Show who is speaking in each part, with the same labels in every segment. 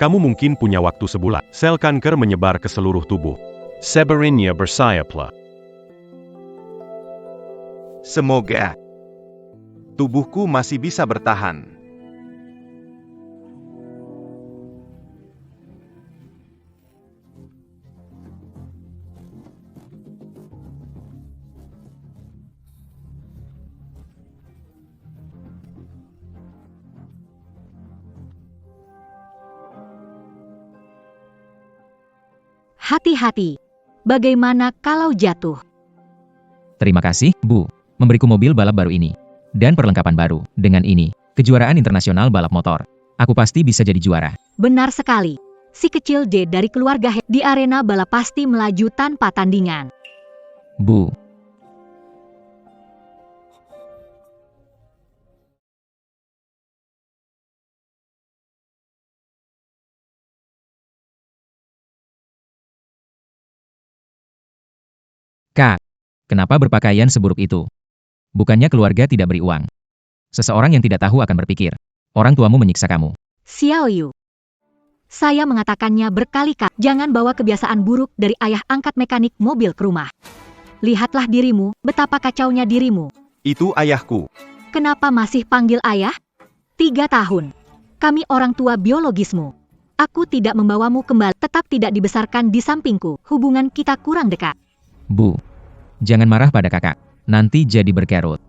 Speaker 1: Kamu mungkin punya waktu sebulan. Sel kanker menyebar ke seluruh tubuh. Sebenarnya bersayaplah.
Speaker 2: Semoga tubuhku masih bisa bertahan.
Speaker 3: Hati-hati. Bagaimana kalau jatuh?
Speaker 4: Terima kasih, Bu. Memberiku mobil balap baru ini. Dan perlengkapan baru. Dengan ini, kejuaraan internasional balap motor. Aku pasti bisa jadi juara.
Speaker 3: Benar sekali. Si kecil D dari keluarga He di arena balap pasti melaju tanpa tandingan.
Speaker 4: Bu. Kak, kenapa berpakaian seburuk itu? Bukannya keluarga tidak beri uang. Seseorang yang tidak tahu akan berpikir, orang tuamu menyiksa kamu.
Speaker 3: Xiao Yu. Saya mengatakannya berkali-kali, jangan bawa kebiasaan buruk dari ayah angkat mekanik mobil ke rumah. Lihatlah dirimu, betapa kacaunya dirimu.
Speaker 2: Itu ayahku.
Speaker 3: Kenapa masih panggil ayah? 3 tahun. Kami orang tua biologismu. Aku tidak membawamu kembali, tetap tidak dibesarkan di sampingku. Hubungan kita kurang dekat.
Speaker 4: Bu, jangan marah pada kakak. Nanti jadi berkerut.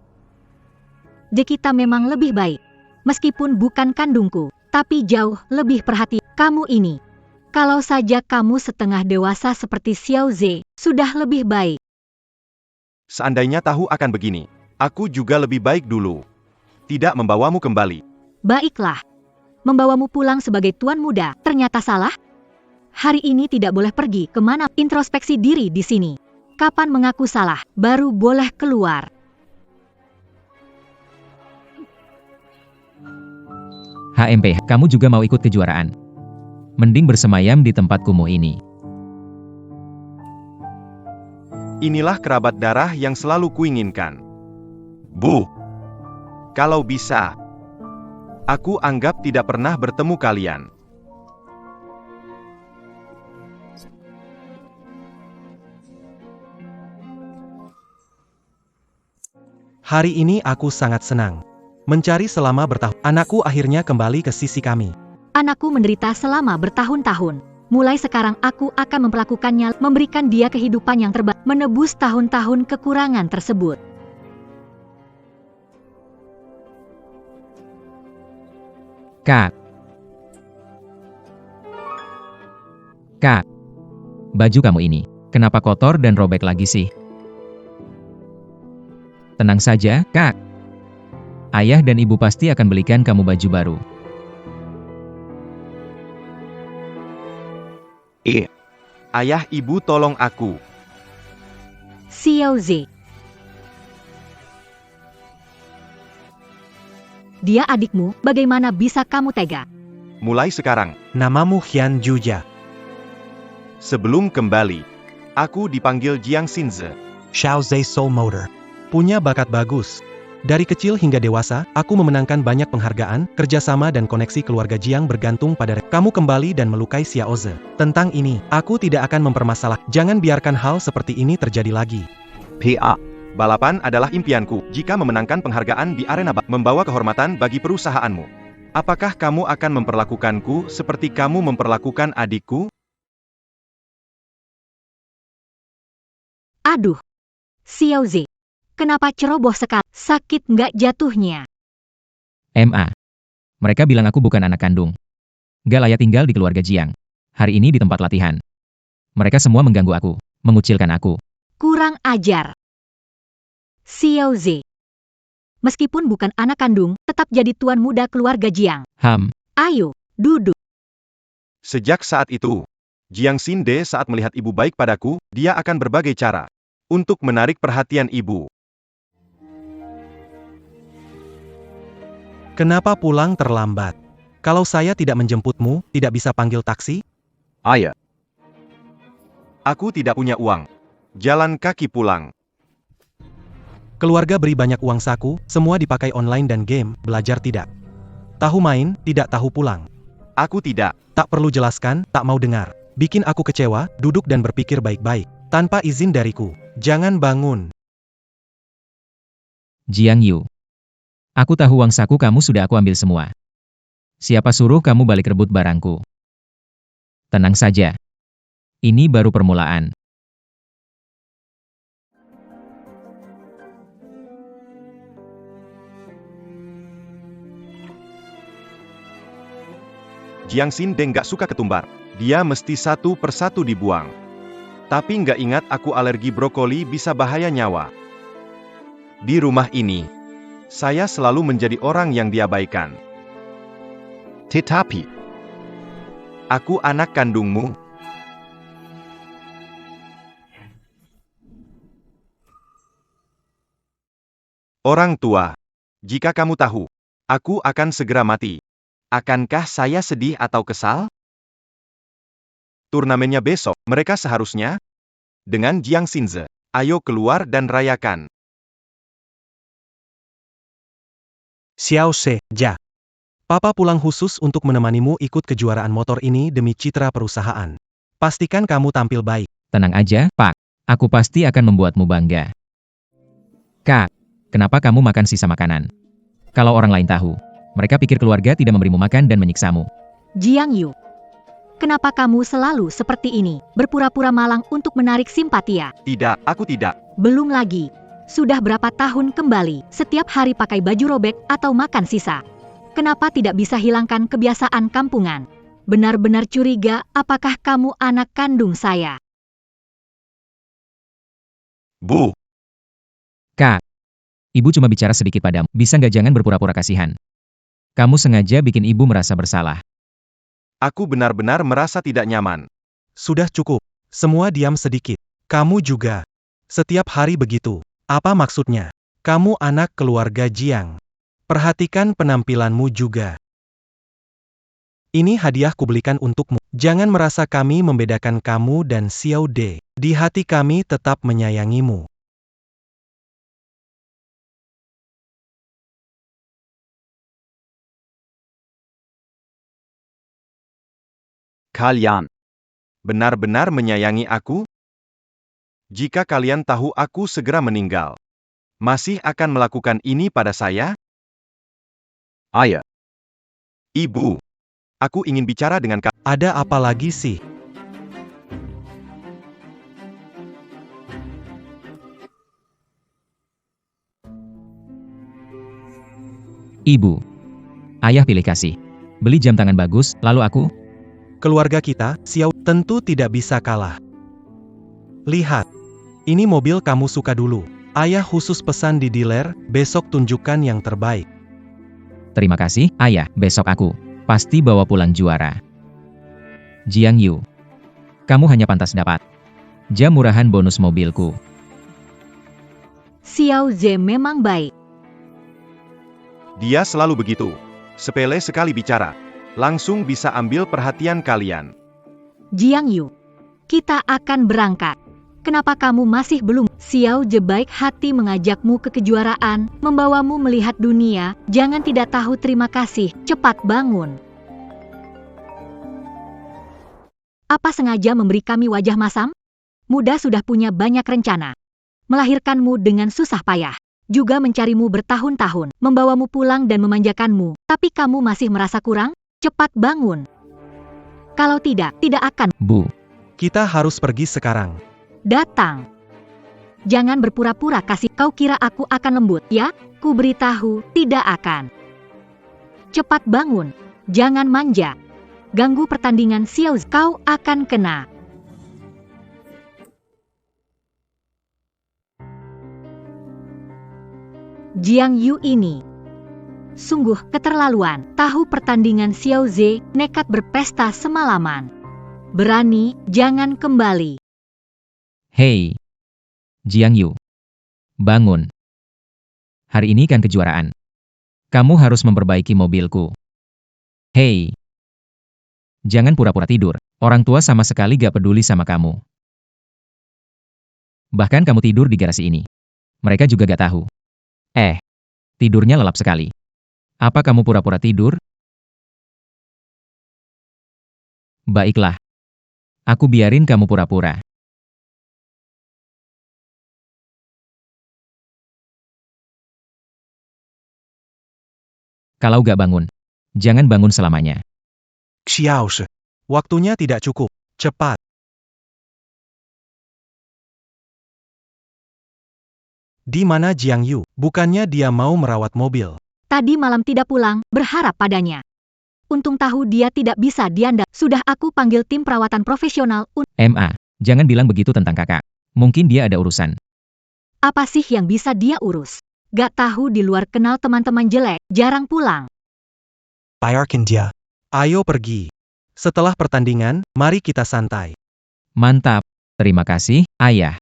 Speaker 3: D kita memang lebih baik. Meskipun bukan kandungku, tapi jauh lebih perhatian. Kamu ini. Kalau saja kamu setengah dewasa seperti Xiao Ze, sudah lebih baik.
Speaker 2: Seandainya tahu akan begini, aku juga lebih baik dulu. Tidak membawamu kembali.
Speaker 3: Baiklah. Membawamu pulang sebagai tuan muda, ternyata salah? Hari ini tidak boleh pergi kemana, introspeksi diri di sini. Kapan mengaku salah, baru boleh keluar.
Speaker 4: HMP, kamu juga mau ikut kejuaraan? Mending bersemayam di tempat kumuh ini.
Speaker 2: Inilah kerabat darah yang selalu kuinginkan. Bu, kalau bisa, aku anggap tidak pernah bertemu kalian.
Speaker 5: Hari ini aku sangat senang. Mencari selama bertahun, anakku akhirnya kembali ke sisi kami.
Speaker 3: Anakku menderita selama bertahun-tahun. Mulai sekarang aku akan memperlakukannya, memberikan dia kehidupan yang terbaik, menebus tahun-tahun kekurangan tersebut.
Speaker 4: Kak. Kak. Baju kamu ini, kenapa kotor dan robek lagi sih? Tenang saja, Kak. Ayah dan ibu pasti akan belikan kamu baju baru.
Speaker 2: Ayah ibu tolong aku.
Speaker 3: Xiao Ze. Dia adikmu, bagaimana bisa kamu tega?
Speaker 2: Mulai sekarang,
Speaker 5: Namamu Hian Juja.
Speaker 2: sebelum kembali, aku dipanggil Jiang Xinze.
Speaker 5: Xiao Zhe Soul Motor. Punya bakat bagus. Dari kecil hingga dewasa, aku memenangkan banyak penghargaan, kerjasama dan koneksi keluarga Jiang bergantung pada kamu kembali dan melukai Xiao Ze. Tentang ini, aku tidak akan mempermasalahkan. Jangan biarkan hal seperti ini terjadi lagi.
Speaker 2: PA. Balapan adalah impianku. Jika memenangkan penghargaan di arena membawa kehormatan bagi perusahaanmu. Apakah kamu akan memperlakukanku seperti kamu memperlakukan adikku?
Speaker 3: Aduh. Xiao Ze. Kenapa ceroboh sekali? Sakit nggak jatuhnya?
Speaker 4: MA. Mereka bilang aku bukan anak kandung. Gak layak tinggal di keluarga Jiang. Hari ini di tempat latihan. Mereka semua mengganggu aku, mengucilkan aku.
Speaker 3: Kurang ajar. Xiao Ze. Meskipun bukan anak kandung, tetap jadi tuan muda keluarga Jiang. Ayo, duduk.
Speaker 2: Sejak saat itu, Jiang Xinde saat melihat ibu baik padaku, dia akan berbagai cara untuk menarik perhatian ibu.
Speaker 5: Kenapa pulang terlambat? Kalau saya tidak menjemputmu, tidak bisa panggil taksi?
Speaker 2: Ayah. Aku tidak punya uang. Jalan kaki pulang.
Speaker 5: Keluarga beri banyak uang saku, semua dipakai online dan game, belajar tidak. Tahu main, tidak tahu pulang.
Speaker 2: Aku tidak.
Speaker 5: Tak perlu jelaskan, tak mau dengar. Bikin aku kecewa, duduk dan berpikir baik-baik. Tanpa izin dariku. Jangan bangun.
Speaker 4: Jiang Yu. Aku tahu uang saku kamu sudah aku ambil semua. Siapa suruh kamu balik rebut barangku? Tenang saja. Ini baru permulaan.
Speaker 2: Jiang Xindeng gak suka ketumbar. Dia mesti satu persatu dibuang. Tapi nggak ingat aku alergi brokoli bisa bahaya nyawa. Di rumah ini, saya selalu menjadi orang yang diabaikan. Tetapi, aku anak kandungmu. Orang tua, jika kamu tahu, aku akan segera mati. Akankah saya sedih atau kesal? Turnamennya besok, mereka seharusnya dengan Jiang Xinze. Ayo keluar dan rayakan.
Speaker 5: Xiao Se, ja. Papa pulang khusus untuk menemanimu ikut kejuaraan motor ini demi citra perusahaan. Pastikan kamu tampil baik.
Speaker 4: Tenang aja, Pak. Aku pasti akan membuatmu bangga. Kak, kenapa kamu makan sisa makanan? Kalau orang lain tahu, mereka pikir keluarga tidak memberimu makan dan menyiksamu.
Speaker 3: Jiang Yu, kenapa kamu selalu seperti ini, berpura-pura malang untuk menarik simpatia?
Speaker 2: Tidak, aku tidak.
Speaker 3: Belum lagi. Sudah berapa tahun kembali, setiap hari pakai baju robek atau makan sisa. Kenapa tidak bisa hilangkan kebiasaan kampungan? Benar-benar curiga, apakah kamu anak kandung saya?
Speaker 2: Bu,
Speaker 4: Kak, ibu cuma bicara sedikit padamu. Bisa nggak jangan berpura-pura kasihan? Kamu sengaja bikin ibu merasa bersalah.
Speaker 2: aku benar-benar merasa tidak nyaman.
Speaker 5: Sudah cukup. Semua diam sedikit. Kamu juga. Setiap hari begitu. Apa maksudnya? Kamu anak keluarga Jiang. Perhatikan penampilanmu juga. Ini hadiah kubelikan untukmu. Jangan merasa kami membedakan kamu dan Xiao De. Di hati kami tetap menyayangimu.
Speaker 2: Kalian benar-benar menyayangi aku? Jika kalian tahu aku segera meninggal, masih akan melakukan ini pada saya? Ayah. Ibu. Aku ingin bicara dengan kamu.
Speaker 5: Ada apa lagi sih?
Speaker 4: Ibu. Ayah pilih kasih. Beli jam tangan bagus, lalu aku?
Speaker 5: Keluarga kita, Xiao, tentu tidak bisa kalah. Lihat. Ini mobil kamu suka dulu. Ayah khusus pesan di dealer, besok tunjukkan yang terbaik.
Speaker 4: Terima kasih, Ayah. Besok aku pasti bawa pulang juara. Jiang Yu. Kamu hanya pantas dapat jam murahan bonus mobilku.
Speaker 3: Xiao Ze memang baik.
Speaker 2: Dia selalu begitu. Sepele sekali bicara. Langsung bisa ambil perhatian kalian.
Speaker 3: Jiang Yu, kita akan berangkat. Kenapa kamu masih belum? Xiao Je baik hati mengajakmu ke kejuaraan, membawamu melihat dunia, jangan tidak tahu terima kasih, cepat bangun. Apa sengaja memberi kami wajah masam? Muda sudah punya banyak rencana. Melahirkanmu dengan susah payah. Juga mencarimu bertahun-tahun, membawamu pulang dan memanjakanmu, tapi kamu masih merasa kurang? Cepat bangun. Kalau tidak, tidak akan.
Speaker 4: Bu.
Speaker 5: Kita harus pergi sekarang.
Speaker 3: Datang. Jangan berpura-pura kasih. Kau kira aku akan lembut, ya? Ku beritahu, tidak akan. Cepat bangun. Jangan manja. Ganggu pertandingan Xiao, kau akan kena. Jiang Yu ini sungguh keterlaluan. Tahu pertandingan Xiao Ze, nekat berpesta semalaman. Berani, jangan kembali.
Speaker 4: Hei. Jiang Yu. Bangun. Hari ini kan kejuaraan. Kamu harus memperbaiki mobilku. Hei. Jangan pura-pura tidur. Orang tua sama sekali gak peduli sama kamu. Bahkan kamu tidur di garasi ini. Mereka juga gak tahu. Tidurnya lelap sekali. Apa kamu pura-pura tidur? Baiklah. Aku biarin kamu pura-pura. Kalau gak bangun, jangan bangun selamanya.
Speaker 5: Xiaoshi. Waktunya tidak cukup. Cepat. Di mana Jiang Yu? Bukannya dia mau merawat mobil.
Speaker 3: Tadi malam tidak pulang, berharap padanya. Untung tahu dia tidak bisa diandalkan. Sudah aku panggil tim perawatan profesional.
Speaker 4: MA, jangan bilang begitu tentang kakak. Mungkin dia ada urusan.
Speaker 3: Apa sih yang bisa dia urus? Gak tahu di luar kenal teman-teman jelek, jarang pulang.
Speaker 5: Biarkan dia. Ayo pergi. Setelah pertandingan, mari kita santai.
Speaker 4: Mantap. Terima kasih, Ayah.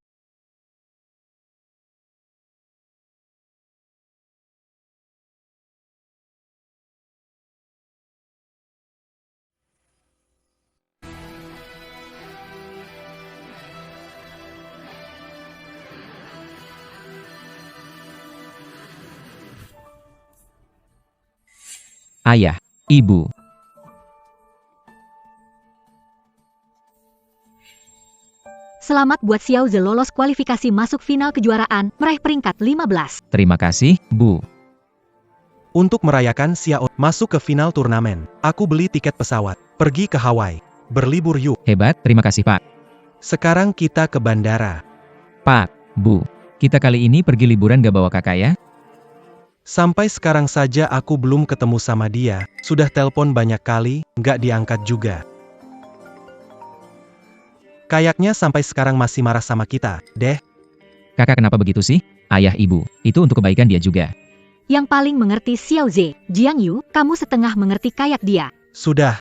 Speaker 4: Ayah, Ibu.
Speaker 3: Selamat buat Xiao Ze lolos kualifikasi masuk final kejuaraan, meraih peringkat 15.
Speaker 4: Terima kasih, Bu.
Speaker 5: Untuk merayakan Xiao masuk ke final turnamen, aku beli tiket pesawat. Pergi ke Hawaii. Berlibur yuk.
Speaker 4: Hebat, terima kasih, Pak.
Speaker 5: Sekarang kita ke bandara.
Speaker 4: Pak, Bu, kita kali ini pergi liburan gak bawa kakak ya?
Speaker 5: Sampai sekarang saja aku belum ketemu sama dia. Sudah telepon banyak kali, nggak diangkat juga. Kayaknya sampai sekarang masih marah sama kita, deh.
Speaker 4: Kakak kenapa begitu sih? Ayah, Ibu, itu untuk kebaikan dia juga.
Speaker 3: Yang paling mengerti Xiao Ze, Jiang Yu, kamu setengah mengerti kayak dia.
Speaker 5: Sudah.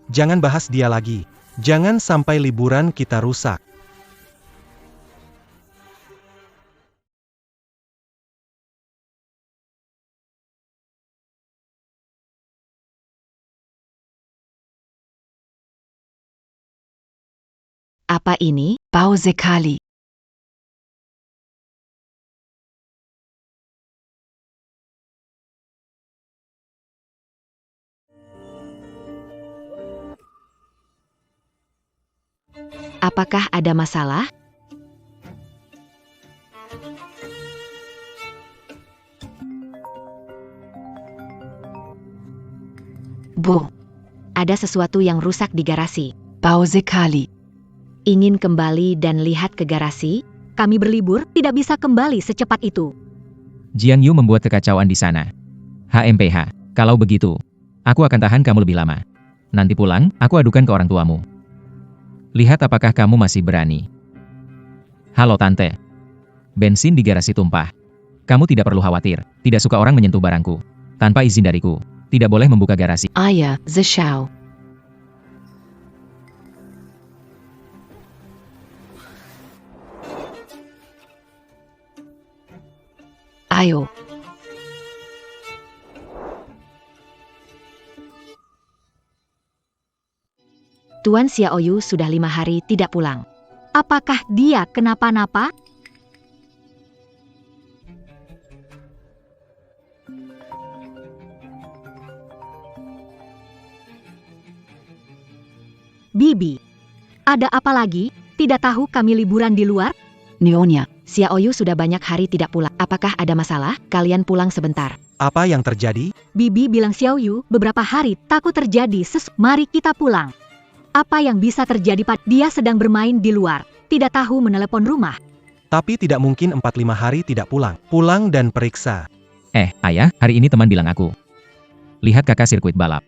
Speaker 5: Jangan bahas dia lagi. Jangan sampai liburan kita rusak.
Speaker 3: Apa ini? Pause kali. Apakah ada masalah? Bu, ada sesuatu yang rusak di garasi. Pause kali. Ingin kembali dan lihat ke garasi? Kami berlibur, tidak bisa kembali secepat itu.
Speaker 4: Jiang Yu membuat kekacauan di sana. HMPH, kalau begitu, aku akan tahan kamu lebih lama. Nanti pulang, aku adukan ke orang tuamu. Lihat apakah kamu masih berani. Halo Tante. Bensin di garasi tumpah. Kamu tidak perlu khawatir, tidak suka orang menyentuh barangku. Tanpa izin dariku, tidak boleh membuka garasi.
Speaker 3: Ayah, Zeshao. Ayo. Tuan Xiaoyu sudah 5 hari tidak pulang. Apakah dia kenapa-napa? Bibi, ada apa lagi? Tidak tahu kami liburan di luar? Nyonya, Xiaoyu sudah banyak hari tidak pulang. Apakah ada masalah? Kalian pulang sebentar.
Speaker 5: Apa yang terjadi?
Speaker 3: Bibi bilang Xiaoyu beberapa hari takut terjadi Mari kita pulang. Apa yang bisa terjadi Pak? Dia sedang bermain di luar. Tidak tahu menelepon rumah.
Speaker 5: Tapi tidak mungkin 4-5 hari tidak pulang. Pulang dan periksa.
Speaker 4: Ayah, hari ini teman bilang aku. Lihat kakak sirkuit balap.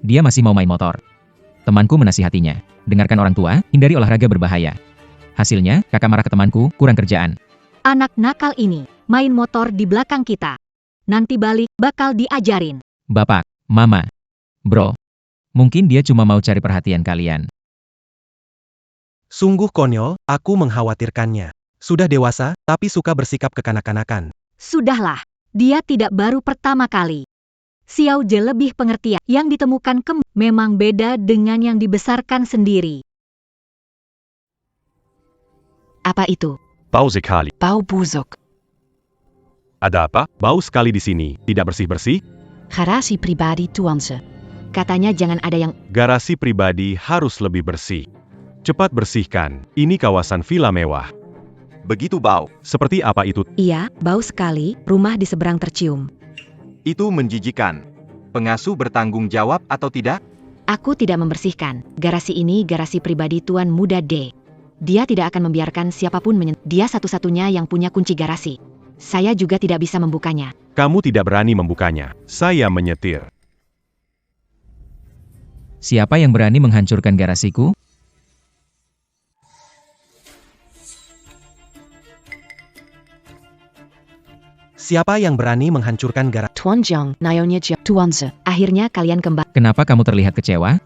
Speaker 4: Dia masih mau main motor. Temanku menasihatinya. Dengarkan orang tua, hindari olahraga berbahaya. Hasilnya, kakak marah ke temanku, kurang kerjaan.
Speaker 3: Anak nakal ini, main motor di belakang kita. Nanti balik, bakal diajarin.
Speaker 4: Bapak, Mama, Bro. Mungkin dia cuma mau cari perhatian kalian.
Speaker 5: Sungguh konyol, aku mengkhawatirkannya. Sudah dewasa, tapi suka bersikap kekanak-kanakan.
Speaker 3: Sudahlah, dia tidak baru pertama kali. Xiao Ze lebih pengertian. Yang ditemukan memang beda dengan yang dibesarkan sendiri. Apa itu?
Speaker 1: Bau sekali.
Speaker 3: Bau busuk.
Speaker 1: Ada apa? Bau sekali di sini. Tidak bersih-bersih?
Speaker 3: Garasi pribadi Tuanse. Katanya jangan ada yang...
Speaker 1: Garasi pribadi harus lebih bersih. Cepat bersihkan, ini kawasan villa mewah.
Speaker 2: Begitu bau.
Speaker 1: Seperti apa itu?
Speaker 3: Iya, bau sekali, rumah di seberang tercium.
Speaker 2: Itu menjijikan. Pengasuh bertanggung jawab atau tidak?
Speaker 3: Aku tidak membersihkan. Garasi ini garasi pribadi Tuan Muda D. Dia tidak akan membiarkan siapapun menyentuh. Dia satu-satunya yang punya kunci garasi. Saya juga tidak bisa membukanya.
Speaker 1: Kamu tidak berani membukanya. Saya menyetir.
Speaker 4: Siapa yang berani menghancurkan garasiku?
Speaker 5: Siapa yang berani menghancurkan garasi?
Speaker 6: Tuan Jiang, Nyonya Jia, Tuanze.
Speaker 3: Akhirnya kalian kembali.
Speaker 4: Kenapa kamu terlihat kecewa?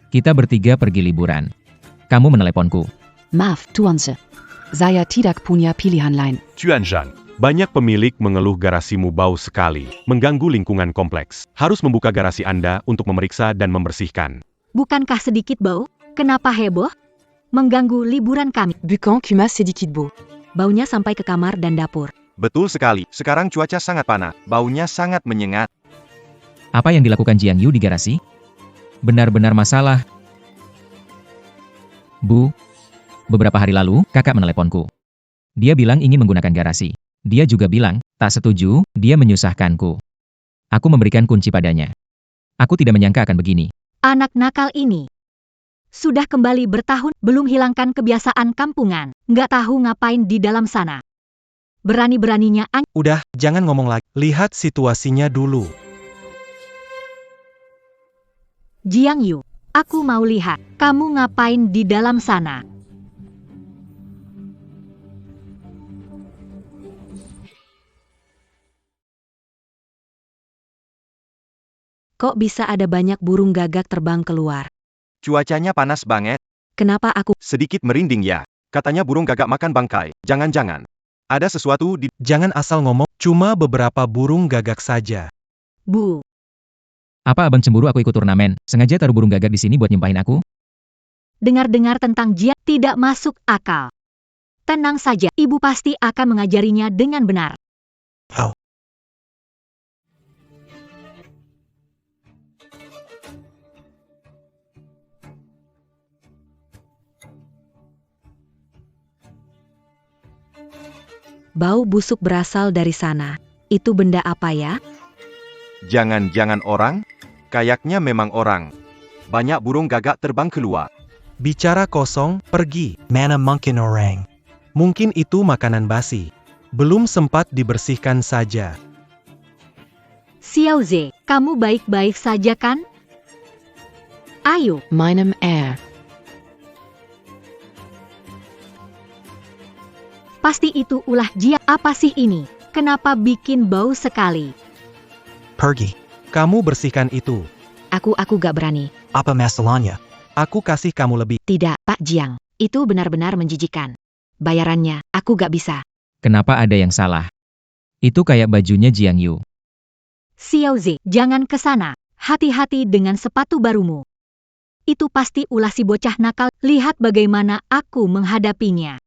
Speaker 4: Kita bertiga pergi liburan. Kamu meneleponku.
Speaker 6: Maaf, Tuanze. Saya tidak punya pilihan lain.
Speaker 1: Chuanzhan, banyak pemilik mengeluh garasimu bau sekali, mengganggu lingkungan kompleks. Harus membuka garasi Anda untuk memeriksa dan membersihkan.
Speaker 3: Bukankah sedikit bau? Kenapa heboh? Mengganggu liburan kami.
Speaker 6: Bukan cuma sedikit bau.
Speaker 3: Baunya sampai ke kamar dan dapur.
Speaker 2: Betul sekali. Sekarang cuaca sangat panas. Baunya sangat menyengat.
Speaker 4: Apa yang dilakukan Jiang Yu di garasi? Benar-benar masalah. Bu, beberapa hari lalu, kakak meneleponku. Dia bilang ingin menggunakan garasi. Dia juga bilang, tak setuju, dia menyusahkanku. Aku memberikan kunci padanya. Aku tidak menyangka akan begini.
Speaker 3: Anak nakal ini. Sudah kembali bertahun, belum hilangkan kebiasaan kampungan. Nggak tahu ngapain di dalam sana. Berani-beraninya
Speaker 5: Udah, jangan ngomong lagi. Lihat situasinya dulu.
Speaker 3: Jiang Yu, aku mau lihat, kamu ngapain di dalam sana? Kok bisa ada banyak burung gagak terbang keluar?
Speaker 2: Cuacanya panas banget.
Speaker 3: Kenapa aku...
Speaker 2: Sedikit merinding ya. Katanya burung gagak makan bangkai. Jangan-jangan. Ada sesuatu di...
Speaker 5: Jangan asal ngomong, cuma beberapa burung gagak saja.
Speaker 3: Bu,
Speaker 4: Apa abang cemburu aku ikut turnamen? Sengaja taruh burung gagak di sini buat nyumpahin aku?
Speaker 3: dengar-dengar tentang Jiang tidak masuk akal. Tenang saja, ibu pasti akan mengajarinya dengan benar. Bau busuk berasal dari sana. Itu benda apa ya?
Speaker 2: Jangan-jangan orang? Kayaknya memang orang. Banyak burung gagak terbang keluar.
Speaker 5: Bicara kosong, pergi. Mana mungkin orang. Mungkin itu makanan basi. Belum sempat dibersihkan saja.
Speaker 3: Xiao Ze, kamu baik-baik saja kan? Ayo,
Speaker 6: Meinem Air.
Speaker 3: pasti itu ulah Jiang. Apa sih ini? Kenapa bikin bau sekali?
Speaker 5: Pergi. Kamu bersihkan itu.
Speaker 3: Aku gak berani.
Speaker 5: Apa masalahnya? Aku kasih kamu lebih.
Speaker 3: Tidak, Pak Jiang. Itu benar-benar menjijikan. Bayarannya, aku gak bisa.
Speaker 4: Kenapa ada yang salah? Itu kayak bajunya Jiang Yu.
Speaker 3: Xiao Ze, jangan ke sana. Hati-hati dengan sepatu barumu. Itu pasti ulah si bocah nakal. Lihat bagaimana aku menghadapinya.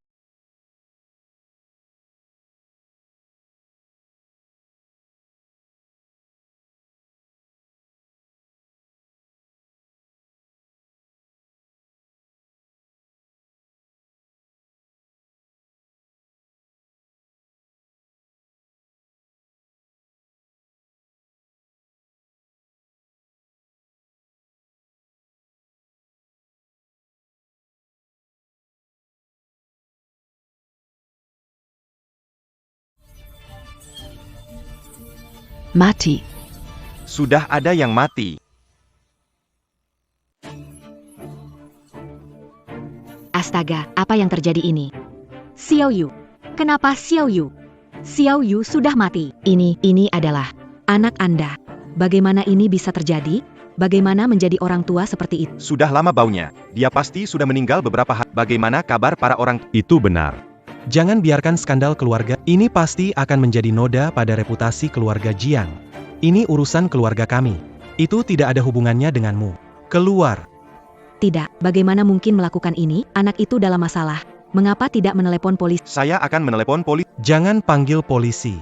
Speaker 6: Mati.
Speaker 2: Sudah ada yang mati.
Speaker 3: Astaga, apa yang terjadi ini? Xiao Yu. Kenapa Xiao Yu? Xiao Yu sudah mati. Ini adalah anak Anda. Bagaimana ini bisa terjadi? Bagaimana menjadi orang tua seperti itu?
Speaker 2: Sudah lama baunya. Dia pasti sudah meninggal beberapa hari. Bagaimana kabar para orang?
Speaker 1: Itu benar.
Speaker 5: Jangan biarkan skandal keluarga. Ini pasti akan menjadi noda pada reputasi keluarga Jiang. Ini urusan keluarga kami. Itu tidak ada hubungannya denganmu. Keluar.
Speaker 3: Tidak, bagaimana mungkin melakukan ini? Anak itu dalam masalah. Mengapa tidak menelepon polisi?
Speaker 2: Saya akan menelepon polisi.
Speaker 5: Jangan panggil polisi.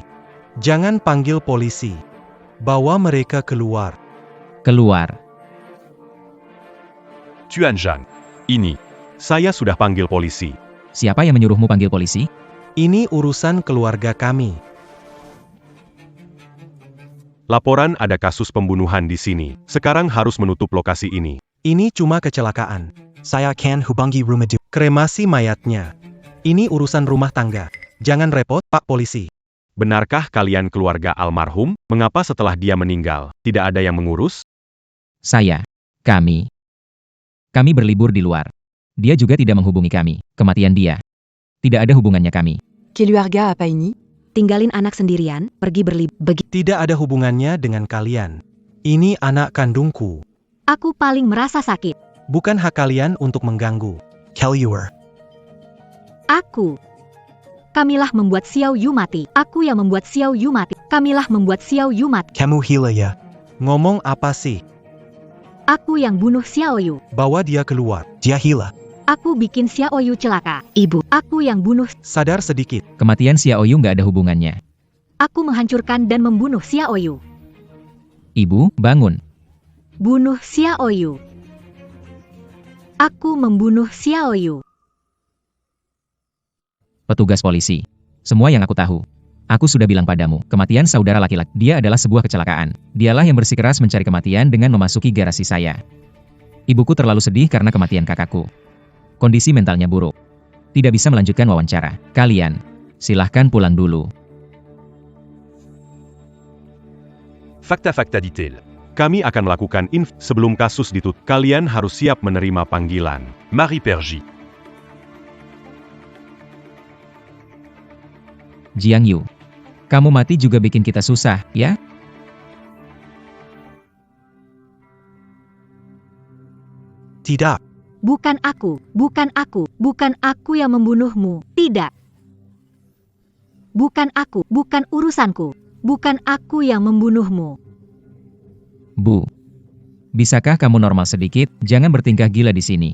Speaker 5: Jangan panggil polisi. Bawa mereka keluar.
Speaker 4: Keluar.
Speaker 1: Tuan Zhang. Ini. Saya sudah panggil polisi.
Speaker 4: Siapa yang menyuruhmu panggil polisi?
Speaker 5: Ini urusan keluarga kami.
Speaker 1: Laporan ada kasus pembunuhan di sini. Sekarang harus menutup lokasi ini.
Speaker 5: Ini cuma kecelakaan. Saya akan hubungi rumah kremasi mayatnya. Ini urusan rumah tangga. Jangan repot, Pak Polisi.
Speaker 1: Benarkah kalian keluarga almarhum? Mengapa setelah dia meninggal, tidak ada yang mengurus?
Speaker 4: Kami berlibur di luar. Dia juga tidak menghubungi kami. Kematian dia. Tidak ada hubungannya kami.
Speaker 6: Keluarga apa ini?
Speaker 3: Tinggalin anak sendirian, pergi berlibur.
Speaker 5: Tidak ada hubungannya dengan kalian. Ini anak kandungku.
Speaker 3: Aku paling merasa sakit.
Speaker 5: Bukan hak kalian untuk mengganggu. Keluar.
Speaker 3: Kamilah membuat Xiao Yu mati. Aku yang membuat Xiao Yu mati. Kamilah membuat Xiao Yu mati.
Speaker 5: Kamu gila ya? Ngomong apa sih?
Speaker 3: Aku yang bunuh Xiao Yu.
Speaker 5: Bawa dia keluar. Dia gila.
Speaker 3: Aku bikin Xiao Yu celaka. Ibu, aku yang bunuh.
Speaker 5: Sadar sedikit.
Speaker 4: Kematian Xiao Yu nggak ada hubungannya.
Speaker 3: Aku menghancurkan dan membunuh Xiao Yu.
Speaker 4: Ibu, bangun.
Speaker 3: Bunuh Xiao Yu. Aku membunuh Xiao Yu.
Speaker 4: Petugas polisi. Semua yang aku tahu. Aku sudah bilang padamu, kematian saudara laki-laki dia adalah sebuah kecelakaan. Dialah yang bersikeras mencari kematian dengan memasuki garasi saya. Ibuku terlalu sedih karena kematian kakakku. Kondisi mentalnya buruk. Tidak bisa melanjutkan wawancara. Kalian, silahkan pulang dulu.
Speaker 1: Fakta-fakta detail. Kami akan melakukan sebelum kasus ditutup. Kalian harus siap menerima panggilan. Marie Pergy.
Speaker 4: Jiang Yu. Kamu mati juga bikin kita susah, ya?
Speaker 5: Tidak.
Speaker 3: Bukan aku yang membunuhmu. Tidak. Bukan aku, bukan urusanku. Bukan aku yang membunuhmu.
Speaker 4: Bu. Bisakah kamu normal sedikit? Jangan bertingkah gila di sini.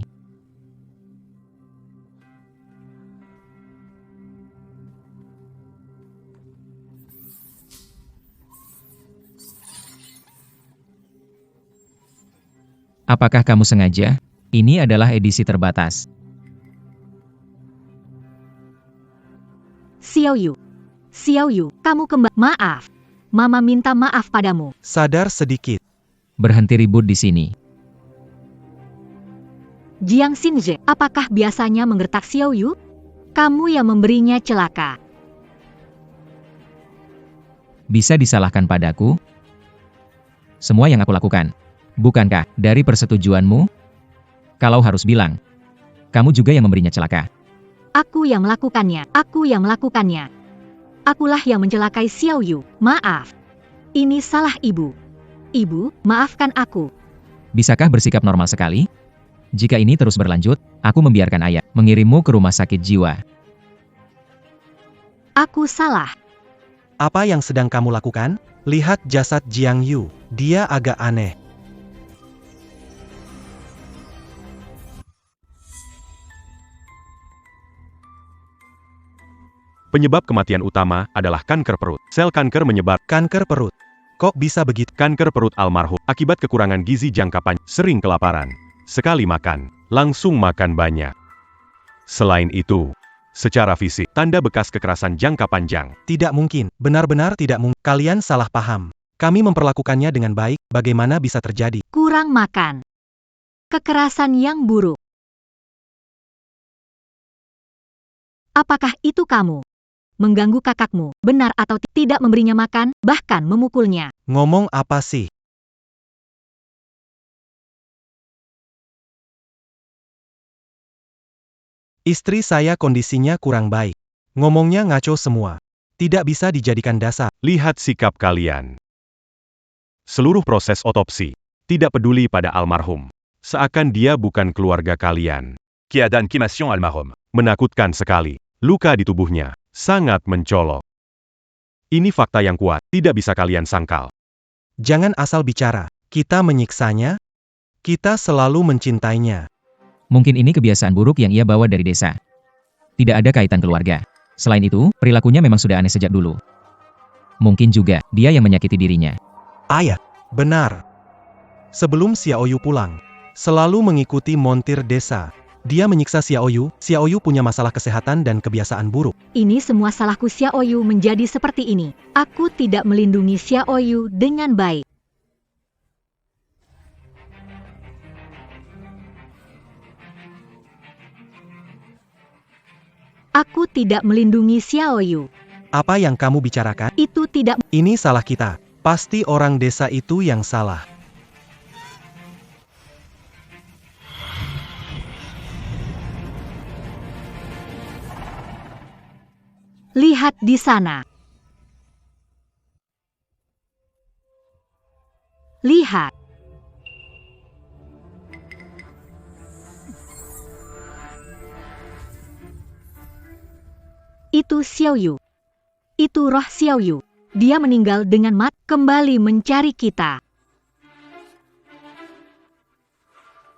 Speaker 4: Apakah kamu sengaja? Ini adalah edisi terbatas.
Speaker 3: Xiao Yu, kamu kembali. Maaf. Mama minta maaf padamu.
Speaker 5: Sadar sedikit.
Speaker 4: Berhenti ribut di sini.
Speaker 3: Jiang Xinje, apakah biasanya menggertak Xiao Yu? Kamu yang memberinya celaka.
Speaker 4: Bisa disalahkan padaku? Semua yang aku lakukan. Bukankah dari persetujuanmu? Kalau harus bilang, kamu juga yang memberinya celaka.
Speaker 3: Aku yang melakukannya. Akulah yang mencelakai Xiao Yu. Maaf. Ini salah ibu. Ibu, maafkan aku.
Speaker 4: Bisakah bersikap normal sekali? Jika ini terus berlanjut, aku membiarkan ayah mengirimmu ke rumah sakit jiwa.
Speaker 3: Aku salah.
Speaker 5: Apa yang sedang kamu lakukan? Lihat jasad Jiang Yu. Dia agak aneh.
Speaker 1: Penyebab kematian utama adalah kanker perut. Sel kanker menyebar.
Speaker 5: Kanker perut. Kok bisa begitu?
Speaker 1: Kanker perut almarhum akibat kekurangan gizi jangka panjang, sering kelaparan. Sekali makan, langsung makan banyak. Selain itu, secara fisik, tanda bekas kekerasan jangka panjang.
Speaker 5: Tidak mungkin. Benar-benar tidak mungkin. Kalian salah paham. Kami memperlakukannya dengan baik. Bagaimana bisa terjadi?
Speaker 3: Kurang makan. Kekerasan yang buruk. Apakah itu kamu? Mengganggu kakakmu, benar atau tidak memberinya makan, bahkan memukulnya.
Speaker 5: Ngomong apa sih? Istri saya kondisinya kurang baik. Ngomongnya ngaco semua. Tidak bisa dijadikan dasar.
Speaker 1: Lihat sikap kalian. Seluruh proses otopsi, tidak peduli pada almarhum. Seakan dia bukan keluarga kalian. Keadaan cremation almarhum. Menakutkan sekali. Luka di tubuhnya sangat mencolok. Ini fakta yang kuat, tidak bisa kalian sangkal.
Speaker 5: Jangan asal bicara. Kita menyiksanya. Kita selalu mencintainya.
Speaker 4: Mungkin ini kebiasaan buruk yang ia bawa dari desa. Tidak ada kaitan keluarga. Selain itu, perilakunya memang sudah aneh sejak dulu. Mungkin juga, dia yang menyakiti dirinya.
Speaker 5: Ayah, benar. Sebelum Xiao Yu pulang, Selalu mengikuti montir desa. Dia menyiksa Xiaoyu. Xiaoyu punya masalah kesehatan dan kebiasaan buruk.
Speaker 3: Ini semua salahku. Xiaoyu menjadi seperti ini. Aku tidak melindungi Xiaoyu dengan baik. Aku tidak melindungi Xiaoyu.
Speaker 5: Apa yang kamu bicarakan?
Speaker 3: Itu tidak.
Speaker 5: Ini salah kita. Pasti orang desa itu yang salah.
Speaker 3: Lihat di sana. Lihat. Itu Xiaoyu. Itu roh Xiaoyu. Dia meninggal dengan kembali mencari kita.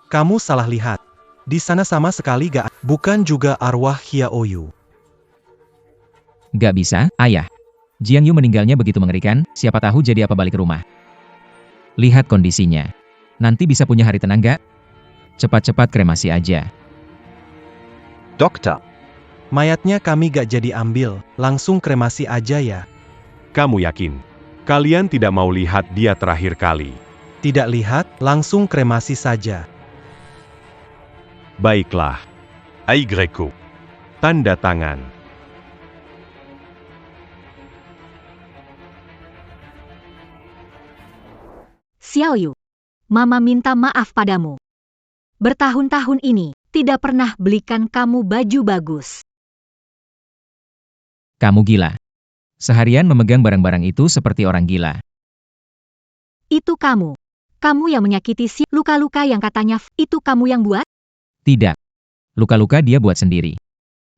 Speaker 5: Kamu salah lihat. Di sana sama sekali gak. Bukan juga arwah Xiaoyu.
Speaker 4: Gak bisa, ayah. Jiang Yu meninggalnya begitu mengerikan, siapa tahu jadi apa balik rumah. Lihat kondisinya. Nanti bisa punya hari tenang gak? Cepat-cepat kremasi aja.
Speaker 2: Dokter,
Speaker 5: Mayatnya kami gak jadi ambil. Langsung kremasi aja ya.
Speaker 1: Kamu yakin? Kalian tidak mau lihat dia terakhir kali.
Speaker 5: Tidak lihat, langsung kremasi saja.
Speaker 1: Baiklah. Aigreku. Tanda tangan.
Speaker 3: Xiaoyu, Mama minta maaf padamu. Bertahun-tahun ini, tidak pernah belikan kamu baju bagus.
Speaker 4: Kamu gila. Seharian memegang barang-barang itu seperti orang gila.
Speaker 3: Itu kamu. Kamu yang menyakiti luka-luka yang katanya itu kamu yang buat?
Speaker 4: Tidak. Luka-luka dia buat sendiri.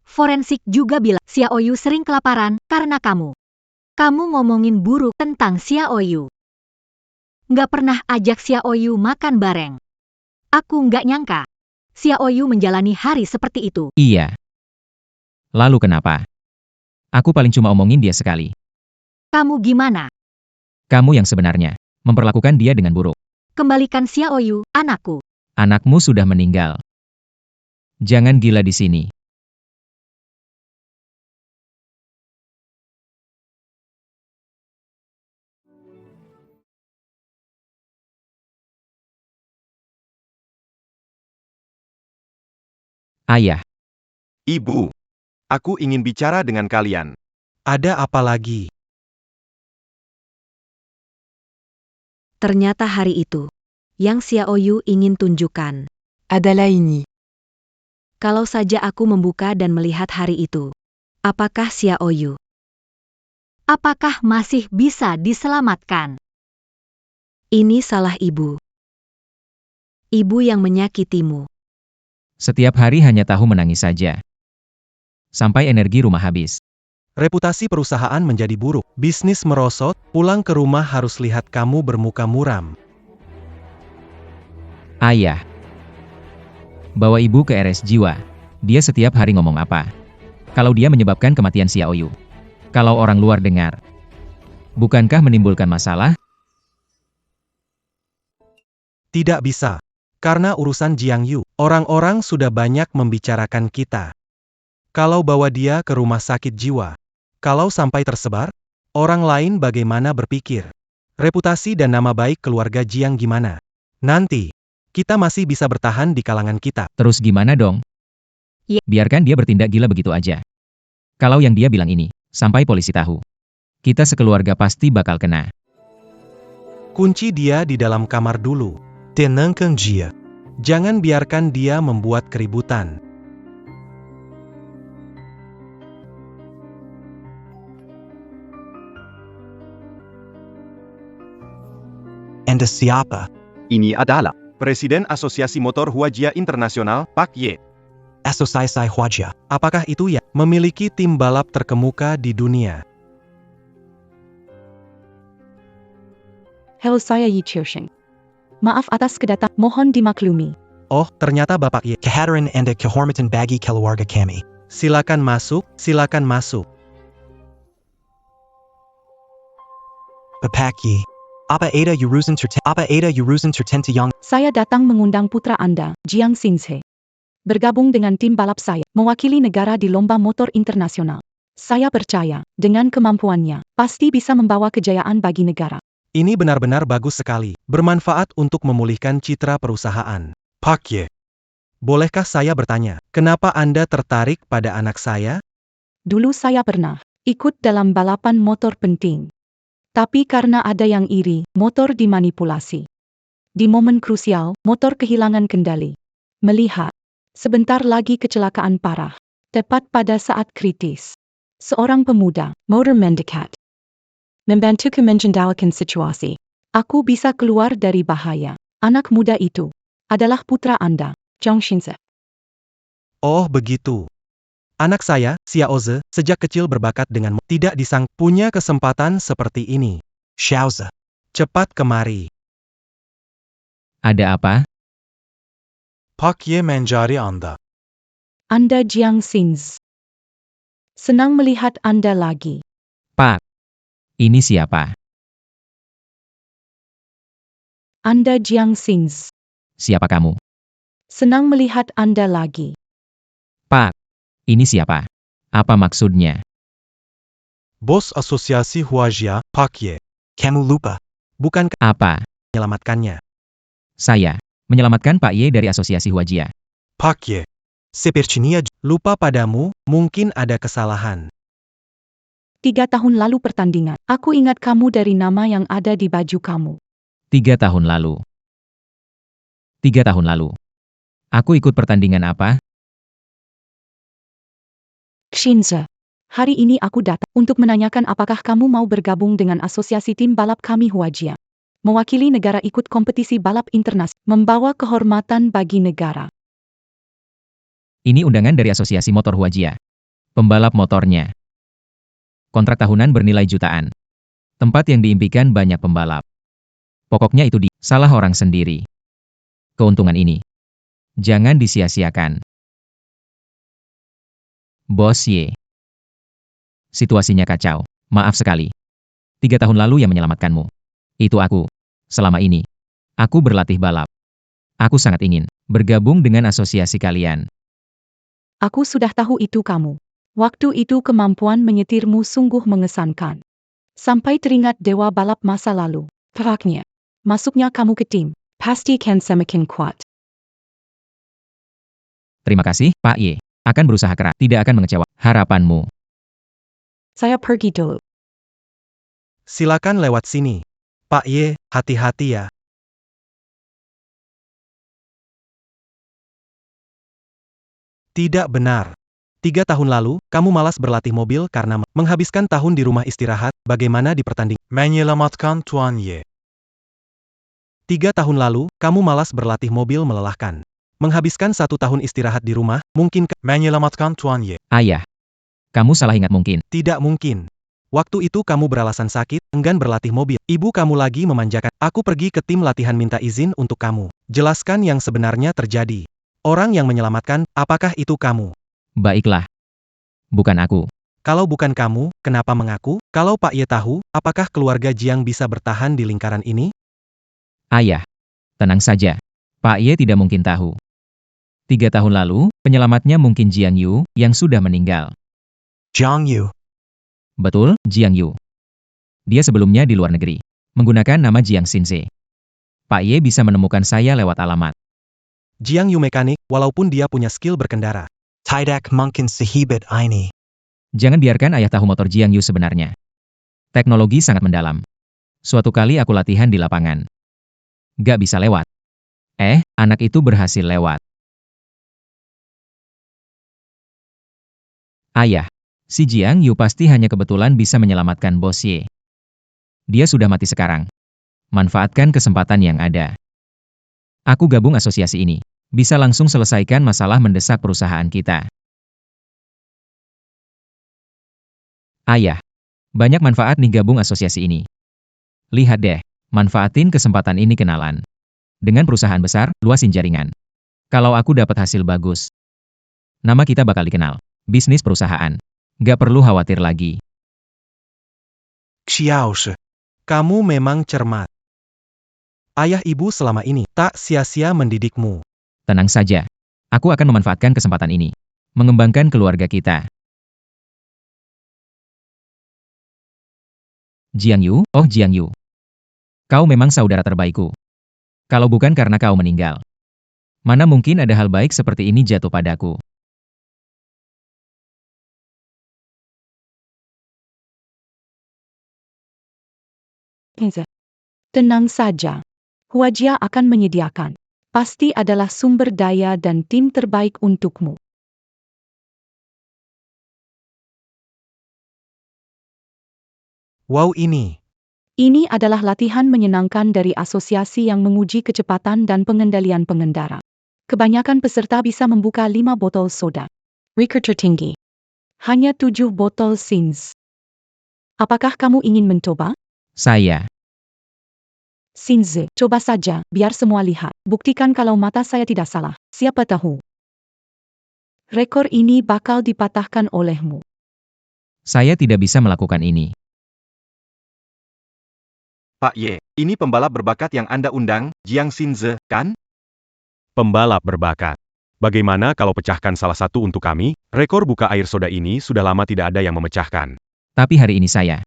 Speaker 3: Forensik juga bilang Xiaoyu sering kelaparan karena kamu. Kamu ngomongin buruk tentang Xiaoyu. Nggak pernah ajak Xiaoyu makan bareng. Aku nggak nyangka. Xiaoyu menjalani hari seperti itu.
Speaker 4: Iya. Lalu kenapa? Aku paling cuma omongin dia sekali.
Speaker 3: Kamu gimana?
Speaker 4: Kamu yang sebenarnya memperlakukan dia dengan buruk.
Speaker 3: Kembalikan Xiaoyu, anakku.
Speaker 4: Anakmu sudah meninggal. Jangan gila di sini. Ayah,
Speaker 2: Ibu. Aku ingin bicara dengan kalian.
Speaker 5: Ada apa lagi?
Speaker 7: Ternyata hari itu, yang Xiaoyu ingin tunjukkan.
Speaker 6: Adalah ini.
Speaker 7: Kalau saja aku membuka dan melihat hari itu. Apakah Xiaoyu?
Speaker 3: Apakah masih bisa diselamatkan?
Speaker 7: Ini salah ibu. Ibu yang menyakitimu.
Speaker 4: setiap hari hanya tahu menangis saja. Sampai energi rumah habis.
Speaker 5: Reputasi perusahaan menjadi buruk. Bisnis merosot, pulang ke rumah harus lihat kamu bermuka muram.
Speaker 4: Ayah. Bawa ibu ke RS jiwa. Dia setiap hari ngomong apa? Kalau dia menyebabkan kematian Xiaoyu. Kalau orang luar dengar. Bukankah menimbulkan masalah?
Speaker 5: Tidak bisa. Karena urusan Jiang Yu, orang-orang sudah banyak membicarakan kita. Kalau bawa dia ke rumah sakit jiwa, kalau sampai tersebar, orang lain bagaimana berpikir? Reputasi dan nama baik keluarga Jiang gimana? Nanti, kita masih bisa bertahan di kalangan kita.
Speaker 4: Terus gimana dong?
Speaker 3: Ya.
Speaker 4: Biarkan dia bertindak gila begitu aja. Kalau yang dia bilang ini, sampai polisi tahu. Kita sekeluarga pasti bakal kena.
Speaker 5: Kunci dia di dalam kamar dulu. Tenangkan dia. Jangan biarkan dia membuat keributan.
Speaker 8: Anda siapa?
Speaker 2: Ini adalah Presiden Asosiasi Motor Huajia Internasional, Pak Ye.
Speaker 8: Asosiasi Huajia.
Speaker 5: Apakah itu ya? Memiliki tim balap terkemuka di dunia.
Speaker 6: Halo, saya Yi Chirshing. Maaf atas kedatangan, mohon dimaklumi.
Speaker 5: Oh, ternyata Bapak Ye.
Speaker 8: Kehadiran Anda kehormatan bagi keluarga kami.
Speaker 5: Silakan masuk, silakan masuk.
Speaker 8: Bapak Yi, Apa ada urusan tertentu yang
Speaker 6: Saya datang mengundang putra Anda, Jiang Xinze. Bergabung dengan tim balap saya, mewakili negara di lomba motor internasional. Saya percaya, dengan kemampuannya, pasti bisa membawa kejayaan bagi negara.
Speaker 5: Ini benar-benar bagus sekali, bermanfaat untuk memulihkan citra perusahaan. Pak Ye, bolehkah saya bertanya, kenapa Anda tertarik pada anak saya?
Speaker 6: Dulu saya pernah ikut dalam balapan motor penting. Tapi karena ada yang iri, motor dimanipulasi. Di momen krusial, motor kehilangan kendali. Melihat, sebentar lagi kecelakaan parah. Tepat pada saat kritis. Seorang pemuda, motor mendekat. Membantuku mengendalikan situasi. Aku bisa keluar dari bahaya. Anak muda itu adalah putra Anda, Jiang Xinze.
Speaker 5: Oh begitu. Anak saya, Xiaoze, sejak kecil berbakat dengan tidak punya kesempatan seperti ini.
Speaker 8: Xiaozi.
Speaker 5: Cepat kemari.
Speaker 4: Ada apa?
Speaker 5: Pak Ye mencari Anda.
Speaker 6: Anda Jiang Xinze. Senang melihat Anda lagi.
Speaker 4: Pak. Ini siapa?
Speaker 6: Anda Jiang Xinze.
Speaker 4: Siapa kamu?
Speaker 6: Senang melihat Anda lagi.
Speaker 4: Pak. Ini siapa? Apa maksudnya?
Speaker 5: Bos asosiasi Huajia, Pak Ye.
Speaker 8: Kamu lupa.
Speaker 5: Bukan
Speaker 4: Apa?
Speaker 5: menyelamatkannya.
Speaker 4: Saya. Menyelamatkan Pak Ye dari asosiasi Huajia.
Speaker 5: Pak Ye. Sepertinya lupa padamu, mungkin ada kesalahan.
Speaker 6: 3 tahun lalu pertandingan. Aku ingat kamu dari nama yang ada di baju kamu.
Speaker 4: 3 tahun lalu. 3 tahun lalu. Aku ikut pertandingan apa?
Speaker 6: Xinze. Hari ini aku datang untuk menanyakan apakah kamu mau bergabung dengan asosiasi tim balap kami Huajia. Mewakili negara ikut kompetisi balap internasional, membawa kehormatan bagi negara.
Speaker 4: Ini undangan dari asosiasi motor Huajia. Pembalap motornya. Kontrak tahunan bernilai jutaan. Tempat yang diimpikan banyak pembalap. Pokoknya itu salah orang sendiri. Keuntungan ini. Jangan disia-siakan. Bos Ye. Situasinya kacau. Maaf sekali. 3 tahun lalu yang menyelamatkanmu. Itu aku. Selama ini. Aku berlatih balap. Aku sangat ingin bergabung dengan asosiasi kalian.
Speaker 6: Aku sudah tahu itu kamu. Waktu itu kemampuan menyetirmu sungguh mengesankan. Sampai teringat dewa balap masa lalu. Peraknya. Masuknya kamu ke tim. Pasti kan semakin kuat.
Speaker 4: Terima kasih, Pak Ye. Akan berusaha keras. Tidak akan mengecewakan harapanmu.
Speaker 6: Saya pergi dulu.
Speaker 5: Silakan lewat sini. Pak Ye, hati-hati ya. Tidak benar. 3 tahun lalu, kamu malas berlatih mobil karena menghabiskan tahun di rumah istirahat, bagaimana di pertandingan. Menyelamatkan Tuan Ye. 3 tahun lalu, kamu malas berlatih mobil melelahkan. Menghabiskan 1 tahun istirahat di rumah, mungkin menyelamatkan Tuan Ye.
Speaker 4: Ayah. Kamu salah ingat mungkin.
Speaker 5: Tidak mungkin. Waktu itu kamu beralasan sakit, enggan berlatih mobil. Ibu kamu lagi memanjakan. Aku pergi ke tim latihan minta izin untuk kamu. Jelaskan yang sebenarnya terjadi. Orang yang menyelamatkan, apakah itu kamu?
Speaker 4: Baiklah. Bukan aku.
Speaker 5: Kalau bukan kamu, kenapa mengaku? Kalau Pak Ye tahu, apakah keluarga Jiang bisa bertahan di lingkaran ini?
Speaker 4: Ayah. Tenang saja. Pak Ye tidak mungkin tahu. 3 tahun lalu, penyelamatnya mungkin Jiang Yu, yang sudah meninggal.
Speaker 8: Jiang Yu.
Speaker 4: Betul, Jiang Yu. Dia sebelumnya di luar negeri. Menggunakan nama Jiang Xinze. Pak Ye bisa menemukan saya lewat alamat.
Speaker 5: Jiang Yu mekanik, walaupun dia punya skill berkendara.
Speaker 8: Tidak mungkin sehebat ini.
Speaker 4: Jangan biarkan ayah tahu motor Jiang Yu sebenarnya. Teknologi sangat mendalam. Suatu kali aku latihan di lapangan. Gak bisa lewat. Anak itu berhasil lewat. Ayah, si Jiang Yu pasti hanya kebetulan bisa menyelamatkan Bos Ye. Dia sudah mati sekarang. Manfaatkan kesempatan yang ada. Aku gabung asosiasi ini. Bisa langsung selesaikan masalah mendesak perusahaan kita. Ayah, banyak manfaat nih gabung asosiasi ini. Lihat deh, manfaatin kesempatan ini kenalan. Dengan perusahaan besar, luasin jaringan. Kalau aku dapat hasil bagus, nama kita bakal dikenal. Bisnis perusahaan. Gak perlu khawatir lagi.
Speaker 5: Xiaoshi. Kamu memang cermat. Ayah ibu selama ini tak sia-sia mendidikmu.
Speaker 4: Tenang saja. Aku akan memanfaatkan kesempatan ini. Mengembangkan keluarga kita. Jiang Yu, oh Jiang Yu. Kau memang saudara terbaikku. Kalau bukan karena kau meninggal. Mana mungkin ada hal baik seperti ini jatuh padaku.
Speaker 6: Tenang saja. Huajia akan menyediakan. Pasti adalah sumber daya dan tim terbaik untukmu.
Speaker 5: Wow ini.
Speaker 6: Ini adalah latihan menyenangkan dari asosiasi yang menguji kecepatan dan pengendalian pengendara. Kebanyakan peserta bisa membuka 5 botol soda. Riker tertinggi. Hanya 7 botol Sins. Apakah kamu ingin mencoba?
Speaker 4: Saya.
Speaker 6: Sinze, coba saja, biar semua lihat. Buktikan kalau mata saya tidak salah. Siapa tahu? Rekor ini bakal dipatahkan olehmu.
Speaker 4: Saya tidak bisa melakukan ini.
Speaker 2: Pak Ye, ini pembalap berbakat yang Anda undang, Jiang Xinze, kan?
Speaker 1: Pembalap berbakat. Bagaimana kalau pecahkan salah satu untuk kami? Rekor buka air soda ini sudah lama tidak ada yang memecahkan.
Speaker 4: Tapi hari ini saya.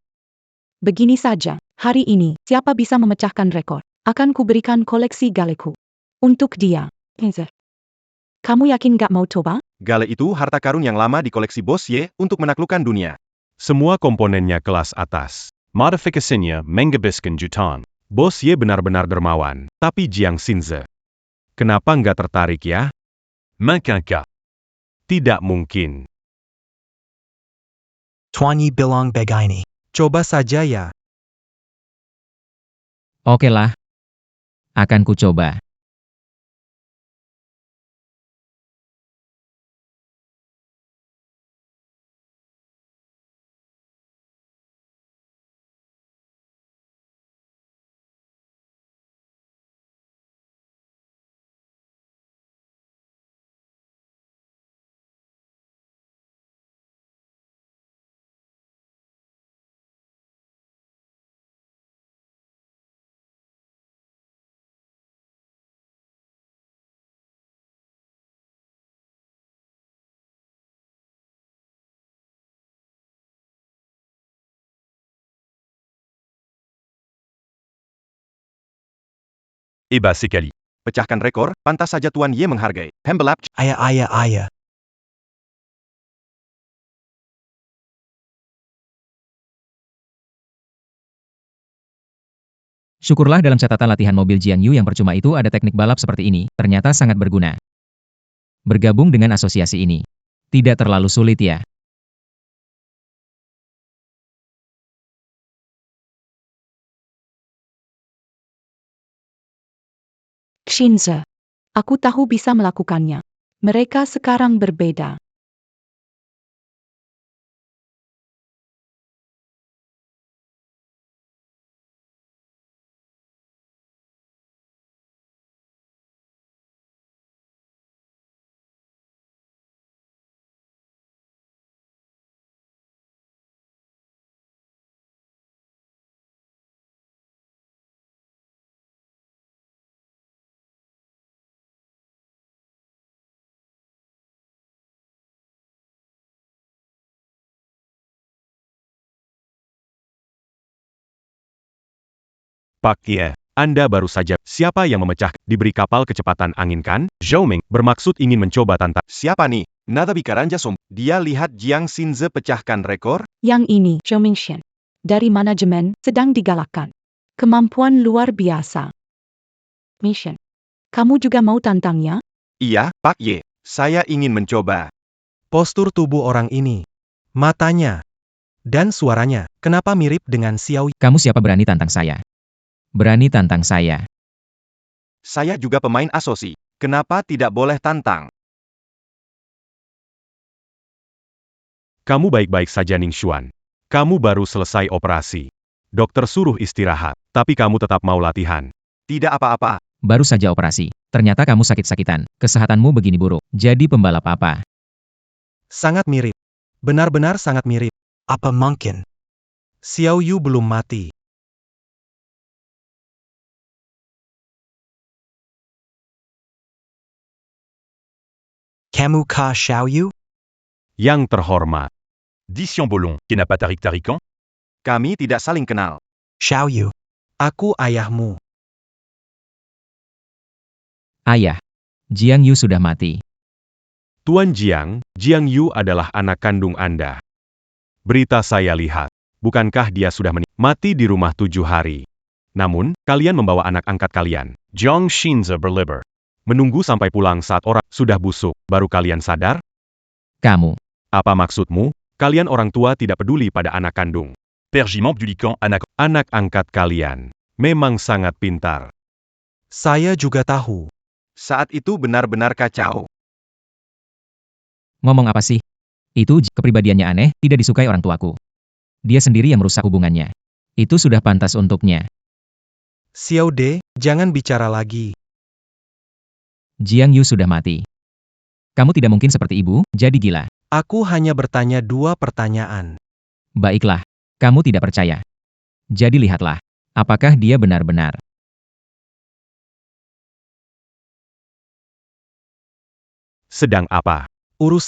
Speaker 6: Begini saja, hari ini, siapa bisa memecahkan rekor? Akan kuberikan koleksi galeku. Untuk dia. Kamu yakin gak mau coba?
Speaker 2: Gale itu harta karun yang lama di koleksi Bos Ye untuk menaklukkan dunia.
Speaker 1: Semua komponennya kelas atas. Modifikasinya menghabiskan jutaan. Bos Ye benar-benar dermawan. Tapi Jiang Xinze. Kenapa nggak tertarik ya? Makanya. Tidak mungkin.
Speaker 8: Tuan Yi bilang begini.
Speaker 5: Coba saja ya.
Speaker 4: Oke lah. Akan ku coba.
Speaker 1: Sekali.
Speaker 2: Pecahkan rekor, pantas saja Tuan Ye menghargai. Pembalap,
Speaker 8: Ayah.
Speaker 4: Syukurlah dalam catatan latihan mobil Jiang Yu yang percuma itu ada teknik balap seperti ini, ternyata sangat berguna. Bergabung dengan asosiasi ini. Tidak terlalu sulit ya.
Speaker 6: Xinze. Aku tahu bisa melakukannya. Mereka sekarang berbeda.
Speaker 1: Pak Ye, Anda baru saja. Siapa yang memecah? Diberi kapal kecepatan angin kan? Zhou Ming bermaksud ingin mencoba tantangan.
Speaker 2: siapa nih? Nada Bikaranja Som. Dia lihat Jiang Xinze pecahkan rekor?
Speaker 6: Yang ini, Zhou Mingxian. Dari manajemen, sedang digalakkan. Kemampuan luar biasa. Mission. Kamu juga mau tantangnya?
Speaker 2: Iya, Pak Ye. Saya ingin mencoba.
Speaker 5: Postur tubuh orang ini. Matanya. Dan suaranya. Kenapa mirip dengan Xiao Yi?
Speaker 4: Kamu siapa berani tantang saya? Berani tantang saya.
Speaker 2: Saya juga pemain asosi. Kenapa tidak boleh tantang?
Speaker 1: Kamu baik-baik saja Ning Xuan. Kamu baru selesai operasi. Dokter suruh istirahat, tapi kamu tetap mau latihan.
Speaker 2: Tidak apa-apa.
Speaker 4: Baru saja operasi. Ternyata kamu sakit-sakitan. Kesehatanmu begini buruk. Jadi pembalap apa?
Speaker 5: Sangat mirip. Benar-benar sangat mirip.
Speaker 8: Apa mungkin?
Speaker 5: Xiao Yu belum mati.
Speaker 8: Kamu ka Xiaoyu?
Speaker 1: Yang terhormat.
Speaker 9: Dis Bolon, qui n'a pas tarik-tarikan?
Speaker 2: Kami tidak saling kenal.
Speaker 8: Xiaoyu.
Speaker 5: Aku ayahmu.
Speaker 4: Ayah. Jiang Yu sudah mati.
Speaker 1: Tuan Jiang, Jiang Yu adalah anak kandung Anda. Berita saya lihat. Bukankah dia sudah mati di rumah 7 hari? Namun, kalian membawa anak angkat kalian, Jiang Xinze berliber. Menunggu sampai pulang saat orang sudah busuk, baru kalian sadar?
Speaker 4: Kamu.
Speaker 1: Apa maksudmu? Kalian orang tua tidak peduli pada anak kandung.
Speaker 9: Père Jimam du Lican, anak.
Speaker 1: Anak angkat kalian memang sangat pintar.
Speaker 5: Saya juga tahu.
Speaker 2: Saat itu benar-benar kacau.
Speaker 4: Ngomong apa sih? Itu kepribadiannya aneh, tidak disukai orang tuaku. Dia sendiri yang merusak hubungannya. Itu sudah pantas untuknya.
Speaker 5: Xiao De, jangan bicara lagi.
Speaker 4: Jiang Yu sudah mati. Kamu tidak mungkin seperti ibu, jadi gila.
Speaker 5: Aku hanya bertanya 2 pertanyaan.
Speaker 4: Baiklah, kamu tidak percaya. Jadi lihatlah, apakah dia benar-benar.
Speaker 1: Sedang apa?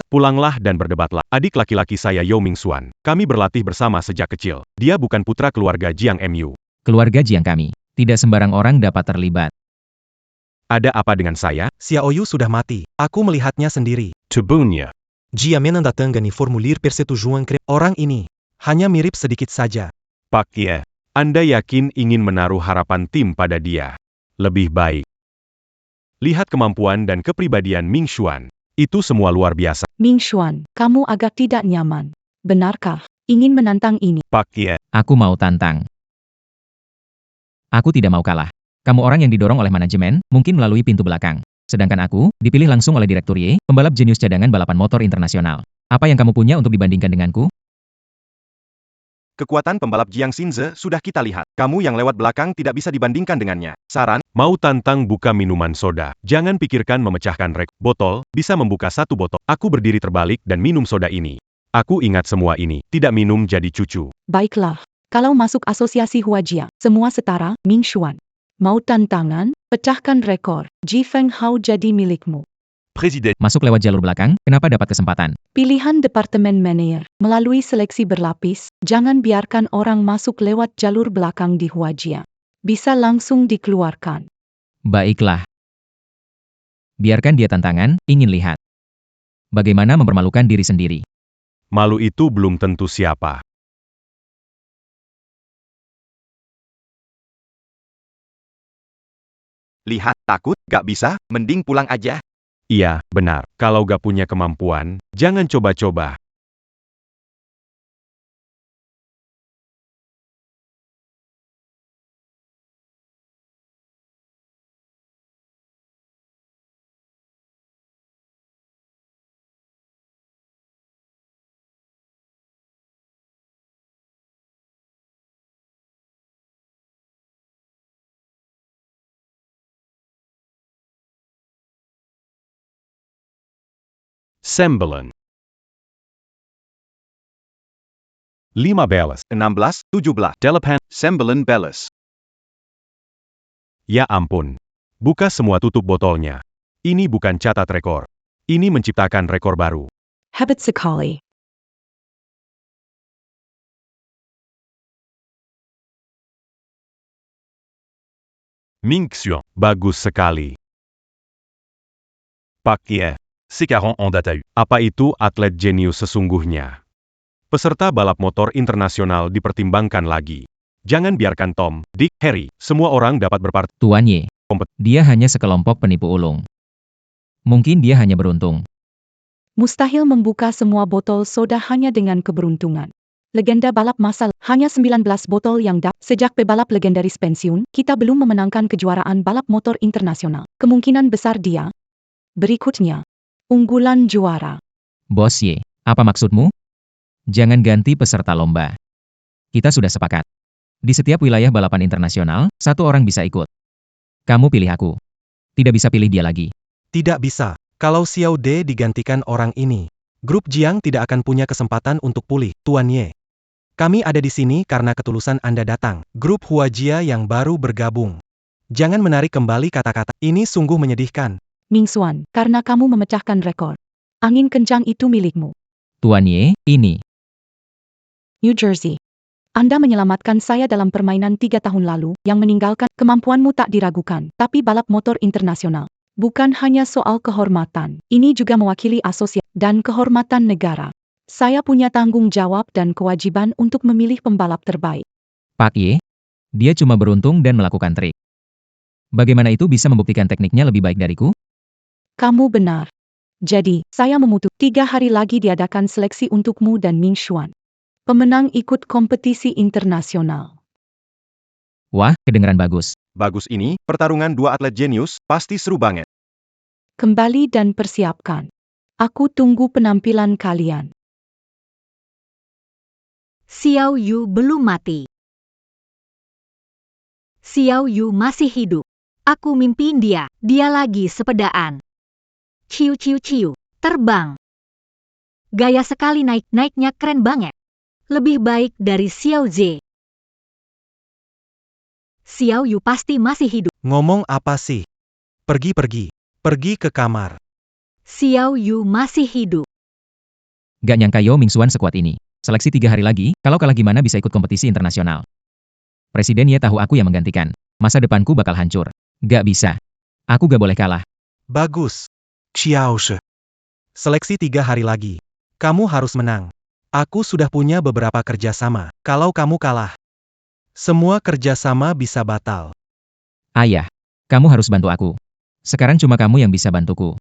Speaker 1: Pulanglah dan berdebatlah. Adik laki-laki saya Yao Mingxuan. Kami berlatih bersama sejak kecil. Dia bukan putra keluarga Jiang Mu.
Speaker 4: Keluarga Jiang kami. Tidak sembarang orang dapat terlibat.
Speaker 1: Ada apa dengan saya?
Speaker 5: Xiao Yu sudah mati. Aku melihatnya sendiri.
Speaker 1: Tubuhnya.
Speaker 5: Jia menandatangani formulir persetujuan orang ini. Hanya mirip sedikit saja.
Speaker 1: Pak Ye. Anda yakin ingin menaruh harapan tim pada dia? Lebih baik. Lihat kemampuan dan kepribadian Mingxuan. Itu semua luar biasa.
Speaker 6: Mingxuan, kamu agak tidak nyaman. Benarkah? Ingin menantang ini?
Speaker 1: Pak Ye.
Speaker 4: Aku mau tantang. Aku tidak mau kalah. Kamu orang yang didorong oleh manajemen, mungkin melalui pintu belakang. Sedangkan aku, dipilih langsung oleh Direktur Ye, pembalap jenius cadangan balapan motor internasional. Apa yang kamu punya untuk dibandingkan denganku?
Speaker 2: Kekuatan pembalap Jiang Xinze sudah kita lihat. Kamu yang lewat belakang tidak bisa dibandingkan dengannya. Saran,
Speaker 1: Mau tantang buka minuman soda. Jangan pikirkan memecahkan botol, bisa membuka 1 botol. Aku berdiri terbalik dan minum soda ini. Aku ingat semua ini. Tidak minum jadi cucu.
Speaker 6: Baiklah, kalau masuk asosiasi Huajia, semua setara, Mingxuan. Mau tantangan? Pecahkan rekor. Ji Feng Hao jadi milikmu.
Speaker 9: Président.
Speaker 4: Masuk lewat jalur belakang, kenapa dapat kesempatan?
Speaker 6: Pilihan Departemen Manajer, melalui seleksi berlapis, jangan biarkan orang masuk lewat jalur belakang di Huajia. Bisa langsung dikeluarkan.
Speaker 4: Baiklah. Biarkan dia tantangan, ingin lihat. Bagaimana mempermalukan diri sendiri.
Speaker 1: Malu itu belum tentu siapa.
Speaker 2: lihat, takut, gak bisa, mending pulang aja.
Speaker 1: Iya, benar. Kalau gak punya kemampuan, jangan coba-coba. Sembilan. 15.
Speaker 2: 16, 17.
Speaker 1: Delapan.
Speaker 2: 9 belas.
Speaker 1: Ya ampun. Buka semua tutup botolnya. Ini bukan catat rekor. Ini menciptakan rekor baru.
Speaker 6: Hebat sekali.
Speaker 1: Mingxiong, bagus sekali. Pak Ye,
Speaker 9: C'est 40 en data U.
Speaker 1: apa itu atlet jenius sesungguhnya? Peserta balap motor internasional dipertimbangkan lagi. Jangan biarkan Tom, Dick, Harry, semua orang dapat berpartisipasi.
Speaker 4: Tuan Ye. Dia hanya sekelompok penipu ulung. Mungkin dia hanya beruntung.
Speaker 6: Mustahil membuka semua botol soda hanya dengan keberuntungan. Legenda balap massal, hanya 19 botol yang dapat. Sejak pebalap legendaris pensiun, kita belum memenangkan kejuaraan balap motor internasional. Kemungkinan besar dia. Berikutnya, unggulan juara.
Speaker 4: Bos Ye, apa maksudmu? Jangan ganti peserta lomba. Kita sudah sepakat. Di setiap wilayah balapan internasional, satu orang bisa ikut. Kamu pilih aku. Tidak bisa pilih dia lagi.
Speaker 5: Tidak bisa. Kalau Xiao De digantikan orang ini, grup Jiang tidak akan punya kesempatan untuk pulih, Tuan Ye. Kami ada di sini karena ketulusan Anda datang. Grup Huajia yang baru bergabung. Jangan menarik kembali kata-kata. Ini sungguh menyedihkan.
Speaker 6: Mingxuan, karena kamu memecahkan rekor. Angin kencang itu milikmu.
Speaker 4: Tuan Ye, ini.
Speaker 6: New Jersey. Anda menyelamatkan saya dalam permainan 3 tahun lalu, yang meninggalkan kemampuanmu tak diragukan, tapi balap motor internasional. Bukan hanya soal kehormatan, ini juga mewakili asosiasi dan kehormatan negara. Saya punya tanggung jawab dan kewajiban untuk memilih pembalap terbaik.
Speaker 4: Pak Ye, dia cuma beruntung dan melakukan trik. Bagaimana itu bisa membuktikan tekniknya lebih baik dariku?
Speaker 6: Kamu benar. Jadi, saya memutuskan 3 hari lagi diadakan seleksi untukmu dan Ming Xuan. Pemenang ikut kompetisi internasional.
Speaker 4: Wah, kedengaran bagus.
Speaker 2: Bagus ini, pertarungan dua atlet jenius, pasti seru banget.
Speaker 6: Kembali dan persiapkan. Aku tunggu penampilan kalian.
Speaker 3: Xiao Yu belum mati. Xiao Yu masih hidup. Aku mimpiin dia. Dia lagi sepedaan. Ciu ciu ciu. Terbang. Gaya sekali naiknya keren banget. Lebih baik dari Xiao Ze. Xiao Yu pasti masih hidup.
Speaker 5: Ngomong apa sih? Pergi. Pergi ke kamar.
Speaker 3: Xiao Yu masih hidup.
Speaker 4: Gak nyangka Yao Mingxuan sekuat ini. Seleksi 3 hari lagi, kalau kalah gimana bisa ikut kompetisi internasional. Presiden Ye tahu aku yang menggantikan. Masa depanku bakal hancur. Gak bisa. Aku gak boleh kalah.
Speaker 5: Bagus. Xiao Shi. Seleksi 3 hari lagi. Kamu harus menang. Aku sudah punya beberapa kerjasama. Kalau kamu kalah, semua kerjasama bisa batal.
Speaker 4: Ayah, kamu harus bantu aku. Sekarang cuma kamu yang bisa bantuku.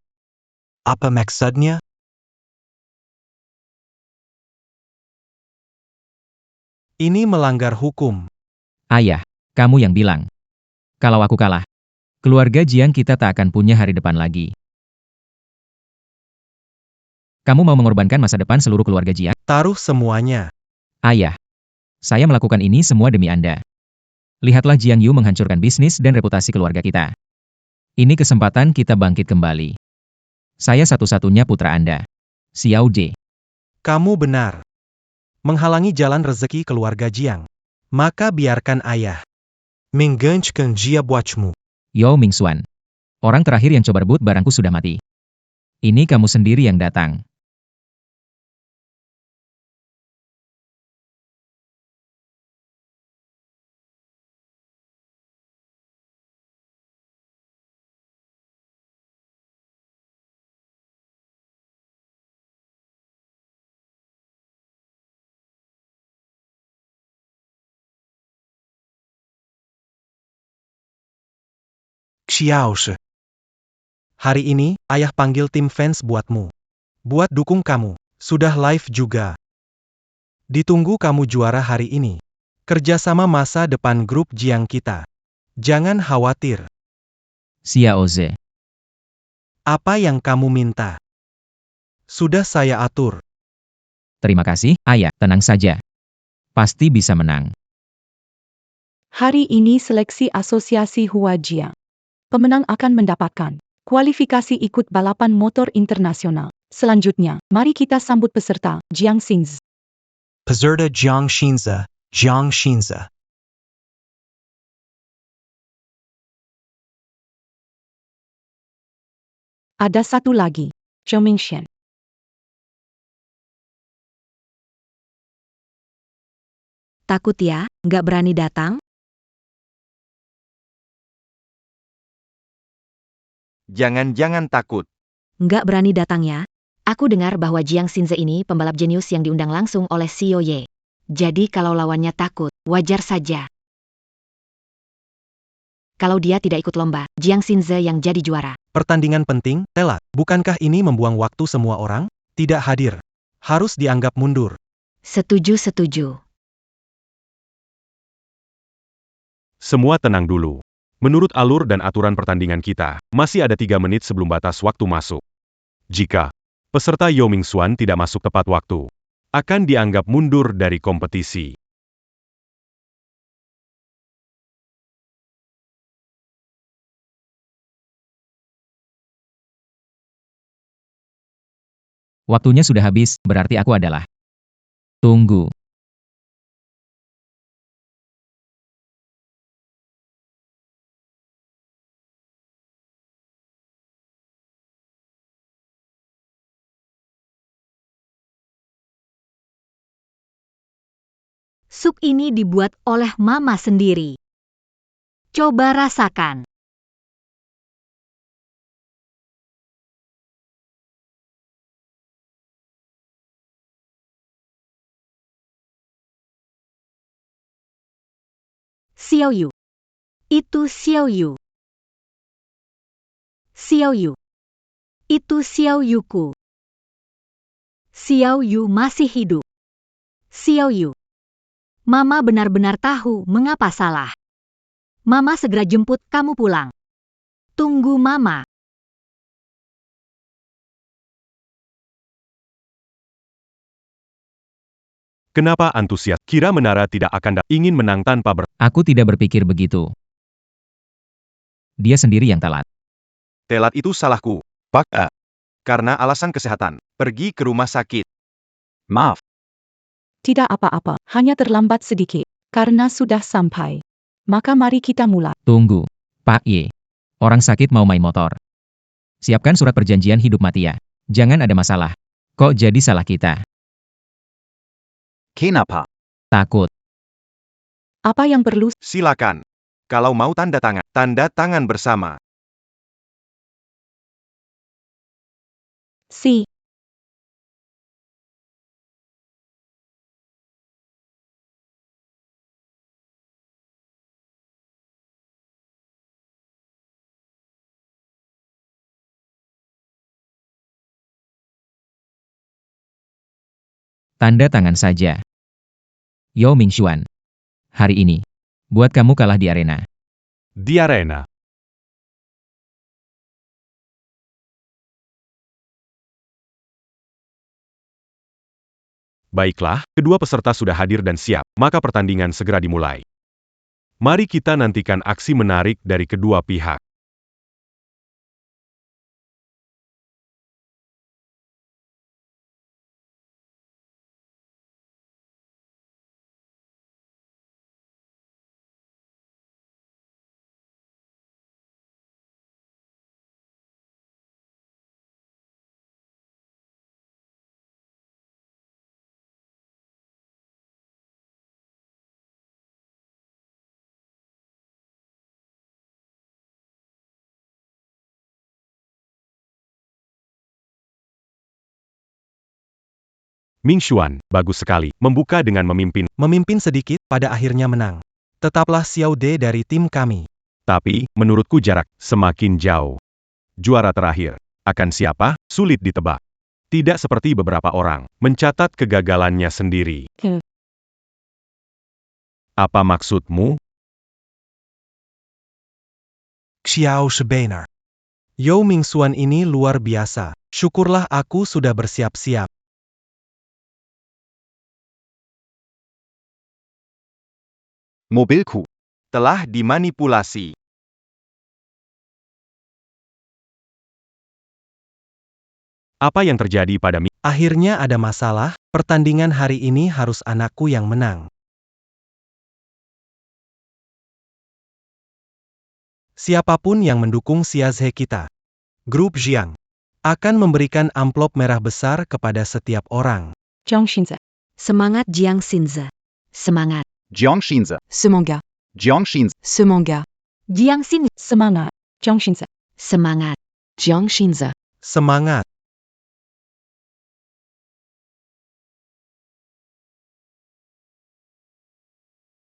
Speaker 8: Apa maksudnya?
Speaker 5: Ini melanggar hukum.
Speaker 4: Ayah, kamu yang bilang. Kalau aku kalah, keluarga Jiang kita tak akan punya hari depan lagi. Kamu mau mengorbankan masa depan seluruh keluarga Jiang?
Speaker 5: Taruh semuanya.
Speaker 4: Ayah, saya melakukan ini semua demi Anda. Lihatlah Jiang Yu menghancurkan bisnis dan reputasi keluarga kita. Ini kesempatan kita bangkit kembali. Saya satu-satunya putra Anda. Xiao Zhe.
Speaker 5: Kamu benar. Menghalangi jalan rezeki keluarga Jiang. Maka biarkan ayah menggantikan dia buatmu.
Speaker 4: Yao Mingxuan. Orang terakhir yang coba rebut barangku sudah mati. Ini kamu sendiri yang datang.
Speaker 5: Xiao Shi. Hari ini, ayah panggil tim fans buatmu. Buat dukung kamu. Sudah live juga. Ditunggu kamu juara hari ini. Kerjasama masa depan grup Jiang kita. Jangan khawatir.
Speaker 4: Xiao Zhe.
Speaker 5: Apa yang kamu minta? Sudah saya atur.
Speaker 4: Terima kasih, ayah. Tenang saja. Pasti bisa menang.
Speaker 6: Hari ini seleksi asosiasi Huajia. Pemenang akan mendapatkan kualifikasi ikut balapan motor internasional. Selanjutnya, mari kita sambut peserta, Jiang Xinzi.
Speaker 8: Peserta Jiang Xinza.
Speaker 6: Ada satu lagi, Zhou Mingxian.
Speaker 7: Takut ya, nggak berani datang?
Speaker 2: Jangan-jangan takut.
Speaker 7: Nggak berani datang ya? Aku dengar bahwa Jiang Xinze ini pembalap jenius yang diundang langsung oleh Xiao Ye. Jadi kalau lawannya takut, wajar saja. Kalau dia tidak ikut lomba, Jiang Xinze yang jadi juara.
Speaker 5: Pertandingan penting, Tela. Bukankah ini membuang waktu semua orang? Tidak hadir. Harus dianggap mundur.
Speaker 7: Setuju.
Speaker 1: Semua tenang dulu. Menurut alur dan aturan pertandingan kita, masih ada 3 menit sebelum batas waktu masuk. Jika peserta Yao Mingxuan tidak masuk tepat waktu, akan dianggap mundur dari kompetisi.
Speaker 4: Waktunya sudah habis, berarti aku adalah. Tunggu.
Speaker 3: Sup ini dibuat oleh Mama sendiri. Coba rasakan. Xiaoyu. Itu Xiaoyu. Xiaoyu. Itu Xiaoyuku. Xiaoyu masih hidup. Xiaoyu. Mama benar-benar tahu mengapa salah. Mama segera jemput kamu pulang. Tunggu Mama.
Speaker 1: Kenapa antusias? Kira menara tidak akan ingin menang tanpa
Speaker 4: Aku tidak berpikir begitu. Dia sendiri yang telat.
Speaker 2: Telat itu salahku. Pak A. Karena alasan kesehatan. Pergi ke rumah sakit. Maaf.
Speaker 6: Tidak apa-apa, hanya terlambat sedikit. Karena sudah sampai. Maka mari kita mulai.
Speaker 4: Tunggu, Pak Y. Orang sakit mau main motor. Siapkan surat perjanjian hidup mati ya. Jangan ada masalah. Kok jadi salah kita?
Speaker 2: Kenapa?
Speaker 4: Takut.
Speaker 6: Apa yang perlu?
Speaker 2: Silakan. Kalau mau tanda tangan bersama.
Speaker 6: Si.
Speaker 4: Tanda tangan saja. Yao Mingxuan. Hari ini, buat kamu kalah di arena.
Speaker 1: di arena. Baiklah, kedua peserta sudah hadir dan siap, maka pertandingan segera dimulai. Mari kita nantikan aksi menarik dari kedua pihak. Mingxuan, bagus sekali, membuka dengan memimpin.
Speaker 5: Memimpin sedikit, pada akhirnya menang. Tetaplah Xiao De dari tim kami.
Speaker 1: Tapi, menurutku jarak semakin jauh. Juara terakhir akan siapa? Sulit ditebak. Tidak seperti beberapa orang mencatat kegagalannya sendiri. Apa maksudmu?
Speaker 8: Xiao Shibenar.
Speaker 5: Yao Mingxuan ini luar biasa. Syukurlah aku sudah bersiap-siap.
Speaker 2: Mobilku telah dimanipulasi.
Speaker 1: Apa yang terjadi pada
Speaker 5: Akhirnya ada masalah, pertandingan hari ini harus anakku yang menang. Siapapun yang mendukung Xiaoze kita, Grup Jiang, akan memberikan amplop merah besar kepada setiap orang.
Speaker 6: Jiang Xinze.
Speaker 7: Semangat Jiang Xinze. Semangat.
Speaker 2: Jiang Xinze.
Speaker 6: Semoga.
Speaker 2: Jiang Xinze.
Speaker 6: Semoga.
Speaker 3: Jiang Xin.
Speaker 6: Semangat. Jiang Xinze.
Speaker 7: Semangat. Jiang Xinze.
Speaker 5: Semangat.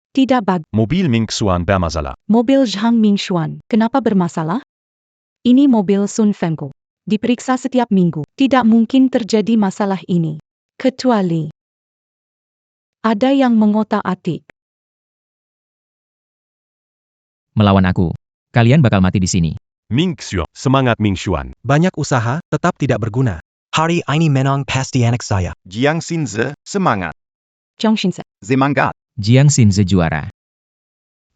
Speaker 6: Tidak bagus.
Speaker 1: mobil Mingxuan bermasalah?
Speaker 6: Mobil Zhang Mingxuan. Kenapa bermasalah? Ini mobil Sun Fengku. Diperiksa setiap minggu. Tidak mungkin terjadi masalah ini. Kecuali ada yang mengotak-atik.
Speaker 4: Melawan aku. Kalian bakal mati di sini.
Speaker 1: Mingxuan, semangat Mingxuan.
Speaker 5: Banyak usaha, tetap tidak berguna.
Speaker 8: Hari ini menang pasti anak saya.
Speaker 2: Jiang Xinze, semangat.
Speaker 6: Jiang Xinze.
Speaker 2: Semangat.
Speaker 4: Jiang Xinze juara.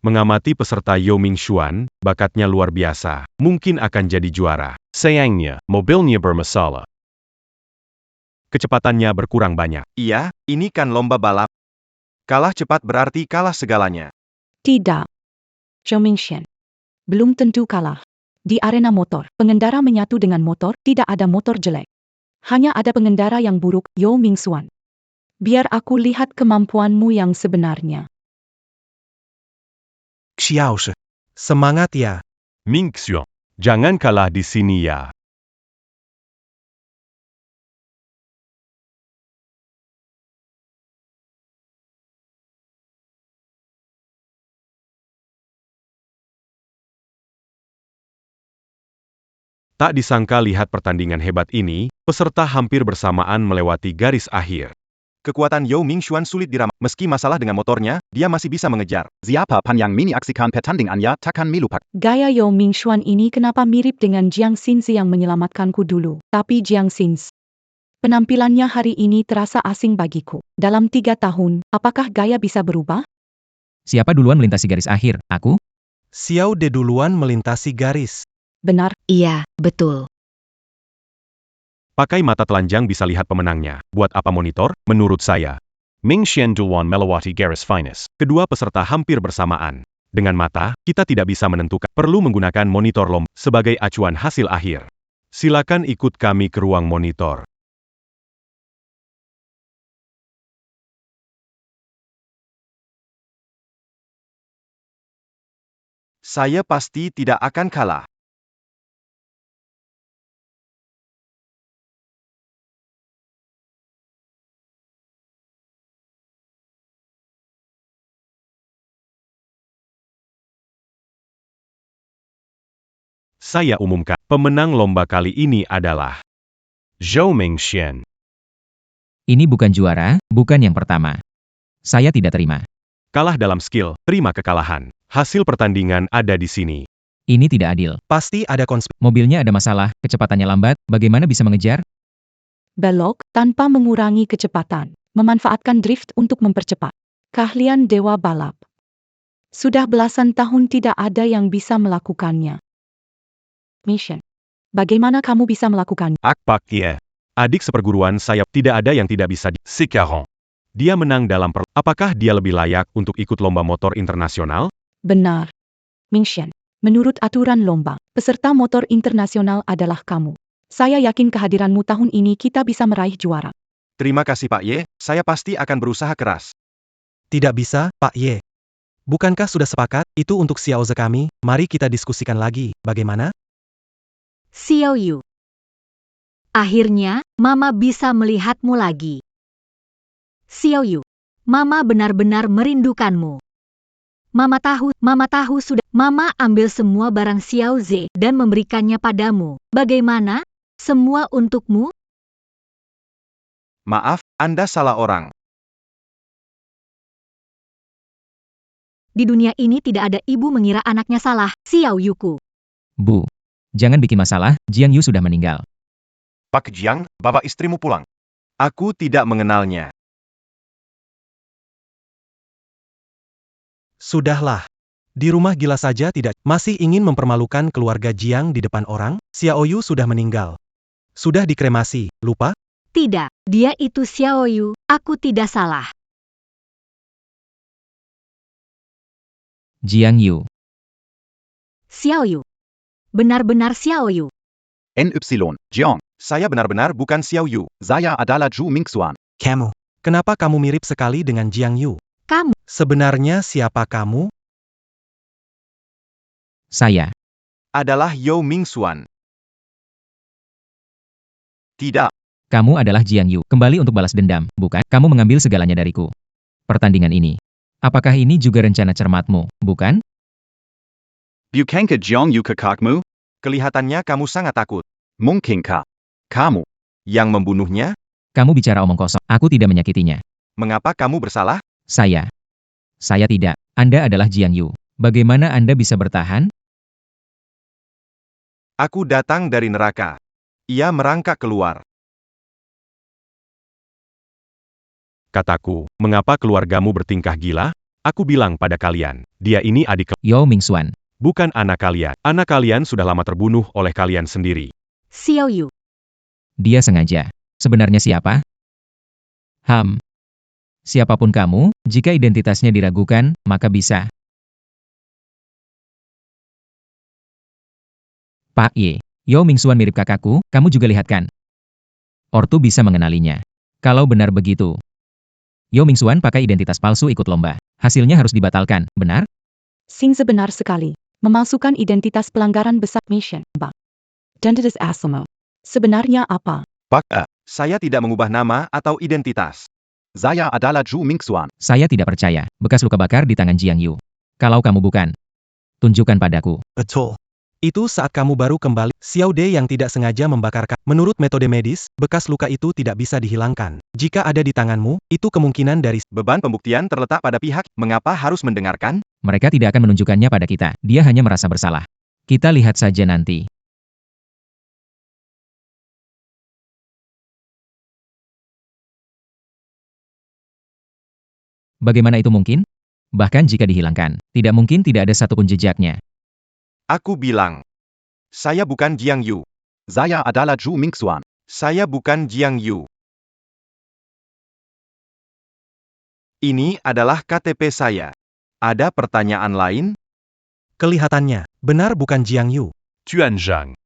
Speaker 1: Mengamati peserta Yao Mingxuan, bakatnya luar biasa. Mungkin akan jadi juara. Sayangnya, mobilnya bermasalah. Kecepatannya berkurang banyak.
Speaker 2: Iya, ini kan lomba balap. Kalah cepat berarti kalah segalanya.
Speaker 6: Tidak. Zhou Mingxian. Belum tentu kalah. Di arena motor, pengendara menyatu dengan motor, tidak ada motor jelek. Hanya ada pengendara yang buruk, Yao Mingxuan. Biar aku lihat kemampuanmu yang sebenarnya.
Speaker 8: Xiaoshi.
Speaker 5: Semangat ya.
Speaker 1: Ming Xuan. Jangan kalah di sini ya. Tak disangka lihat pertandingan hebat ini, peserta hampir bersamaan melewati garis akhir.
Speaker 2: Kekuatan Yao Mingxuan sulit diramal. Meski masalah dengan motornya, dia masih bisa mengejar.
Speaker 10: Siapa pan yang mini-aksikan pertandingannya takkan milupak.
Speaker 6: Gaya Yao Mingxuan ini kenapa mirip dengan Jiang Xinzi yang menyelamatkanku dulu. Tapi Jiang Xinzi, penampilannya hari ini terasa asing bagiku. Dalam 3 tahun, apakah gaya bisa berubah?
Speaker 4: Siapa duluan melintasi garis akhir? Aku?
Speaker 5: Xiao De duluan melintasi garis.
Speaker 6: Benar,
Speaker 7: Iya, betul.
Speaker 1: Pakai mata telanjang bisa lihat pemenangnya. Buat apa monitor? Menurut saya. Ming Xian duluan melewati garis finish. Kedua peserta hampir bersamaan. Dengan mata, kita tidak bisa menentukan. Perlu menggunakan monitor lomba sebagai acuan hasil akhir. Silakan ikut kami ke ruang monitor.
Speaker 2: Saya pasti tidak akan kalah.
Speaker 1: Saya umumkan, pemenang lomba kali ini adalah Zhou Mingxian.
Speaker 4: Ini bukan juara, bukan yang pertama. Saya tidak terima.
Speaker 1: Kalah dalam skill, terima kekalahan. Hasil pertandingan ada di sini.
Speaker 4: Ini tidak adil.
Speaker 5: Pasti ada konspirasi.
Speaker 4: Mobilnya ada masalah, kecepatannya lambat, bagaimana bisa mengejar?
Speaker 6: belok tanpa mengurangi kecepatan. Memanfaatkan drift untuk mempercepat. Keahlian dewa balap. Sudah belasan tahun tidak ada yang bisa melakukannya. Mission. Bagaimana kamu bisa melakukannya?
Speaker 1: Pak Ye. Adik seperguruan saya, tidak ada yang tidak bisa Sekarang. Dia menang dalam apakah dia lebih layak untuk ikut lomba motor internasional?
Speaker 6: Benar. Mingxian, menurut aturan lomba, peserta motor internasional adalah kamu. Saya yakin kehadiranmu tahun ini kita bisa meraih juara.
Speaker 2: Terima kasih Pak Ye, saya pasti akan berusaha keras.
Speaker 5: Tidak bisa, Pak Ye. Bukankah sudah sepakat, itu untuk Xiaoze kami, mari kita diskusikan lagi, bagaimana?
Speaker 3: Xiao Yu. Akhirnya, Mama bisa melihatmu lagi. Xiao Yu. Mama benar-benar merindukanmu. Mama tahu sudah. Mama ambil semua barang Xiao Ze dan memberikannya padamu. Bagaimana? Semua untukmu?
Speaker 2: Maaf, Anda salah orang.
Speaker 3: Di dunia ini tidak ada ibu mengira anaknya salah, Xiao Yuku.
Speaker 4: Bu. Jangan bikin masalah, Jiang Yu sudah meninggal.
Speaker 2: Pak Jiang, bawa istrimu pulang. Aku tidak mengenalnya.
Speaker 5: Sudahlah. Di rumah gila saja tidak, masih ingin mempermalukan keluarga Jiang di depan orang, Xiao Yu sudah meninggal. Sudah dikremasi, lupa?
Speaker 3: Tidak, dia itu Xiao Yu, aku tidak salah.
Speaker 4: Jiang Yu.
Speaker 3: Xiao Yu. Benar-benar Xiao Yu.
Speaker 10: NY, Jiang.
Speaker 2: Saya benar-benar bukan Xiao Yu.
Speaker 10: Saya adalah Zhu Mingxuan.
Speaker 8: Kamu.
Speaker 5: Kenapa kamu mirip sekali dengan Jiang Yu?
Speaker 3: Kamu.
Speaker 5: Sebenarnya siapa kamu?
Speaker 4: Saya.
Speaker 2: Adalah Yao Mingxuan. Tidak.
Speaker 4: Kamu adalah Jiang Yu. Kembali untuk balas dendam, bukan? Kamu mengambil segalanya dariku. Pertandingan ini. Apakah ini juga rencana cermatmu, bukan?
Speaker 10: Bukankah Jiang Yu kakakmu?
Speaker 2: Kelihatannya kamu sangat takut.
Speaker 10: Mungkinkah kamu
Speaker 2: Yang membunuhnya?
Speaker 4: Kamu bicara omong kosong. Aku tidak menyakitinya.
Speaker 2: Mengapa kamu bersalah?
Speaker 4: Saya. Saya tidak. Anda adalah Jiang Yu. Bagaimana Anda bisa bertahan?
Speaker 2: Aku datang dari neraka. Ia merangkak keluar.
Speaker 1: Kataku, mengapa keluargamu bertingkah gila? Aku bilang pada kalian, dia ini adik,
Speaker 4: Yao Mingxuan.
Speaker 1: bukan anak kalian. Anak kalian sudah lama terbunuh oleh kalian sendiri.
Speaker 3: Xiao Yu.
Speaker 4: Dia sengaja. Sebenarnya siapa? Siapapun kamu, jika identitasnya diragukan, maka bisa. Pak Ye. Yao Mingxuan mirip kakakku, kamu juga lihat kan? Ortu bisa mengenalinya. Kalau benar begitu, Yao Mingxuan pakai identitas palsu ikut lomba. Hasilnya harus dibatalkan, benar?
Speaker 6: Xingze benar sekali. Memalsukan identitas pelanggaran besar mission. Bak. Identitas asal. Sebenarnya apa?
Speaker 10: Pak,
Speaker 2: Saya tidak mengubah nama atau identitas.
Speaker 10: saya adalah Zhu Mingxuan.
Speaker 4: Saya tidak percaya. Bekas luka bakar di tangan Jiang Yu. Kalau kamu bukan, tunjukkan padaku.
Speaker 8: Betul.
Speaker 5: Itu saat kamu baru kembali, Xiao De yang tidak sengaja membakar. Menurut metode medis, bekas luka itu tidak bisa dihilangkan. Jika ada di tanganmu, itu kemungkinan dari
Speaker 2: Beban pembuktian terletak pada pihak, mengapa harus mendengarkan?
Speaker 4: Mereka tidak akan menunjukkannya pada kita. Dia hanya merasa bersalah. Kita lihat saja nanti. Bagaimana itu mungkin? Bahkan jika dihilangkan, tidak mungkin tidak ada satupun jejaknya.
Speaker 2: Aku bilang. Saya bukan Jiang Yu.
Speaker 10: Saya adalah Zhu Mingxuan.
Speaker 2: Saya bukan Jiang Yu. Ini adalah KTP saya. Ada pertanyaan lain?
Speaker 5: kelihatannya, benar bukan Jiang Yu.
Speaker 1: Tuan Zhang.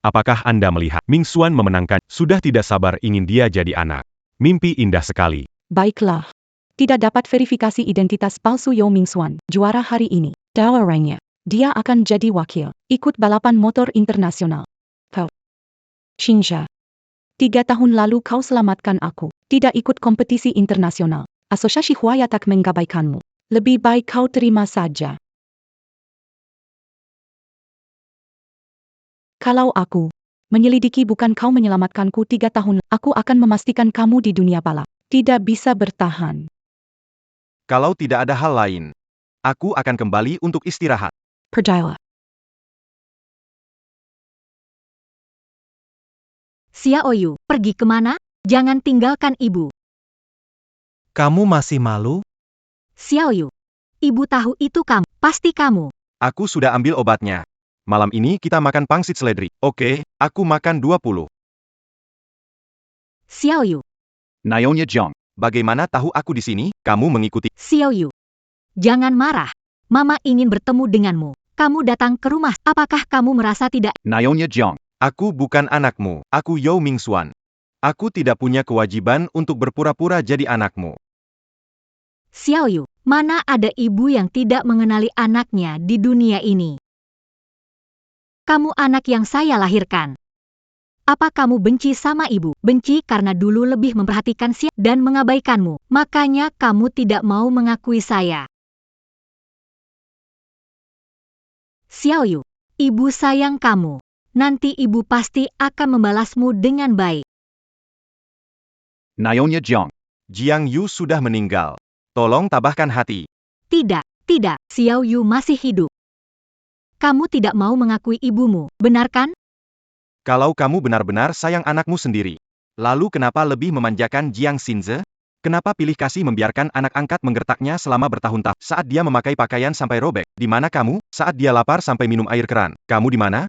Speaker 1: Apakah Anda melihat Mingxuan memenangkan? Sudah tidak sabar ingin dia jadi anak. Mimpi indah sekali.
Speaker 6: Baiklah. Tidak dapat verifikasi identitas palsu Yao Mingxuan, juara hari ini. Tawarannya. Dia akan jadi wakil. Ikut balapan motor internasional. Kau. Xingze. 3 tahun lalu kau selamatkan aku. Tidak ikut kompetisi internasional. Asosiasi Huaya tak mengabaikanmu. Lebih baik kau terima saja. Kalau aku menyelidiki bukan kau menyelamatkanku 3 tahun, aku akan memastikan kamu di dunia balap. Tidak bisa bertahan.
Speaker 2: Kalau tidak ada hal lain, aku akan kembali untuk istirahat.
Speaker 6: Percaya.
Speaker 3: Xiao Yu, pergi kemana? Jangan tinggalkan ibu.
Speaker 5: Kamu masih malu?
Speaker 3: Xiao Yu, ibu tahu itu kamu. Pasti kamu.
Speaker 2: Aku sudah ambil obatnya. Malam ini kita makan pangsit seledri. Oke, aku makan 20.
Speaker 3: Xiao Yu,
Speaker 10: Naonya Jiang.
Speaker 2: Bagaimana tahu aku di sini? Kamu mengikuti.
Speaker 3: Xiao Yu. Jangan marah. Mama ingin bertemu denganmu. Kamu datang ke rumah. Apakah kamu merasa tidak?
Speaker 10: Naonya Jiang.
Speaker 2: Aku bukan anakmu. Aku Yao Mingxuan. Aku tidak punya kewajiban untuk berpura-pura jadi anakmu.
Speaker 3: Xiao Yu, mana ada ibu yang tidak mengenali anaknya di dunia ini? Kamu anak yang saya lahirkan. Apa kamu benci sama ibu? Benci karena dulu lebih memperhatikan dan mengabaikanmu. Makanya kamu tidak mau mengakui saya. Xiao Yu, ibu sayang kamu. Nanti ibu pasti akan membalasmu dengan baik.
Speaker 10: Naonya Jiang.
Speaker 2: Jiang Yu sudah meninggal. Tolong tabahkan hati.
Speaker 3: Tidak, tidak, Xiao Yu masih hidup. Kamu tidak mau mengakui ibumu, benar kan?
Speaker 2: Kalau kamu benar-benar sayang anakmu sendiri, lalu kenapa lebih memanjakan Jiang Xinze? Kenapa pilih kasih membiarkan anak angkat menggertaknya selama bertahun-tahun saat dia memakai pakaian sampai robek? Di mana kamu? Saat dia lapar sampai minum air keran, kamu di mana?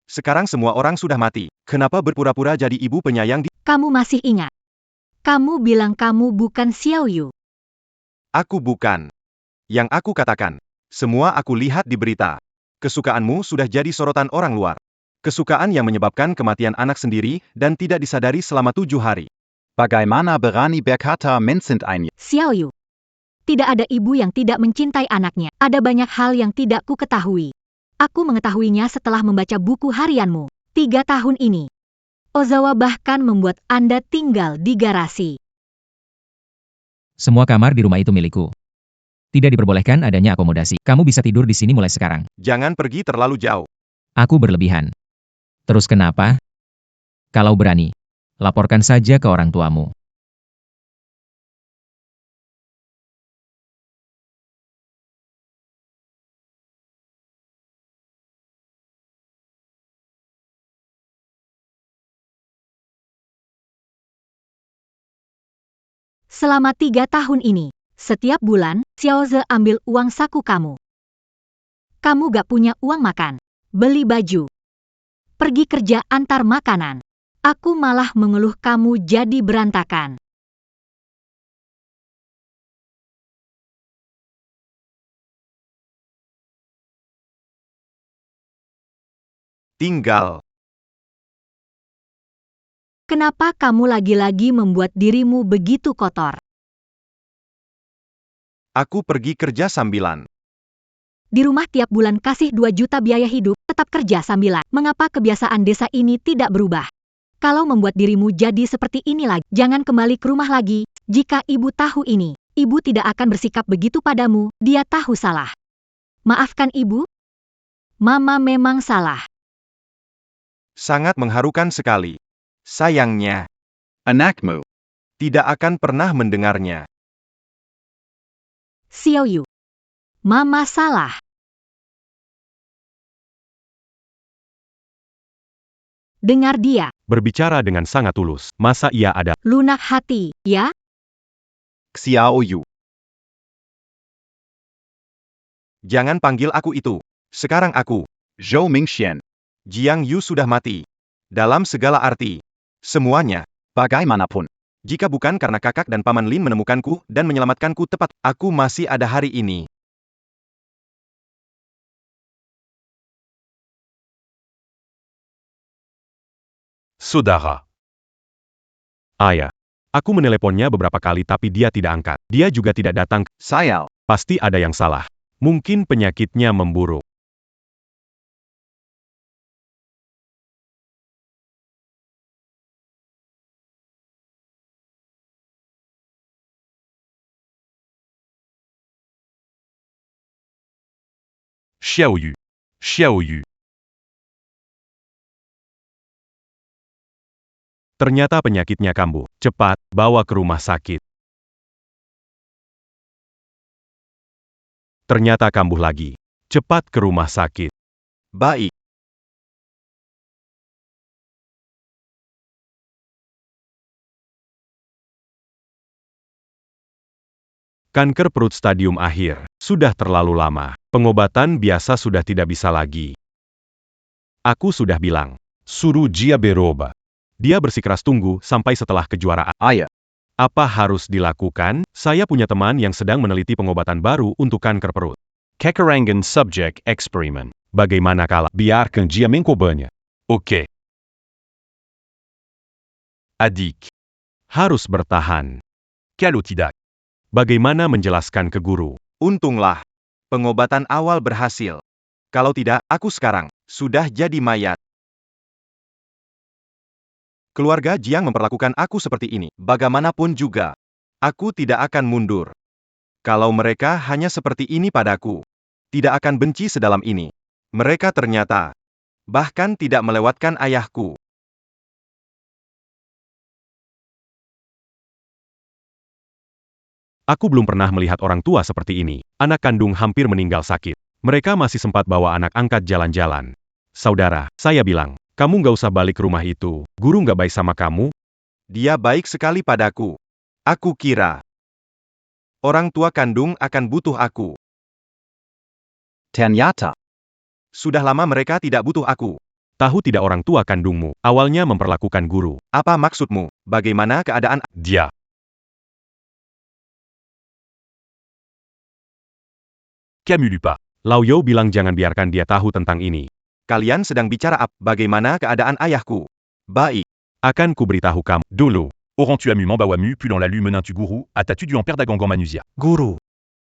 Speaker 2: Sekarang semua orang sudah mati. Kenapa berpura-pura jadi ibu penyayang di...
Speaker 3: Kamu masih ingat? Kamu bilang kamu bukan Xiao Yu.
Speaker 2: Aku bukan. Yang aku katakan. Semua aku lihat di berita. Kesukaanmu sudah jadi sorotan orang luar. Kesukaan yang menyebabkan kematian anak sendiri dan tidak disadari selama 7 hari.
Speaker 10: Bagaimana berani berkata Menschen ein?
Speaker 3: Xiao Yu. Tidak ada ibu yang tidak mencintai anaknya. Ada banyak hal yang tidak ku ketahui. Aku mengetahuinya setelah membaca buku harianmu. 3 tahun ini. Ozawa bahkan membuat Anda tinggal di garasi.
Speaker 4: Semua kamar di rumah itu milikku. Tidak diperbolehkan adanya akomodasi. Kamu bisa tidur di sini mulai sekarang.
Speaker 2: Jangan pergi terlalu jauh.
Speaker 4: Aku berlebihan. Terus kenapa? Kalau berani, laporkan saja ke orang tuamu.
Speaker 3: Selama 3 tahun ini, setiap bulan, Xiaoze ambil uang saku kamu. Kamu gak punya uang makan, beli baju, pergi kerja antar makanan. Aku malah mengeluh kamu jadi berantakan.
Speaker 2: Tinggal.
Speaker 3: Kenapa kamu lagi-lagi membuat dirimu begitu kotor?
Speaker 2: Aku pergi kerja sambilan.
Speaker 3: Di rumah tiap bulan kasih 2 juta biaya hidup, tetap kerja sambilan. Mengapa kebiasaan desa ini tidak berubah? Kalau membuat dirimu jadi seperti ini lagi, jangan kembali ke rumah lagi. Jika ibu tahu ini, ibu tidak akan bersikap begitu padamu, dia tahu salah. Maafkan ibu? Mama memang salah.
Speaker 2: Sangat mengharukan sekali. Sayangnya,
Speaker 10: Anakmu.
Speaker 2: tidak akan pernah mendengarnya.
Speaker 3: Xiao Yu. Mama salah. Dengar dia,
Speaker 1: Berbicara dengan sangat tulus. Masa ia ada
Speaker 3: lunak hati, ya?
Speaker 10: Xiao Yu.
Speaker 2: Jangan panggil aku itu. Sekarang aku,
Speaker 10: Zhou Mingxian.
Speaker 2: Jiang Yu sudah mati. Dalam segala arti. Semuanya.
Speaker 10: Bagaimanapun.
Speaker 2: Jika bukan karena kakak dan paman Lin menemukanku dan menyelamatkanku tepat, aku masih ada hari ini.
Speaker 9: Sodara.
Speaker 1: ayah. Aku meneleponnya beberapa kali tapi dia tidak angkat. Dia juga tidak datang.
Speaker 10: Sayal.
Speaker 1: Pasti ada yang salah. Mungkin penyakitnya memburuk.
Speaker 9: Xiao Yu. Xiao Yu.
Speaker 1: Ternyata penyakitnya kambuh. Cepat, bawa ke rumah sakit. Ternyata kambuh lagi. Cepat ke rumah sakit.
Speaker 2: Baik.
Speaker 1: Kanker perut stadium akhir. Sudah terlalu lama. Pengobatan biasa sudah tidak bisa lagi. Aku sudah bilang. Suruh dia berobat. Dia bersikeras tunggu sampai setelah kejuaraan.
Speaker 10: Ayah.
Speaker 1: Apa harus dilakukan? Saya punya teman yang sedang meneliti pengobatan baru untuk kanker perut.
Speaker 9: Kekarangan subject experiment.
Speaker 1: Bagaimana kalau
Speaker 9: Biarkan dia mencobanya. Oke. Adik.
Speaker 1: harus bertahan?
Speaker 9: Kalau tidak.
Speaker 1: Bagaimana menjelaskan ke guru?
Speaker 2: Untunglah. Pengobatan awal berhasil. Kalau tidak, aku sekarang sudah jadi mayat. Keluarga Jiang memperlakukan aku seperti ini. Bagaimanapun juga, aku tidak akan mundur. Kalau mereka hanya seperti ini padaku, tidak akan benci sedalam ini. Mereka ternyata bahkan tidak melewatkan ayahku.
Speaker 1: Aku belum pernah melihat orang tua seperti ini. Anak kandung hampir meninggal sakit. Mereka masih sempat bawa anak angkat jalan-jalan. Saudara, saya bilang, kamu nggak usah balik ke rumah itu. Guru nggak baik sama kamu?
Speaker 2: Dia baik sekali padaku. Aku kira orang tua kandung akan butuh aku.
Speaker 10: Ternyata.
Speaker 2: Sudah lama mereka tidak butuh aku.
Speaker 1: Tahu tidak orang tua kandungmu, awalnya memperlakukan guru.
Speaker 2: Apa maksudmu? Bagaimana keadaan?
Speaker 9: Dia. Camus Lupa.
Speaker 1: Lao You bilang jangan biarkan dia tahu tentang ini.
Speaker 2: Kalian sedang bicara apa? Bagaimana keadaan ayahku? Baik.
Speaker 1: Akan kuberitahu kamu dulu.
Speaker 9: Auras-tu amu Mambawamu pu dans la lumenin tu guru, atatu du en perdagangan manusia.
Speaker 5: Guru.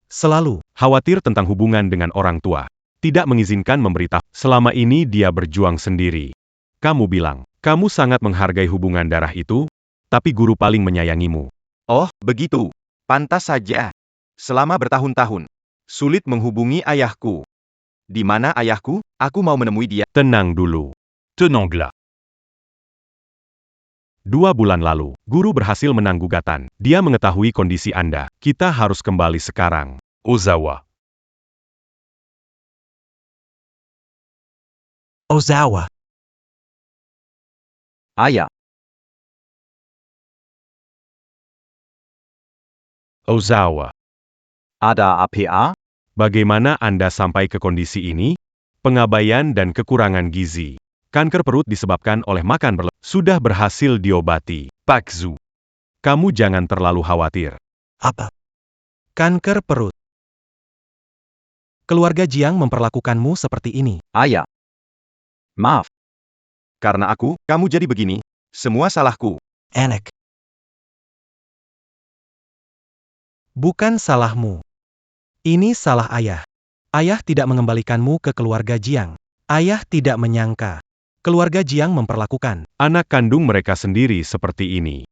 Speaker 5: Selalu.
Speaker 1: Khawatir tentang hubungan dengan orang tua. Tidak mengizinkan memberitahu. Selama ini dia berjuang sendiri. Kamu bilang, kamu sangat menghargai hubungan darah itu, tapi guru paling menyayangimu.
Speaker 2: Oh, begitu. Pantas saja. Selama bertahun-tahun, sulit menghubungi ayahku. Di mana ayahku? Aku mau menemui dia.
Speaker 1: Tenang dulu.
Speaker 9: Tenang là.
Speaker 1: 2 bulan lalu, guru berhasil menang gugatan. Dia mengetahui kondisi Anda. Kita harus kembali sekarang.
Speaker 9: Ozawa.
Speaker 8: Ozawa.
Speaker 10: Ayah.
Speaker 1: Ozawa.
Speaker 10: Ada apa?
Speaker 1: Bagaimana Anda sampai ke kondisi ini? Pengabaian dan kekurangan gizi. Kanker perut disebabkan oleh makan berlebih. Sudah berhasil diobati.
Speaker 9: Pak Zhu.
Speaker 1: Kamu jangan terlalu khawatir.
Speaker 5: Apa? Kanker perut. Keluarga Jiang memperlakukanmu seperti ini.
Speaker 10: Ayah. Maaf.
Speaker 2: Karena aku, kamu jadi begini. Semua salahku.
Speaker 8: Anak.
Speaker 5: Bukan salahmu. Ini salah ayah. Ayah tidak mengembalikanmu ke keluarga Jiang. Ayah tidak menyangka. Keluarga Jiang memperlakukan
Speaker 1: anak kandung mereka sendiri seperti ini.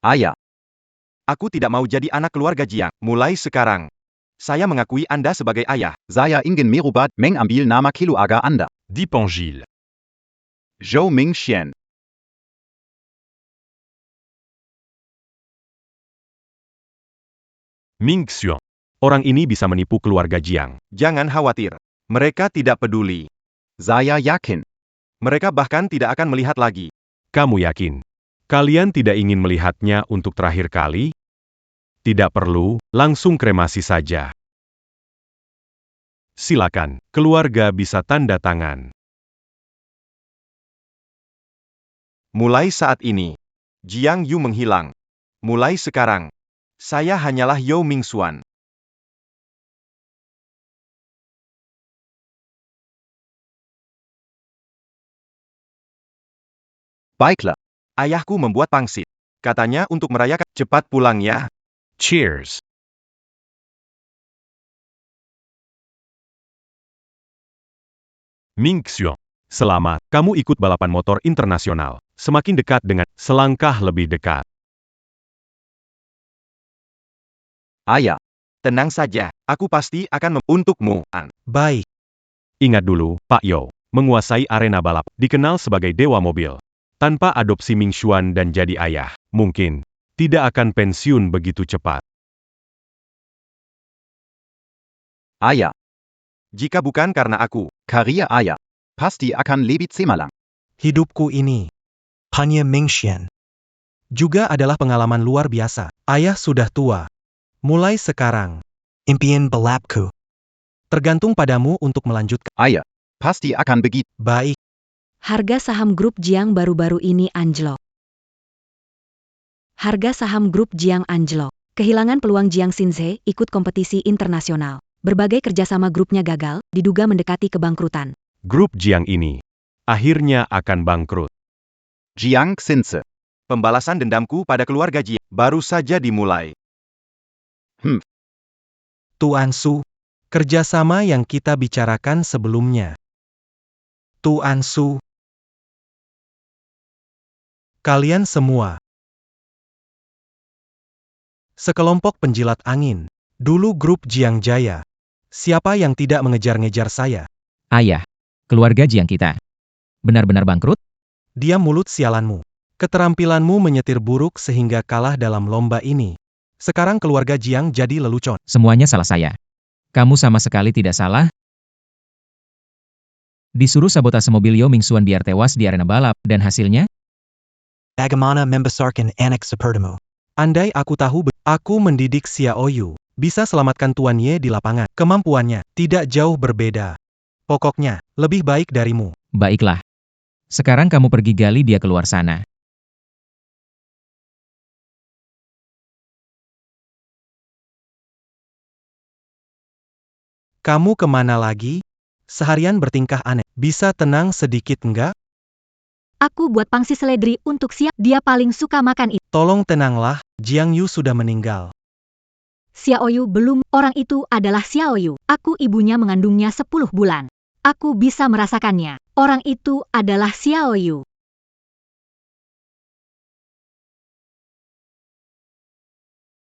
Speaker 10: Ayah.
Speaker 2: Aku tidak mau jadi anak keluarga Jiang. Mulai sekarang, saya mengakui Anda sebagai ayah.
Speaker 10: Saya ingin merubah mengambil nama keluarga Anda.
Speaker 9: Dipangil.
Speaker 10: Zhou Mingxian.
Speaker 1: Ming Xiong. Orang ini bisa menipu keluarga Jiang.
Speaker 2: Jangan khawatir. Mereka tidak peduli.
Speaker 10: Saya yakin.
Speaker 2: Mereka bahkan tidak akan melihat lagi.
Speaker 1: Kamu yakin? Kalian tidak ingin melihatnya untuk terakhir kali? Tidak perlu, langsung kremasi saja. Silakan, keluarga bisa tanda tangan.
Speaker 2: Mulai saat ini, Jiang Yu menghilang. Mulai sekarang, saya hanyalah Yao Mingxuan.
Speaker 10: Baiklah.
Speaker 2: Ayahku membuat pangsit. Katanya untuk merayakan. Cepat pulang ya.
Speaker 1: Cheers! Ming Xiong. Selamat, kamu ikut balapan motor internasional. Semakin dekat dengan selangkah lebih dekat.
Speaker 10: Ayah.
Speaker 2: Tenang saja, aku pasti akan untukmu.
Speaker 5: baik.
Speaker 1: Ingat dulu, Pak Yao, menguasai arena balap, dikenal sebagai dewa mobil. Tanpa adopsi Ming Xuan dan jadi ayah, mungkin tidak akan pensiun begitu cepat.
Speaker 10: Ayah.
Speaker 2: Jika bukan karena aku,
Speaker 10: Karya ayah. Pasti akan lebih cemerlang.
Speaker 5: Hidupku ini
Speaker 8: Panya Mingxian.
Speaker 5: juga adalah pengalaman luar biasa. Ayah sudah tua. Mulai sekarang,
Speaker 8: Impian balapku.
Speaker 5: tergantung padamu untuk melanjutkan.
Speaker 10: Ayah. Pasti akan begitu.
Speaker 5: Baik.
Speaker 7: Harga saham grup Jiang baru-baru ini anjlok. Harga saham grup Jiang anjlok. Kehilangan peluang Jiang Xinze ikut kompetisi internasional. Berbagai kerjasama grupnya gagal, diduga mendekati kebangkrutan.
Speaker 1: Grup Jiang ini akhirnya akan bangkrut.
Speaker 10: Jiang Xinze.
Speaker 2: pembalasan dendamku pada keluarga Jiang baru saja dimulai.
Speaker 5: Tuan Su, kerjasama yang kita bicarakan sebelumnya. Tuan Su, kalian semua. Sekelompok penjilat angin. Dulu grup Jiang Jaya. Siapa yang tidak mengejar-ngejar saya?
Speaker 4: Ayah. Keluarga Jiang kita. Benar-benar bangkrut?
Speaker 5: Diam mulut sialanmu. Keterampilanmu menyetir buruk sehingga kalah dalam lomba ini. Sekarang keluarga Jiang jadi lelucon.
Speaker 4: Semuanya salah saya. Kamu sama sekali tidak salah. Disuruh sabotase mobil Yao Mingxuan biar tewas di arena balap, dan hasilnya?
Speaker 8: Bagaimana membesarkan anak sepertimu?
Speaker 5: Andai aku tahu, aku mendidik Xiao Yu. Bisa selamatkan Tuan Ye di lapangan. Kemampuannya tidak jauh berbeda. Pokoknya, lebih baik darimu.
Speaker 4: Baiklah. Sekarang kamu pergi gali dia keluar sana.
Speaker 5: Kamu kemana lagi? Seharian bertingkah aneh. Bisa tenang sedikit enggak?
Speaker 3: Aku buat pangsit seledri untuk Xiao. Dia paling suka makan itu.
Speaker 5: Tolong tenanglah, Jiang Yu sudah meninggal.
Speaker 3: Xiao Yu belum. Orang itu adalah Xiao Yu. Aku ibunya mengandungnya 10 bulan. Aku bisa merasakannya. Orang itu adalah Xiao Yu.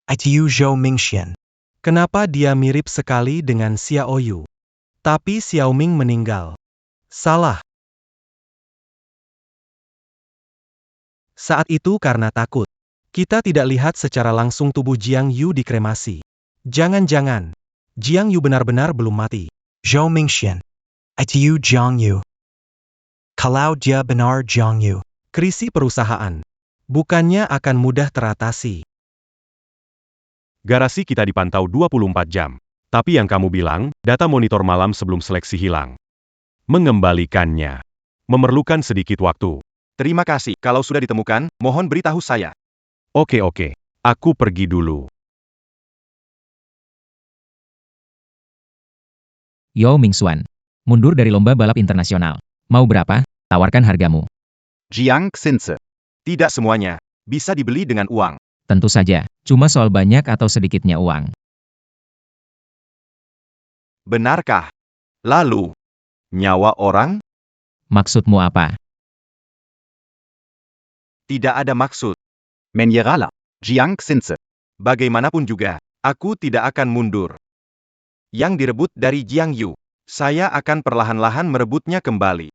Speaker 8: Itu Zhou Mingxian.
Speaker 5: Kenapa dia mirip sekali dengan Xiao Yu? Tapi Xiao Ming meninggal. Salah. Saat itu karena takut. Kita tidak lihat secara langsung tubuh Jiang Yu dikremasi. Jangan-jangan, Jiang Yu benar-benar belum mati.
Speaker 8: Zhou Mingxian. Itu Jiang Yu. Kalau dia benar Jiang Yu.
Speaker 5: Krisis perusahaan. Bukannya akan mudah teratasi.
Speaker 1: Garasi kita dipantau 24 jam. Tapi yang kamu bilang, data monitor malam sebelum seleksi hilang. Mengembalikannya memerlukan sedikit waktu.
Speaker 2: Terima kasih. Kalau sudah ditemukan, mohon beritahu saya.
Speaker 1: Oke, aku pergi dulu.
Speaker 4: Yao Mingxuan. Mundur dari lomba balap internasional. Mau berapa? Tawarkan hargamu.
Speaker 10: Jiang Xinze.
Speaker 2: Tidak semuanya bisa dibeli dengan uang.
Speaker 4: Tentu saja, cuma soal banyak atau sedikitnya uang.
Speaker 2: Benarkah? Lalu, nyawa orang?
Speaker 4: Maksudmu apa?
Speaker 2: Tidak ada maksud.
Speaker 10: Menyerahlah, Jiang Xinze.
Speaker 2: Bagaimanapun juga, aku tidak akan mundur. Yang direbut dari Jiang Yu, saya akan perlahan-lahan merebutnya kembali.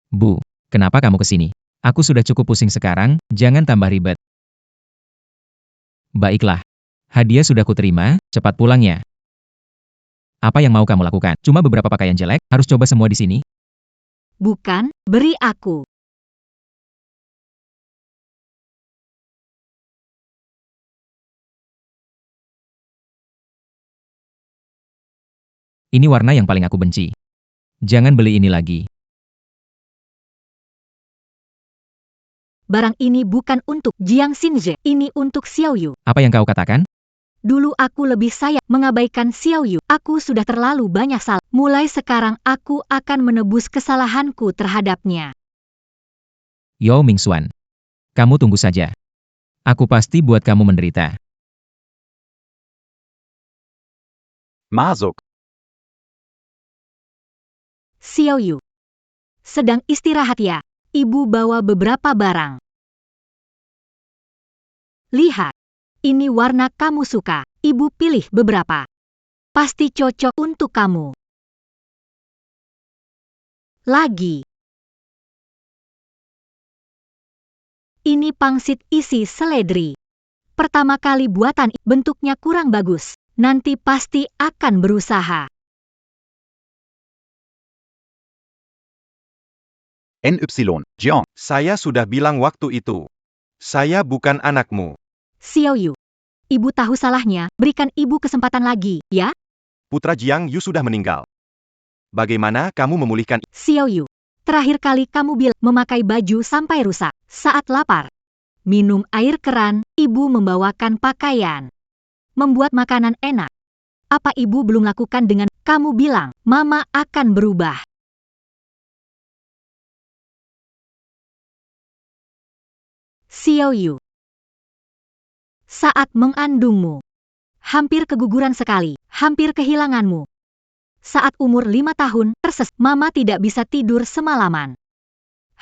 Speaker 4: Bu, kenapa kamu kesini? Aku sudah cukup pusing sekarang, jangan tambah ribet. Baiklah. Hadiah sudah kuterima, cepat pulang ya. Apa yang mau kamu lakukan? Cuma beberapa pakaian jelek, harus coba semua di sini?
Speaker 3: Bukan, beri aku.
Speaker 4: Ini warna yang paling aku benci. Jangan beli ini lagi.
Speaker 3: Barang ini bukan untuk Jiang Xinze, ini untuk Xiao Yu.
Speaker 4: Apa yang kau katakan?
Speaker 3: Dulu aku lebih sayang mengabaikan Xiao Yu. Aku sudah terlalu banyak salah. Mulai sekarang aku akan menebus kesalahanku terhadapnya.
Speaker 4: Yao Mingxuan. Kamu tunggu saja. Aku pasti buat kamu menderita.
Speaker 10: Masuk.
Speaker 3: Xiao Yu. Sedang istirahat ya. Ibu bawa beberapa barang. Lihat. Ini warna kamu suka. Ibu pilih beberapa. Pasti cocok untuk kamu. Lagi. Ini pangsit isi seledri. Pertama kali buatan, bentuknya kurang bagus. Nanti pasti akan berusaha.
Speaker 10: NY, Jiang.
Speaker 2: Saya sudah bilang waktu itu. Saya bukan anakmu.
Speaker 3: Xiao Yu. Ibu tahu salahnya, berikan ibu kesempatan lagi, ya?
Speaker 2: Putra Jiang Yu sudah meninggal. Bagaimana kamu memulihkan?
Speaker 3: Xiao Yu. Terakhir kali kamu bilang memakai baju sampai rusak. Saat lapar. Minum air keran, ibu membawakan pakaian. Membuat makanan enak. Apa ibu belum lakukan dengan kamu bilang, mama akan berubah? Xiao Yu. Saat mengandungmu. Hampir keguguran sekali, hampir kehilanganmu. Saat umur 5 tahun, mama tidak bisa tidur semalaman.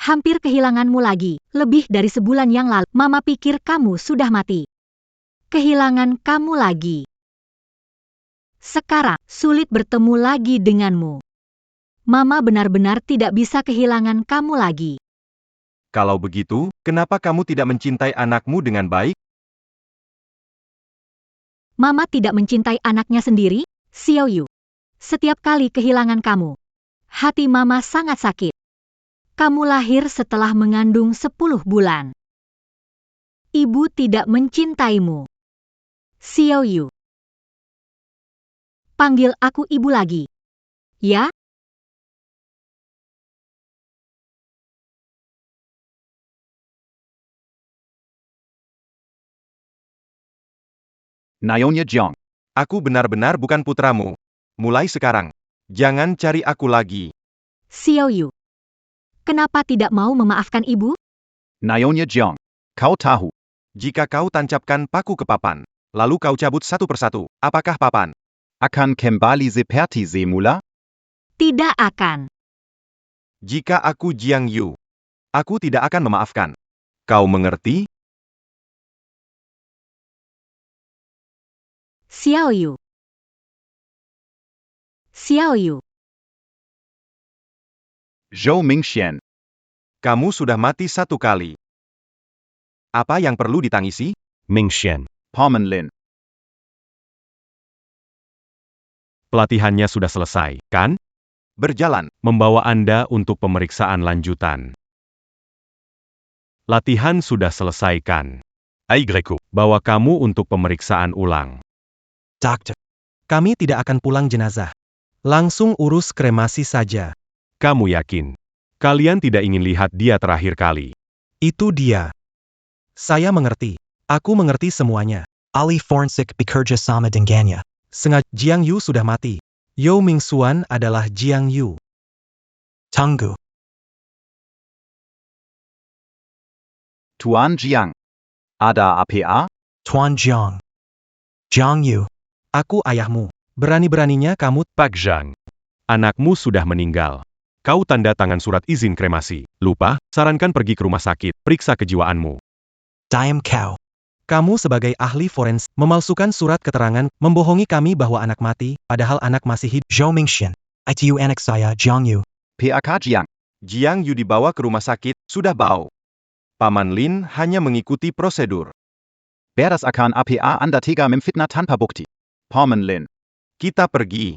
Speaker 3: Hampir kehilanganmu lagi, lebih dari sebulan yang lalu, mama pikir kamu sudah mati. Kehilangan kamu lagi. Sekarang, sulit bertemu lagi denganmu. Mama benar-benar tidak bisa kehilangan kamu lagi.
Speaker 2: Kalau begitu, kenapa kamu tidak mencintai anakmu dengan baik?
Speaker 3: Mama tidak mencintai anaknya sendiri, Xiao Yu. Setiap kali kehilangan kamu, hati mama sangat sakit. Kamu lahir setelah mengandung 10 bulan. Ibu tidak mencintaimu. Xiao Yu. Panggil aku ibu lagi. Ya?
Speaker 10: Nyonya Jiang.
Speaker 2: Aku benar-benar bukan putramu. Mulai sekarang, jangan cari aku lagi.
Speaker 3: Xiao Yu. Kenapa tidak mau memaafkan ibu?
Speaker 10: Nyonya Jiang. Kau tahu.
Speaker 2: Jika kau tancapkan paku ke papan, lalu kau cabut satu persatu, apakah papan
Speaker 10: Akan kembali seperti semula?
Speaker 3: Tidak akan.
Speaker 2: Jika aku Jiang Yu, aku tidak akan memaafkan. Kau mengerti?
Speaker 3: Xiao Yu. Xiao Yu.
Speaker 10: Zhou Mingxian.
Speaker 2: Kamu sudah mati satu kali. Apa yang perlu ditangisi?
Speaker 1: Mingxian.
Speaker 10: Pomen Lin.
Speaker 1: Pelatihannya sudah selesai, kan?
Speaker 2: Berjalan.
Speaker 1: Membawa Anda untuk pemeriksaan lanjutan. Latihan sudah selesai, kan?
Speaker 9: AY.
Speaker 1: Bawa kamu untuk pemeriksaan ulang.
Speaker 5: Dokter. Kami tidak akan pulang jenazah. Langsung urus kremasi saja.
Speaker 1: Kamu yakin? Kalian tidak ingin lihat dia terakhir kali.
Speaker 5: Itu dia. Saya mengerti. Aku mengerti semuanya.
Speaker 8: Ali Fornsik bekerja sama dengannya.
Speaker 5: Sengaja Jiang Yu sudah mati. Yao Mingxuan adalah Jiang Yu.
Speaker 8: Tunggu.
Speaker 10: Tuan Jiang. Ada apa?
Speaker 8: Tuan Jiang. Jiang Yu.
Speaker 5: Aku ayahmu. Berani-beraninya kamu.
Speaker 1: Pak Zhang. Anakmu sudah meninggal. Kau tanda tangan surat izin kremasi. Lupa, sarankan pergi ke rumah sakit, periksa kejiwaanmu.
Speaker 8: Diam kau.
Speaker 5: Kamu sebagai ahli forensik memalsukan surat keterangan, membohongi kami bahwa anak mati, padahal anak masih hidup.
Speaker 8: Zhou Mingxian. Itu anak saya, Jiang Yu.
Speaker 10: PAK Jiang.
Speaker 2: Jiang Yu dibawa ke rumah sakit, sudah bau. Paman Lin hanya mengikuti prosedur.
Speaker 10: Beres akan apa Anda tega memfitnah tanpa bukti. Paman Lin.
Speaker 2: Kita pergi.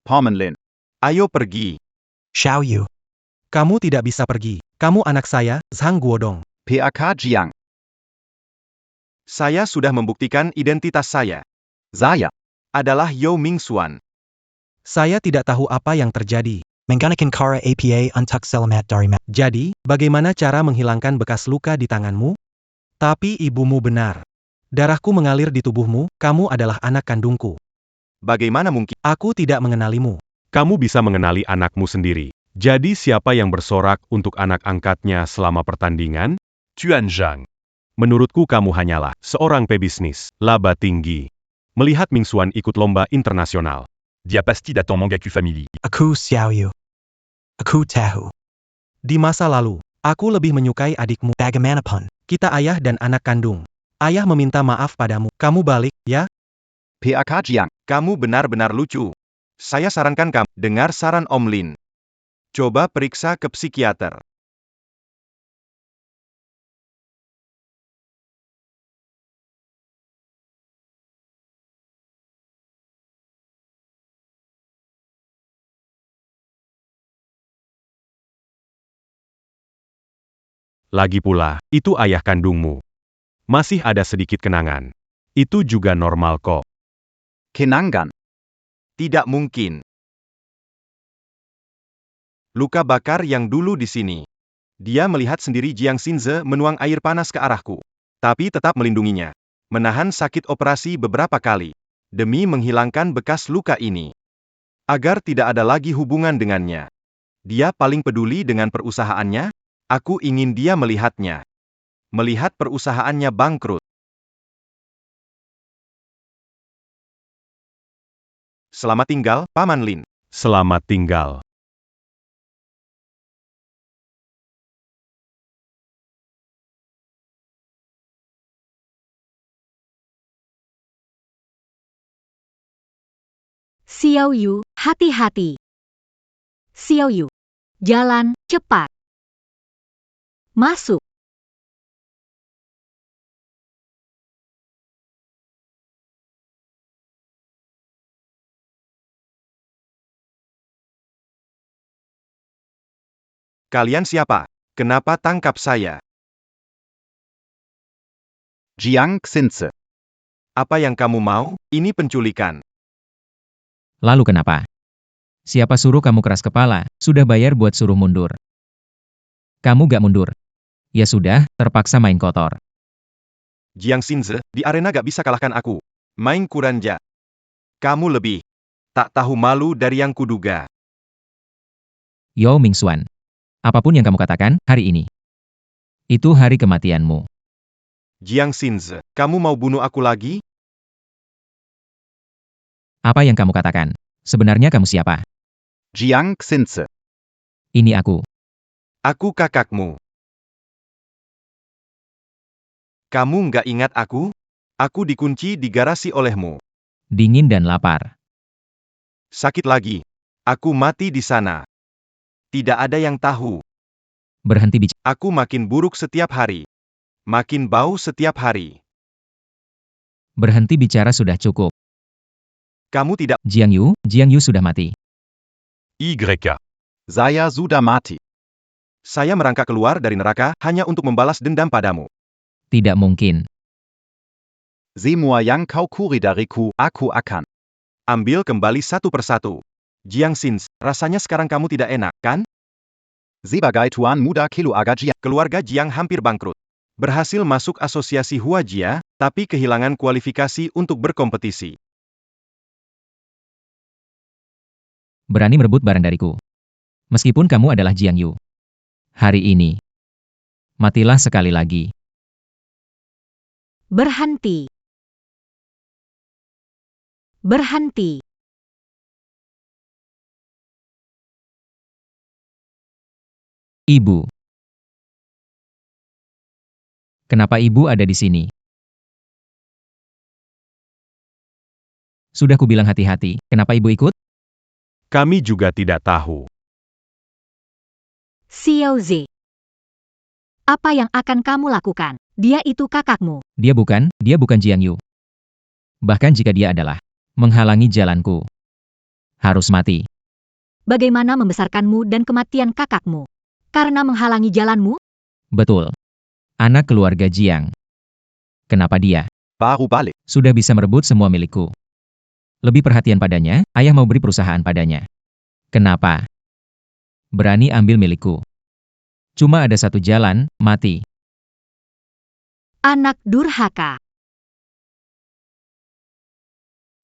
Speaker 10: Paman Lin.
Speaker 2: Ayo pergi.
Speaker 8: Xiao Yu.
Speaker 5: Kamu tidak bisa pergi. Kamu anak saya, Zhang Guodong.
Speaker 10: PAK Jiang.
Speaker 2: Saya sudah membuktikan identitas saya.
Speaker 10: Saya.
Speaker 2: Adalah Yao Mingxuan.
Speaker 5: Saya tidak tahu apa yang terjadi.
Speaker 8: Menggunakan cara APA untuk selamat dari mati.
Speaker 5: Jadi, bagaimana cara menghilangkan bekas luka di tanganmu? Tapi ibumu benar. Darahku mengalir di tubuhmu, kamu adalah anak kandungku.
Speaker 2: Bagaimana mungkin?
Speaker 5: Aku tidak mengenalimu.
Speaker 1: Kamu bisa mengenali anakmu sendiri. Jadi siapa yang bersorak untuk anak angkatnya selama pertandingan? Tuan Zhang. Menurutku kamu hanyalah seorang pebisnis, laba tinggi. Melihat Mingxuan ikut lomba internasional.
Speaker 9: Dia pasti datang Mangaku Family.
Speaker 8: Aku Xiao Yu. Aku tahu.
Speaker 5: Di masa lalu, aku lebih menyukai adikmu.
Speaker 8: Bagaimanapun.
Speaker 5: Kita ayah dan anak kandung. Ayah meminta maaf padamu. Kamu balik, ya?
Speaker 10: PAK Jiang.
Speaker 2: Kamu benar-benar lucu. Saya sarankan kamu, dengar saran Om Lin. Coba periksa ke psikiater.
Speaker 1: Lagi pula, itu ayah kandungmu. Masih ada sedikit kenangan. Itu juga normal kok.
Speaker 10: Kenangan.
Speaker 2: Tidak mungkin. Luka bakar yang dulu di sini. Dia melihat sendiri Jiang Xinze menuang air panas ke arahku. Tapi tetap melindunginya. Menahan sakit operasi beberapa kali. Demi menghilangkan bekas luka ini. Agar tidak ada lagi hubungan dengannya. Dia paling peduli dengan perusahaannya. Aku ingin dia melihatnya. Melihat perusahaannya bangkrut. Selamat tinggal, Paman Lin.
Speaker 1: Selamat tinggal.
Speaker 3: Xiao Yu, hati-hati. Xiao Yu, jalan cepat. Masuk.
Speaker 2: Kalian siapa? Kenapa tangkap saya?
Speaker 10: Jiang Xinze.
Speaker 2: Apa yang kamu mau? Ini penculikan.
Speaker 4: Lalu kenapa? Siapa suruh kamu keras kepala? Sudah bayar buat suruh mundur. Kamu gak mundur. Ya sudah, terpaksa main kotor.
Speaker 2: Jiang Xinze, di arena gak bisa kalahkan aku. Main kuranja. Kamu lebih. Tak tahu malu dari yang kuduga.
Speaker 4: Yao Mingxuan. Apapun yang kamu katakan, hari ini. Itu hari kematianmu.
Speaker 2: Jiang Xinze, kamu mau bunuh aku lagi?
Speaker 4: Apa yang kamu katakan? Sebenarnya kamu siapa?
Speaker 10: Jiang Xinze.
Speaker 4: Ini aku.
Speaker 2: Aku kakakmu. Kamu nggak ingat aku? Aku dikunci di garasi olehmu.
Speaker 4: Dingin dan lapar.
Speaker 2: Sakit lagi. Aku mati di sana. Tidak ada yang tahu.
Speaker 4: Berhenti bicara.
Speaker 2: Aku makin buruk setiap hari. Makin bau setiap hari.
Speaker 4: Berhenti bicara sudah cukup.
Speaker 2: Kamu tidak.
Speaker 4: Jiang Yu sudah mati.
Speaker 9: YK.
Speaker 10: Saya sudah mati.
Speaker 2: Saya merangkak keluar dari neraka hanya untuk membalas dendam padamu.
Speaker 4: Tidak mungkin.
Speaker 10: Semua yang kau curi dariku, aku akan.
Speaker 2: Ambil kembali satu persatu. Jiang Xinze, rasanya sekarang kamu tidak enak, kan?
Speaker 10: Sebagai tuan muda keluarga Jiang.
Speaker 2: Keluarga Jiang hampir bangkrut. Berhasil masuk asosiasi Huajia, tapi kehilangan kualifikasi untuk berkompetisi.
Speaker 4: Berani merebut barang dariku. Meskipun kamu adalah Jiang Yu. Hari ini. Matilah sekali lagi.
Speaker 3: Berhenti. Berhenti.
Speaker 4: Ibu. Kenapa ibu ada di sini? Sudah kubilang hati-hati, kenapa ibu ikut?
Speaker 1: Kami juga tidak tahu.
Speaker 3: Xiao Ze. Apa yang akan kamu lakukan? Dia itu kakakmu.
Speaker 4: Dia bukan Jiang Yu. Bahkan jika dia adalah menghalangi jalanku. Harus mati.
Speaker 3: Bagaimana membesarkanmu dan kematian kakakmu? Karena menghalangi jalanmu?
Speaker 4: Betul. Anak keluarga Jiang. Kenapa dia
Speaker 10: Baru balik.
Speaker 4: sudah bisa merebut semua milikku? Lebih perhatian padanya, ayah mau beri perusahaan padanya. Kenapa? Berani ambil milikku. Cuma ada satu jalan, mati.
Speaker 3: Anak durhaka.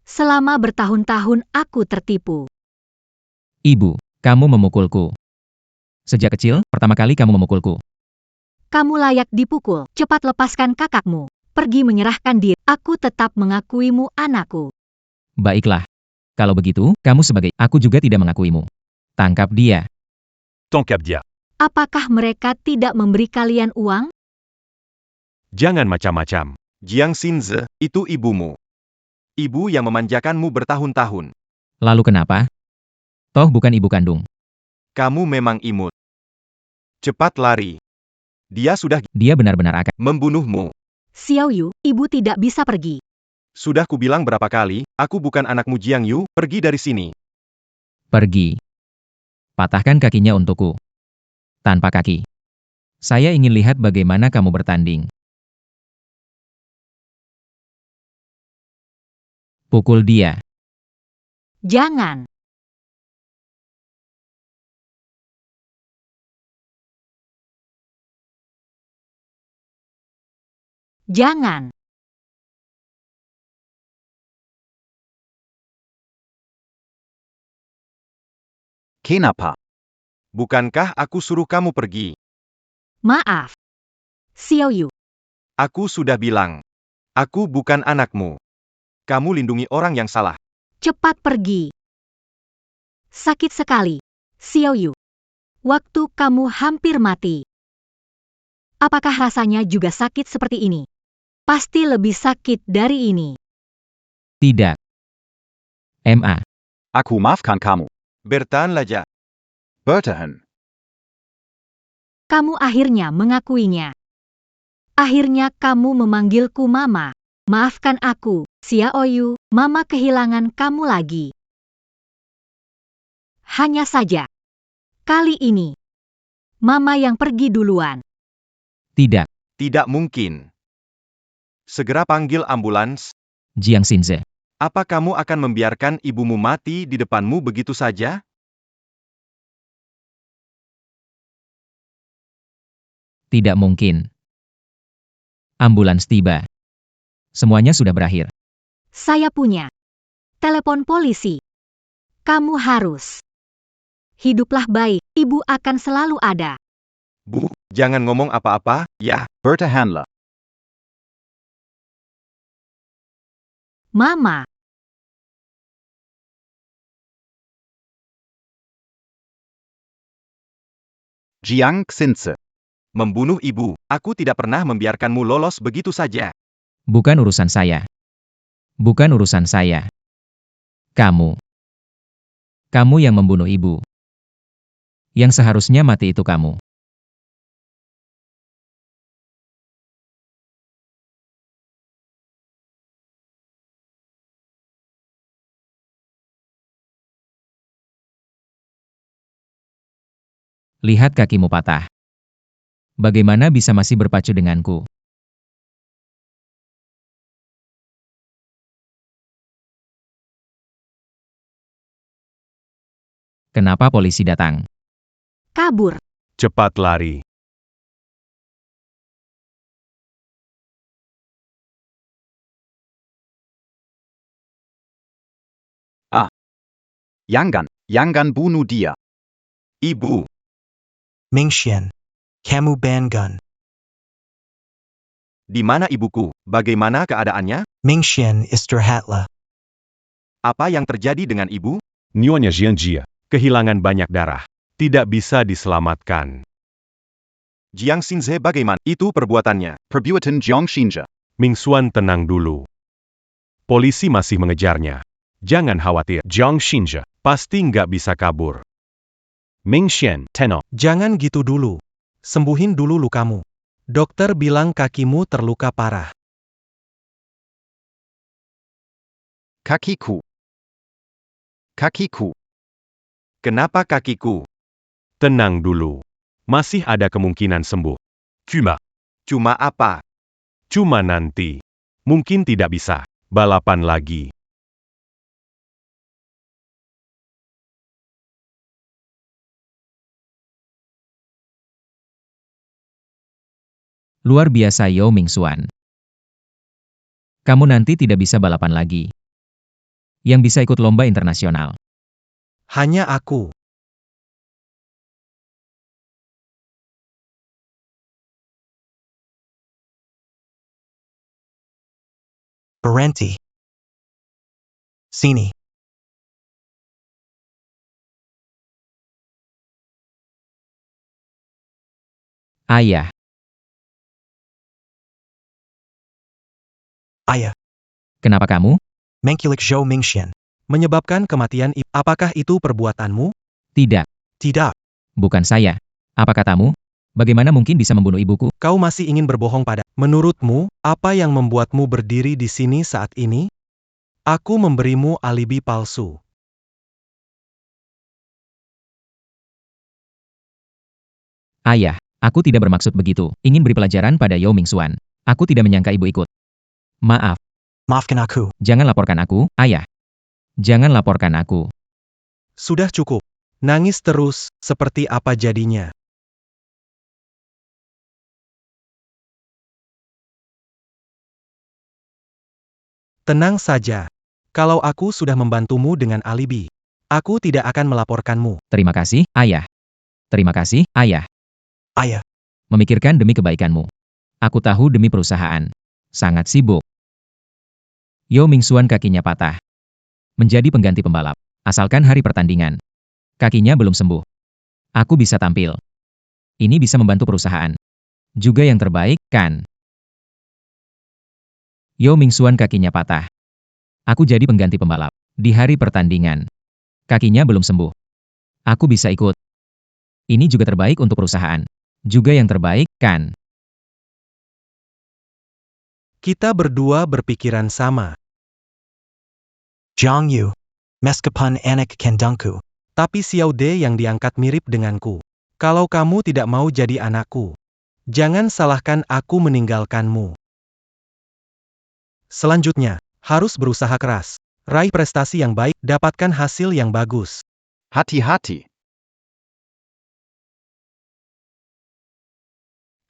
Speaker 3: Selama bertahun-tahun aku tertipu.
Speaker 4: Ibu, kamu memukulku. Sejak kecil, pertama kali kamu memukulku.
Speaker 3: Kamu layak dipukul. Cepat lepaskan kakakmu. Pergi menyerahkan diri. Aku tetap mengakuimu anakku.
Speaker 4: Baiklah. Kalau begitu, kamu sebagai aku juga tidak mengakuimu. Tangkap dia.
Speaker 9: Tangkap dia.
Speaker 3: Apakah mereka tidak memberi kalian uang?
Speaker 1: Jangan macam-macam.
Speaker 2: Jiang Xinze, itu ibumu. Ibu yang memanjakanmu bertahun-tahun.
Speaker 4: Lalu kenapa? Toh bukan ibu kandung.
Speaker 2: Kamu memang imut. Cepat lari. Dia sudah
Speaker 4: Dia benar-benar akan.
Speaker 2: membunuhmu.
Speaker 3: Xiao Yu, ibu tidak bisa pergi.
Speaker 2: Sudah kubilang berapa kali, aku bukan anakmu Jiang Yu, pergi dari sini.
Speaker 4: Pergi. Patahkan kakinya untukku. Tanpa kaki. Saya ingin lihat bagaimana kamu bertanding. Pukul dia.
Speaker 3: Jangan. Jangan.
Speaker 10: Kenapa?
Speaker 2: Bukankah aku suruh kamu pergi?
Speaker 3: Maaf. Xiao Yu,
Speaker 2: Aku sudah bilang. Aku bukan anakmu. Kamu lindungi orang yang salah.
Speaker 3: cepat pergi. Sakit sekali. Xiao Yu. Waktu kamu hampir mati. Apakah rasanya juga sakit seperti ini? Pasti lebih sakit dari ini.
Speaker 4: Tidak. MA.
Speaker 10: Aku maafkan kamu.
Speaker 2: Bertahan saja.
Speaker 10: Bertahan.
Speaker 3: Kamu akhirnya mengakuinya. Akhirnya kamu memanggilku Mama. Maafkan aku, Xiao Yu, Mama kehilangan kamu lagi. Hanya saja. Kali ini. Mama yang pergi duluan.
Speaker 4: Tidak.
Speaker 2: Tidak mungkin. Segera panggil ambulans.
Speaker 4: Jiang Xinze.
Speaker 2: Apa kamu akan membiarkan ibumu mati di depanmu begitu saja?
Speaker 4: Tidak mungkin. Ambulans tiba. Semuanya sudah berakhir.
Speaker 3: Saya punya. Telepon polisi. Kamu harus. Hiduplah baik, ibu akan selalu ada.
Speaker 2: Bu, jangan ngomong apa-apa, ya.
Speaker 10: Bertahanlah.
Speaker 3: Mama.
Speaker 10: Jiang Xinze.
Speaker 2: Membunuh ibu, aku tidak pernah membiarkanmu lolos begitu saja.
Speaker 4: Bukan urusan saya. Bukan urusan saya. Kamu. Kamu yang membunuh ibu. Yang seharusnya mati itu kamu. Lihat kakimu patah. Bagaimana bisa masih berpacu denganku? Kenapa polisi datang?
Speaker 3: Kabur.
Speaker 1: Cepat lari.
Speaker 10: Jangan bunuh dia.
Speaker 2: Ibu,
Speaker 8: Mingxian. Kamu Bangun.
Speaker 2: di mana ibuku? Bagaimana keadaannya?
Speaker 8: Mingxian istirahatlah.
Speaker 2: Apa yang terjadi dengan ibu?
Speaker 1: Nyonya Jiangjia, kehilangan banyak darah. Tidak bisa diselamatkan.
Speaker 2: Jiang Xinze bagaimana? Itu perbuatannya.
Speaker 10: Perbuatan Jiang Xinze.
Speaker 1: Ming Xuan tenang dulu. Polisi masih mengejarnya. Jangan khawatir, Jiang Xinze pasti nggak bisa kabur. Ming Xian, tenang.
Speaker 5: Jangan gitu dulu. Sembuhin dulu lukamu. Dokter bilang kakimu terluka parah.
Speaker 10: Kakiku.
Speaker 2: Kenapa kakiku?
Speaker 1: Tenang dulu. Masih ada kemungkinan sembuh.
Speaker 2: Cuma apa?
Speaker 1: Cuma nanti. Mungkin tidak bisa. Balapan lagi.
Speaker 4: Luar biasa Yao Mingxuan. Kamu nanti tidak bisa balapan lagi. Yang bisa ikut lomba internasional.
Speaker 5: Hanya aku.
Speaker 8: Berhenti. Sini.
Speaker 4: Ayah,
Speaker 8: Ayah.
Speaker 4: kenapa kamu?
Speaker 8: Mengkilik Zhou Mingxian.
Speaker 5: Menyebabkan kematian ibu. Apakah itu perbuatanmu?
Speaker 4: Tidak,
Speaker 8: Tidak.
Speaker 4: bukan saya. Apa katamu? Bagaimana mungkin bisa membunuh ibuku?
Speaker 5: Kau masih ingin berbohong pada. Menurutmu, apa yang membuatmu berdiri di sini saat ini? Aku memberimu alibi palsu.
Speaker 4: Ayah, aku tidak bermaksud begitu. Ingin beri pelajaran pada Yao Mingxuan. Aku tidak menyangka ibu ikut. Maaf,
Speaker 8: Maafkan aku.
Speaker 4: jangan laporkan aku, ayah. Jangan laporkan aku.
Speaker 5: Sudah cukup. Nangis terus, seperti apa jadinya? Tenang saja. Kalau aku sudah membantumu dengan alibi, aku tidak akan melaporkanmu.
Speaker 4: Terima kasih, ayah. Terima kasih, ayah.
Speaker 8: Ayah.
Speaker 4: Memikirkan demi kebaikanmu. Aku tahu demi perusahaan. Sangat sibuk. Yao Mingxuan kakinya patah. Menjadi pengganti pembalap. Asalkan hari pertandingan. Kakinya belum sembuh. Aku bisa tampil. Ini bisa membantu perusahaan. Juga yang terbaik, kan? Yao Mingxuan kakinya patah. Aku jadi pengganti pembalap. Di hari pertandingan. Kakinya belum sembuh. Aku bisa ikut. Ini juga terbaik untuk perusahaan. Juga yang terbaik, kan?
Speaker 5: Kita berdua berpikiran sama.
Speaker 8: Zhang Yu. Meskipun anak kandungku.
Speaker 5: Tapi Xiao De yang diangkat mirip denganku. Kalau kamu tidak mau jadi anakku, jangan salahkan aku meninggalkanmu. Selanjutnya, harus berusaha keras. Raih prestasi yang baik, dapatkan hasil yang bagus.
Speaker 10: Hati-hati.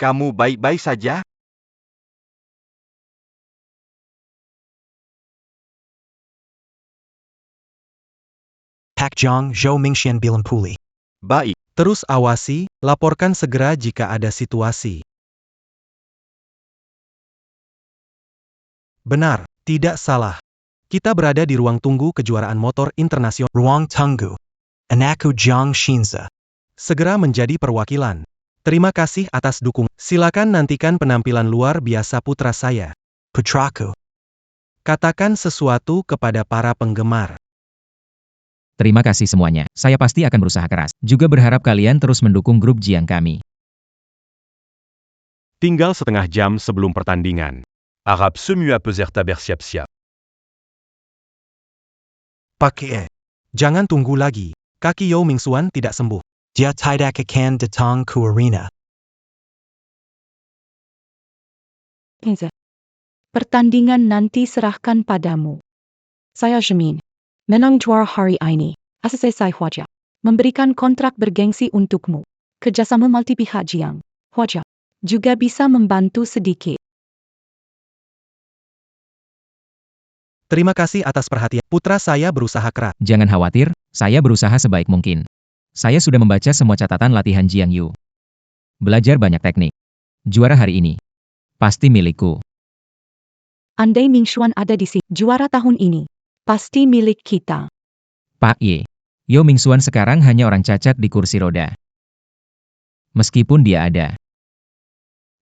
Speaker 2: Kamu baik-baik saja?
Speaker 8: Pak Zhang Zhou Mingxian bilang pulih.
Speaker 2: Baik.
Speaker 5: Terus awasi, laporkan segera jika ada situasi. Benar, tidak salah. Kita berada di ruang tunggu kejuaraan motor internasional.
Speaker 8: Ruang tunggu. Anakku Jiang Xinze.
Speaker 5: Segera menjadi perwakilan. Terima kasih atas dukungan. Silakan nantikan penampilan luar biasa putra saya.
Speaker 8: Putraku.
Speaker 5: Katakan sesuatu kepada para penggemar.
Speaker 4: Terima kasih semuanya. Saya pasti akan berusaha keras. Juga berharap kalian terus mendukung grup Jiang kami.
Speaker 1: Tinggal setengah jam sebelum pertandingan.
Speaker 9: Arabe semu à peser tabersiapsia.
Speaker 5: Pakai. Jangan tunggu lagi. Kaki Yao Mingxuan tidak sembuh.
Speaker 8: Dia tidak akan datang ke arena.
Speaker 6: Pertandingan nanti serahkan padamu. Saya jamin. Menang juara hari ini. Selesai wajah. Memberikan kontrak bergengsi untukmu. Kerjasama multi pihak Jiang. Wajah. Juga bisa membantu sedikit.
Speaker 5: Terima kasih atas perhatian. Putra saya berusaha keras.
Speaker 4: Jangan khawatir, saya berusaha sebaik mungkin. Saya sudah membaca semua catatan latihan Jiang Yu. Belajar banyak teknik. Juara hari ini pasti milikku.
Speaker 6: Andai Ming Xuan ada di sini, juara tahun ini pasti milik kita.
Speaker 4: Pak Ye. Yo Mingxuan sekarang hanya orang cacat di kursi roda. Meskipun dia ada,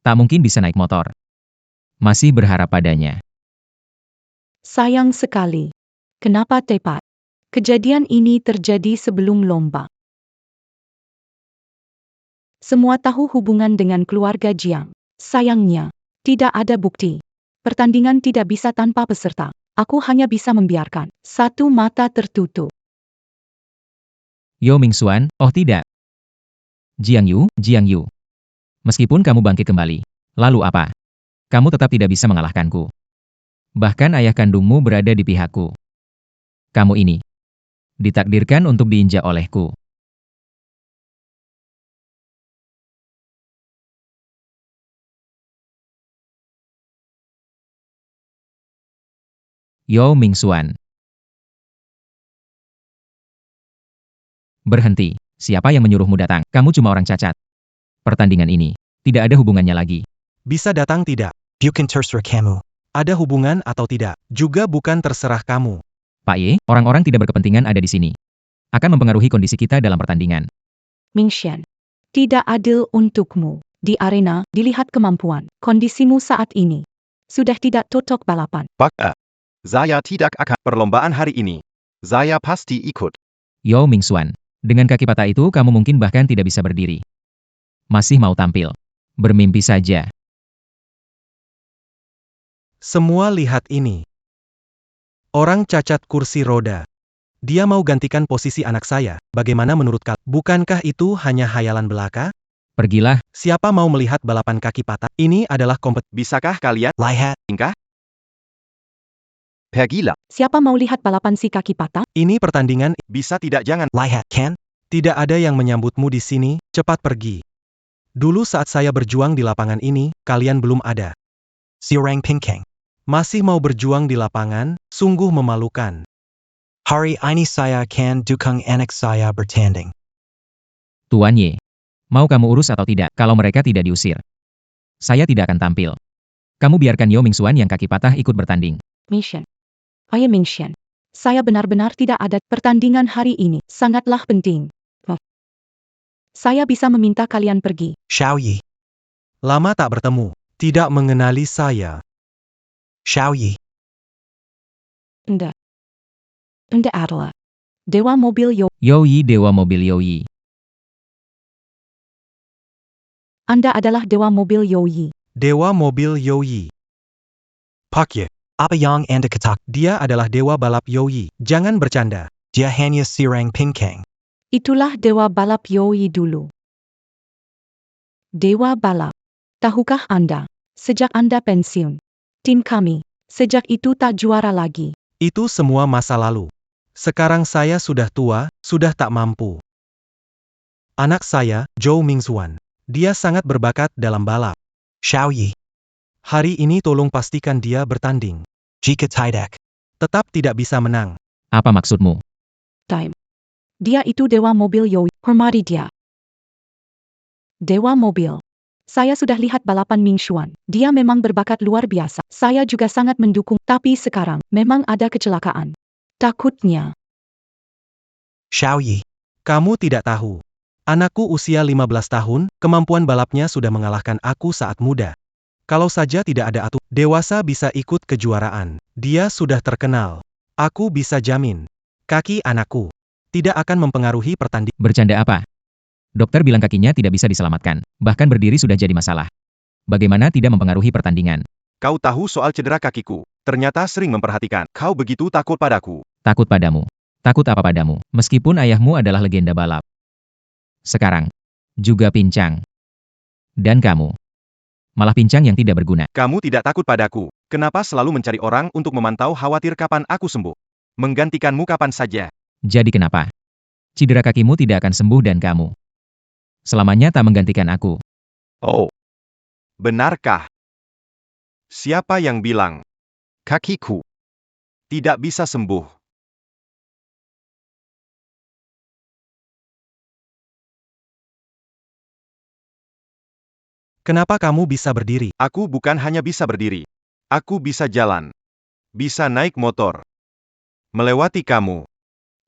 Speaker 4: tak mungkin bisa naik motor. Masih berharap padanya.
Speaker 6: Sayang sekali. Kenapa tepat? Kejadian ini terjadi sebelum lomba. Semua tahu hubungan dengan keluarga Jiang. Sayangnya, tidak ada bukti. Pertandingan tidak bisa tanpa peserta. Aku hanya bisa membiarkan satu mata tertutup.
Speaker 4: Yo Mingxuan, oh tidak. Jiang Yu. Meskipun kamu bangkit kembali, lalu apa? Kamu tetap tidak bisa mengalahkanku. Bahkan ayah kandungmu berada di pihakku. Kamu ini ditakdirkan untuk diinjak olehku. Yo Mingxuan. Berhenti. Siapa yang menyuruhmu datang? Kamu cuma orang cacat. Pertandingan ini tidak ada hubungannya lagi.
Speaker 5: Bisa datang tidak?
Speaker 8: Bukan terserah kamu.
Speaker 5: Ada hubungan atau tidak? Juga bukan terserah kamu.
Speaker 4: Pak Ye, orang-orang tidak berkepentingan ada di sini. Akan mempengaruhi kondisi kita dalam pertandingan.
Speaker 6: Ming Xian, tidak adil untukmu. Di arena, dilihat kemampuan. Kondisimu saat ini sudah tidak cocok balapan.
Speaker 10: Pak A. Saya tidak akan perlombaan hari ini. Saya pasti ikut.
Speaker 4: Yo Mingxuan. Dengan kaki patah itu kamu mungkin bahkan tidak bisa berdiri. Masih mau tampil. Bermimpi saja.
Speaker 5: Semua lihat ini. Orang cacat kursi roda. Dia mau gantikan posisi anak saya. Bagaimana menurut kalian? Bukankah itu hanya hayalan belaka?
Speaker 4: Pergilah.
Speaker 5: Siapa mau melihat balapan kaki patah? Ini adalah kompetisi.
Speaker 2: Bisakah kalian
Speaker 8: Lihat.
Speaker 2: tingkah?
Speaker 10: Pergilah.
Speaker 6: Siapa mau lihat balapan si kaki patah?
Speaker 5: Ini pertandingan.
Speaker 2: Bisa tidak jangan.
Speaker 8: Lihat, kan?
Speaker 5: Tidak ada yang menyambutmu di sini. Cepat pergi. Dulu saat saya berjuang di lapangan ini, kalian belum ada.
Speaker 8: Siorang Pinkang.
Speaker 5: Masih mau berjuang di lapangan? Sungguh memalukan.
Speaker 8: Hari ini saya akan dukung anak saya bertanding.
Speaker 4: Tuan Ye. Mau kamu urus atau tidak, kalau mereka tidak diusir? Saya tidak akan tampil. Kamu biarkan Yo Mingxuan yang kaki patah ikut bertanding.
Speaker 6: Ming Xian. Ayah Ming Xian. Saya benar-benar tidak ada. Pertandingan hari ini sangatlah penting. Saya bisa meminta kalian pergi.
Speaker 8: Xiao Yi.
Speaker 5: Lama tak bertemu. Tidak mengenali saya.
Speaker 8: Xiao Yi.
Speaker 6: Anda adalah Dewa Mobil Yo.
Speaker 4: Yo Yi Dewa Mobil Yo Yi.
Speaker 6: Anda adalah Dewa Mobil Yo Yi.
Speaker 5: Dewa mobil Youyi. Pak Ye.
Speaker 8: Apa yang Anda katakan?
Speaker 5: Dia adalah dewa balap Youyi. Jangan bercanda.
Speaker 8: Dia hanya Siorang Pinkang.
Speaker 6: Itulah Dewa Balap Yo Yi dulu. Dewa Balap. Tahukah Anda? Sejak Anda pensiun, tim kami, sejak itu tak juara lagi.
Speaker 5: Itu semua masa lalu. Sekarang saya sudah tua, sudah tak mampu. Anak saya, Zhou Mingxuan. Dia sangat berbakat dalam balap.
Speaker 8: Xiao Yi.
Speaker 5: Hari ini tolong pastikan dia bertanding.
Speaker 8: Jika tidak.
Speaker 5: Tetap tidak bisa menang.
Speaker 4: Apa maksudmu?
Speaker 6: Time. Dia itu Dewa Mobil Yo Yi. Hormati dia. Dewa Mobil. Saya sudah lihat balapan Ming Xuan. Dia memang berbakat luar biasa. Saya juga sangat mendukung. Tapi sekarang, memang ada kecelakaan. Takutnya.
Speaker 8: Xiao Yi.
Speaker 5: Kamu tidak tahu. Anakku usia 15 tahun, kemampuan balapnya sudah mengalahkan aku saat muda. Kalau saja tidak ada aturan, dewasa bisa ikut kejuaraan. Dia sudah terkenal. Aku bisa jamin. Kaki anakku tidak akan mempengaruhi pertandingan.
Speaker 4: Bercanda apa? Dokter bilang kakinya tidak bisa diselamatkan. Bahkan berdiri sudah jadi masalah. Bagaimana tidak mempengaruhi pertandingan?
Speaker 2: Kau tahu soal cedera kakiku. Ternyata sering memperhatikan. Kau begitu takut padaku.
Speaker 4: Takut padamu. Takut apa padamu? Meskipun ayahmu adalah legenda balap. Sekarang, juga pincang. Dan kamu. Malah pincang yang tidak berguna.
Speaker 2: Kamu tidak takut padaku. Kenapa selalu mencari orang untuk memantau khawatir kapan aku sembuh? Menggantikanmu kapan saja.
Speaker 4: Jadi kenapa? Cedera kakimu tidak akan sembuh dan kamu selamanya tak menggantikan aku.
Speaker 2: Oh. Benarkah? Siapa yang bilang?
Speaker 10: Kakiku.
Speaker 2: Tidak bisa sembuh.
Speaker 5: Kenapa kamu bisa berdiri?
Speaker 2: Aku bukan hanya bisa berdiri. Aku bisa jalan. Bisa naik motor. Melewati kamu.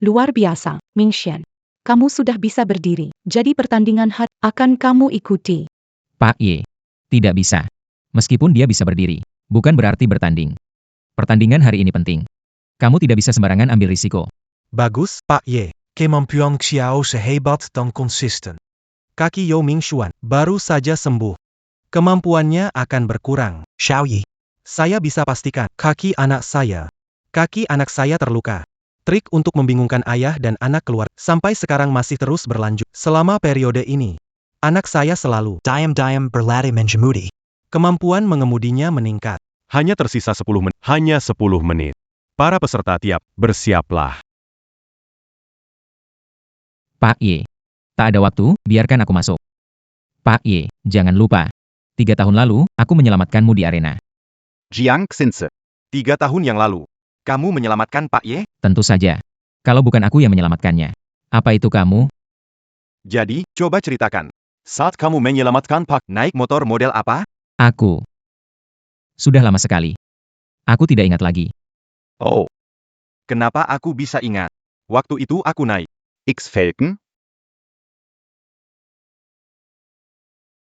Speaker 6: Luar biasa, Mingxian. Kamu sudah bisa berdiri. Jadi pertandingan akan kamu ikuti.
Speaker 4: Pak Ye. Tidak bisa. Meskipun dia bisa berdiri, bukan berarti bertanding. Pertandingan hari ini penting. Kamu tidak bisa sembarangan ambil risiko.
Speaker 5: Bagus, Pak Ye. Kemampuan Xiao sehebat dan konsisten. Kaki Yao Mingxuan baru saja sembuh. Kemampuannya akan berkurang.
Speaker 8: Xiaoyi.
Speaker 5: Saya bisa pastikan, kaki anak saya terluka. Trik untuk membingungkan ayah dan anak keluar sampai sekarang masih terus berlanjut. Selama periode ini, anak saya selalu
Speaker 8: Diam berlari menjemudi.
Speaker 5: kemampuan mengemudinya meningkat.
Speaker 1: Hanya tersisa 10 menit. Hanya 10 menit. Para peserta tiap, bersiaplah.
Speaker 4: Pak Ye. Tak ada waktu, biarkan aku masuk. Pak Ye, jangan lupa. 3 tahun lalu, aku menyelamatkanmu di arena.
Speaker 10: Jiang Xinze.
Speaker 2: 3 tahun yang lalu. Kamu menyelamatkan Pak Ye?
Speaker 4: Tentu saja. Kalau bukan aku yang menyelamatkannya. Apa itu kamu?
Speaker 2: Jadi, coba ceritakan.
Speaker 9: Saat kamu menyelamatkan Pak,
Speaker 2: Naik motor model apa?
Speaker 4: Aku. Sudah lama sekali. Aku tidak ingat lagi.
Speaker 10: Oh,
Speaker 2: Kenapa aku bisa ingat? Waktu itu aku naik.
Speaker 10: X-Falcon?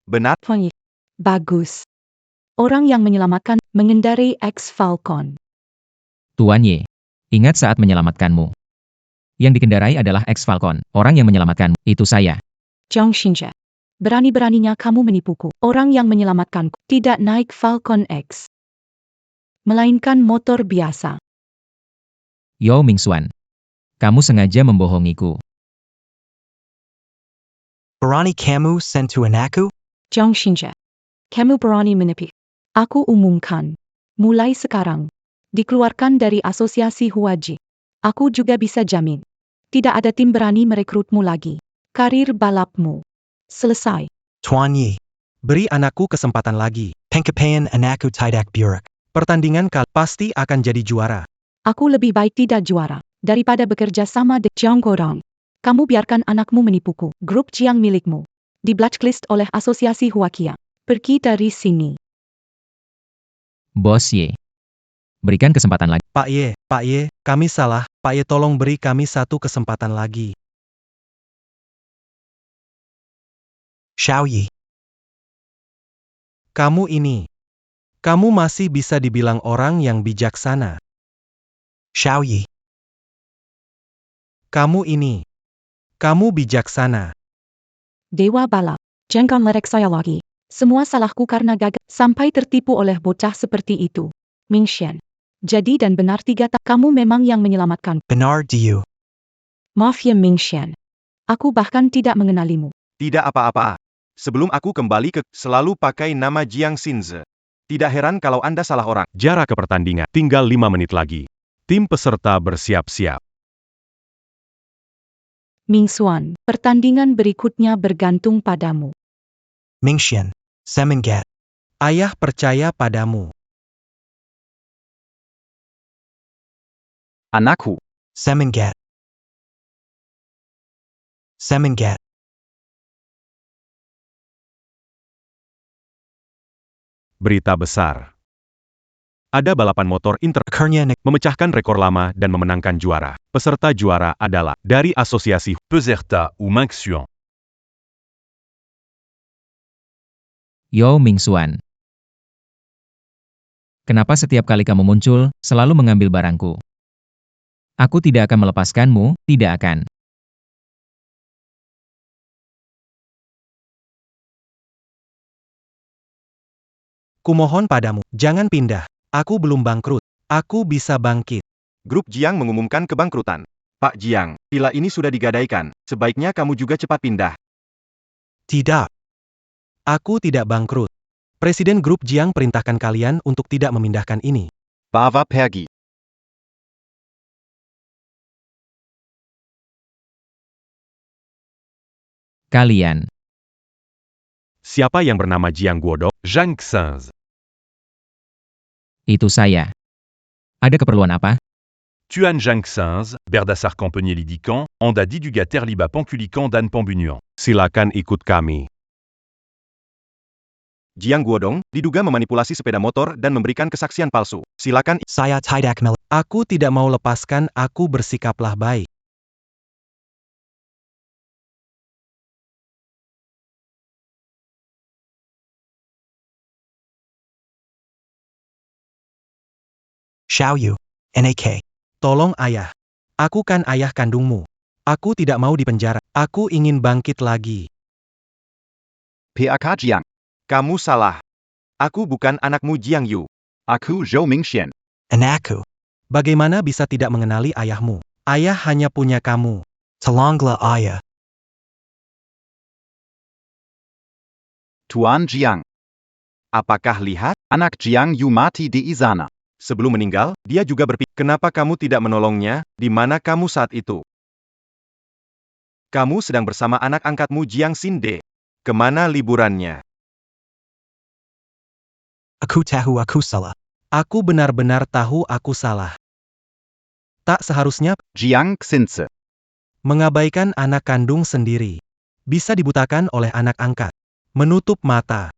Speaker 2: Benar,
Speaker 6: Feng Yi. Bagus. Orang yang menyelamatkan mengendarai X-Falcon.
Speaker 4: Tuan Ye. Ingat saat menyelamatkanmu. Yang dikendarai adalah X-Falcon. Orang yang menyelamatkanmu, itu saya.
Speaker 6: Zhang Xinjia. Berani-beraninya kamu menipuku. Orang yang menyelamatkanku tidak naik Falcon X. Melainkan motor biasa.
Speaker 4: Yao Mingxuan. Kamu sengaja membohongiku.
Speaker 8: Berani kamu sentuh anakku?
Speaker 6: Zhang Xinjia. Kamu berani menipu. Aku umumkan. Mulai sekarang. Dikeluarkan dari asosiasi Huaji. Aku juga bisa jamin. Tidak ada tim berani merekrutmu lagi. Karir balapmu selesai.
Speaker 8: Tuan Yi.
Speaker 5: Beri anakku kesempatan lagi.
Speaker 8: Pencapaian anakku tidak buruk.
Speaker 5: Pertandingan pasti akan jadi juara.
Speaker 6: Aku lebih baik tidak juara daripada bekerja sama dengan Jiang Godong. Kamu biarkan anakmu menipuku. Grup Jiang milikmu di blacklist oleh asosiasi Huakia. Pergi dari sini.
Speaker 4: Bos Ye. Berikan kesempatan lagi.
Speaker 5: Pak Ye, kami salah. Pak Ye, tolong beri kami satu kesempatan lagi.
Speaker 8: Xiaoyi.
Speaker 5: Kamu masih bisa dibilang orang yang bijaksana.
Speaker 8: Xiaoyi.
Speaker 5: Kamu bijaksana.
Speaker 6: Dewa balap. Jangan lerek saya lagi. Semua salahku karena gagal sampai tertipu oleh bocah seperti itu. Mingxian. Jadi dan benar 3 tahun kamu memang yang menyelamatkan.
Speaker 8: Benar Diu.
Speaker 6: Maaf ya Mingxian. Aku bahkan tidak mengenalimu.
Speaker 2: tidak apa-apa. Sebelum aku kembali selalu pakai nama Jiang Xinze. Tidak heran kalau Anda salah orang.
Speaker 1: Jarak ke pertandingan, tinggal 5 menit lagi. Tim peserta bersiap-siap.
Speaker 6: Mingxuan, pertandingan berikutnya bergantung padamu.
Speaker 8: Mingxian. Semangat.
Speaker 5: Ayah percaya padamu.
Speaker 10: Anakku.
Speaker 8: Semangat. Semangat.
Speaker 1: Berita besar. Ada balapan motor
Speaker 8: Akhirnya
Speaker 1: memecahkan rekor lama dan memenangkan juara. Peserta juara adalah dari asosiasi
Speaker 9: Peserta ou Mingxuan.
Speaker 4: Yao Mingxuan. Kenapa setiap kali kamu muncul, selalu mengambil barangku? Aku tidak akan melepaskanmu, tidak akan.
Speaker 5: Kumohon padamu, jangan pindah. Aku belum bangkrut. Aku bisa bangkit.
Speaker 2: Grup Jiang mengumumkan kebangkrutan. Pak Jiang, villa ini sudah digadaikan. Sebaiknya kamu juga cepat pindah.
Speaker 5: Tidak. Aku tidak bangkrut. Presiden grup Jiang perintahkan kalian untuk tidak memindahkan ini.
Speaker 10: Bawa pergi.
Speaker 4: Kalian.
Speaker 1: siapa yang bernama Jiang Guodong?
Speaker 9: Zhang Xinze.
Speaker 4: Itu saya. Ada keperluan apa?
Speaker 9: Tuan Jangxins, Berdasar Campenier Lidican, Andadi Dugater Liba Panculican Dan Pambunuan.
Speaker 1: Silakan ikut kami.
Speaker 2: Jiang Guodong diduga memanipulasi sepeda motor dan memberikan kesaksian palsu. Silakan.
Speaker 8: Saya tidak mel.
Speaker 5: Aku tidak mau lepaskan, aku bersikaplah baik.
Speaker 8: Xiao Yu. NAK.
Speaker 5: Tolong ayah. Aku kan ayah kandungmu. Aku tidak mau dipenjara. Aku ingin bangkit lagi.
Speaker 10: PAK Jiang.
Speaker 2: Kamu salah. Aku bukan anakmu Jiang Yu.
Speaker 10: Aku Zhou Mingxian.
Speaker 8: Anakku.
Speaker 5: Bagaimana bisa tidak mengenali ayahmu? Ayah hanya punya kamu.
Speaker 8: Tolonglah ayah.
Speaker 10: Tuan Jiang.
Speaker 2: Apakah lihat?
Speaker 10: Anak Jiang Yu mati di sana.
Speaker 2: Sebelum meninggal, dia juga berpikir, kenapa kamu tidak menolongnya? Di mana kamu saat itu? Kamu sedang bersama anak angkatmu Jiang Xinde. Kemana liburannya?
Speaker 8: Aku tahu aku salah.
Speaker 5: Aku benar-benar tahu aku salah. Tak seharusnya
Speaker 10: Jiang Xinze.
Speaker 5: mengabaikan anak kandung sendiri. Bisa dibutakan oleh anak angkat. Menutup mata.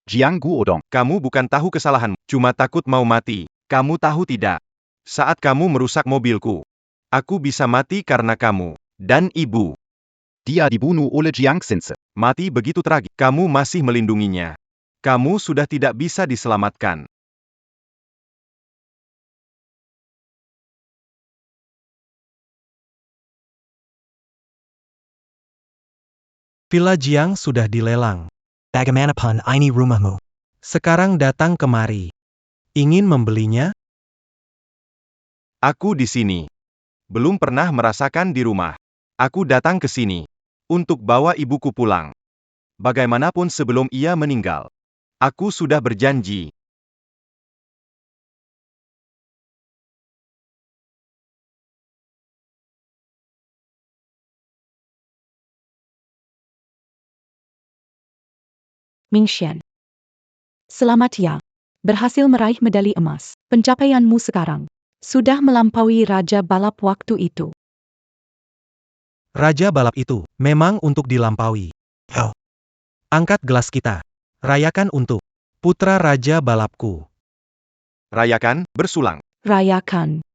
Speaker 10: Jiang Guodong.
Speaker 2: Kamu bukan tahu kesalahanmu, cuma takut mau mati. Kamu tahu tidak? Saat kamu merusak mobilku, aku bisa mati karena kamu. Dan ibu.
Speaker 10: Dia dibunuh oleh Jiang Xinze.
Speaker 2: Mati begitu tragis. Kamu masih melindunginya. Kamu sudah tidak bisa diselamatkan.
Speaker 5: Villa Jiang sudah dilelang.
Speaker 8: Bagaimanapun ini rumahmu.
Speaker 5: Sekarang datang kemari. Ingin membelinya?
Speaker 2: Aku di sini. Belum pernah merasakan di rumah. Aku datang ke sini untuk bawa ibuku pulang. Bagaimanapun sebelum ia meninggal. Aku sudah berjanji.
Speaker 6: Mingxian. Selamat ya. Berhasil meraih medali emas. Pencapaianmu sekarang sudah melampaui raja balap waktu itu.
Speaker 5: Raja balap itu memang untuk dilampaui.
Speaker 8: Oh.
Speaker 5: Angkat gelas kita. Rayakan untuk putra raja balapku.
Speaker 2: Rayakan, bersulang.
Speaker 6: Rayakan.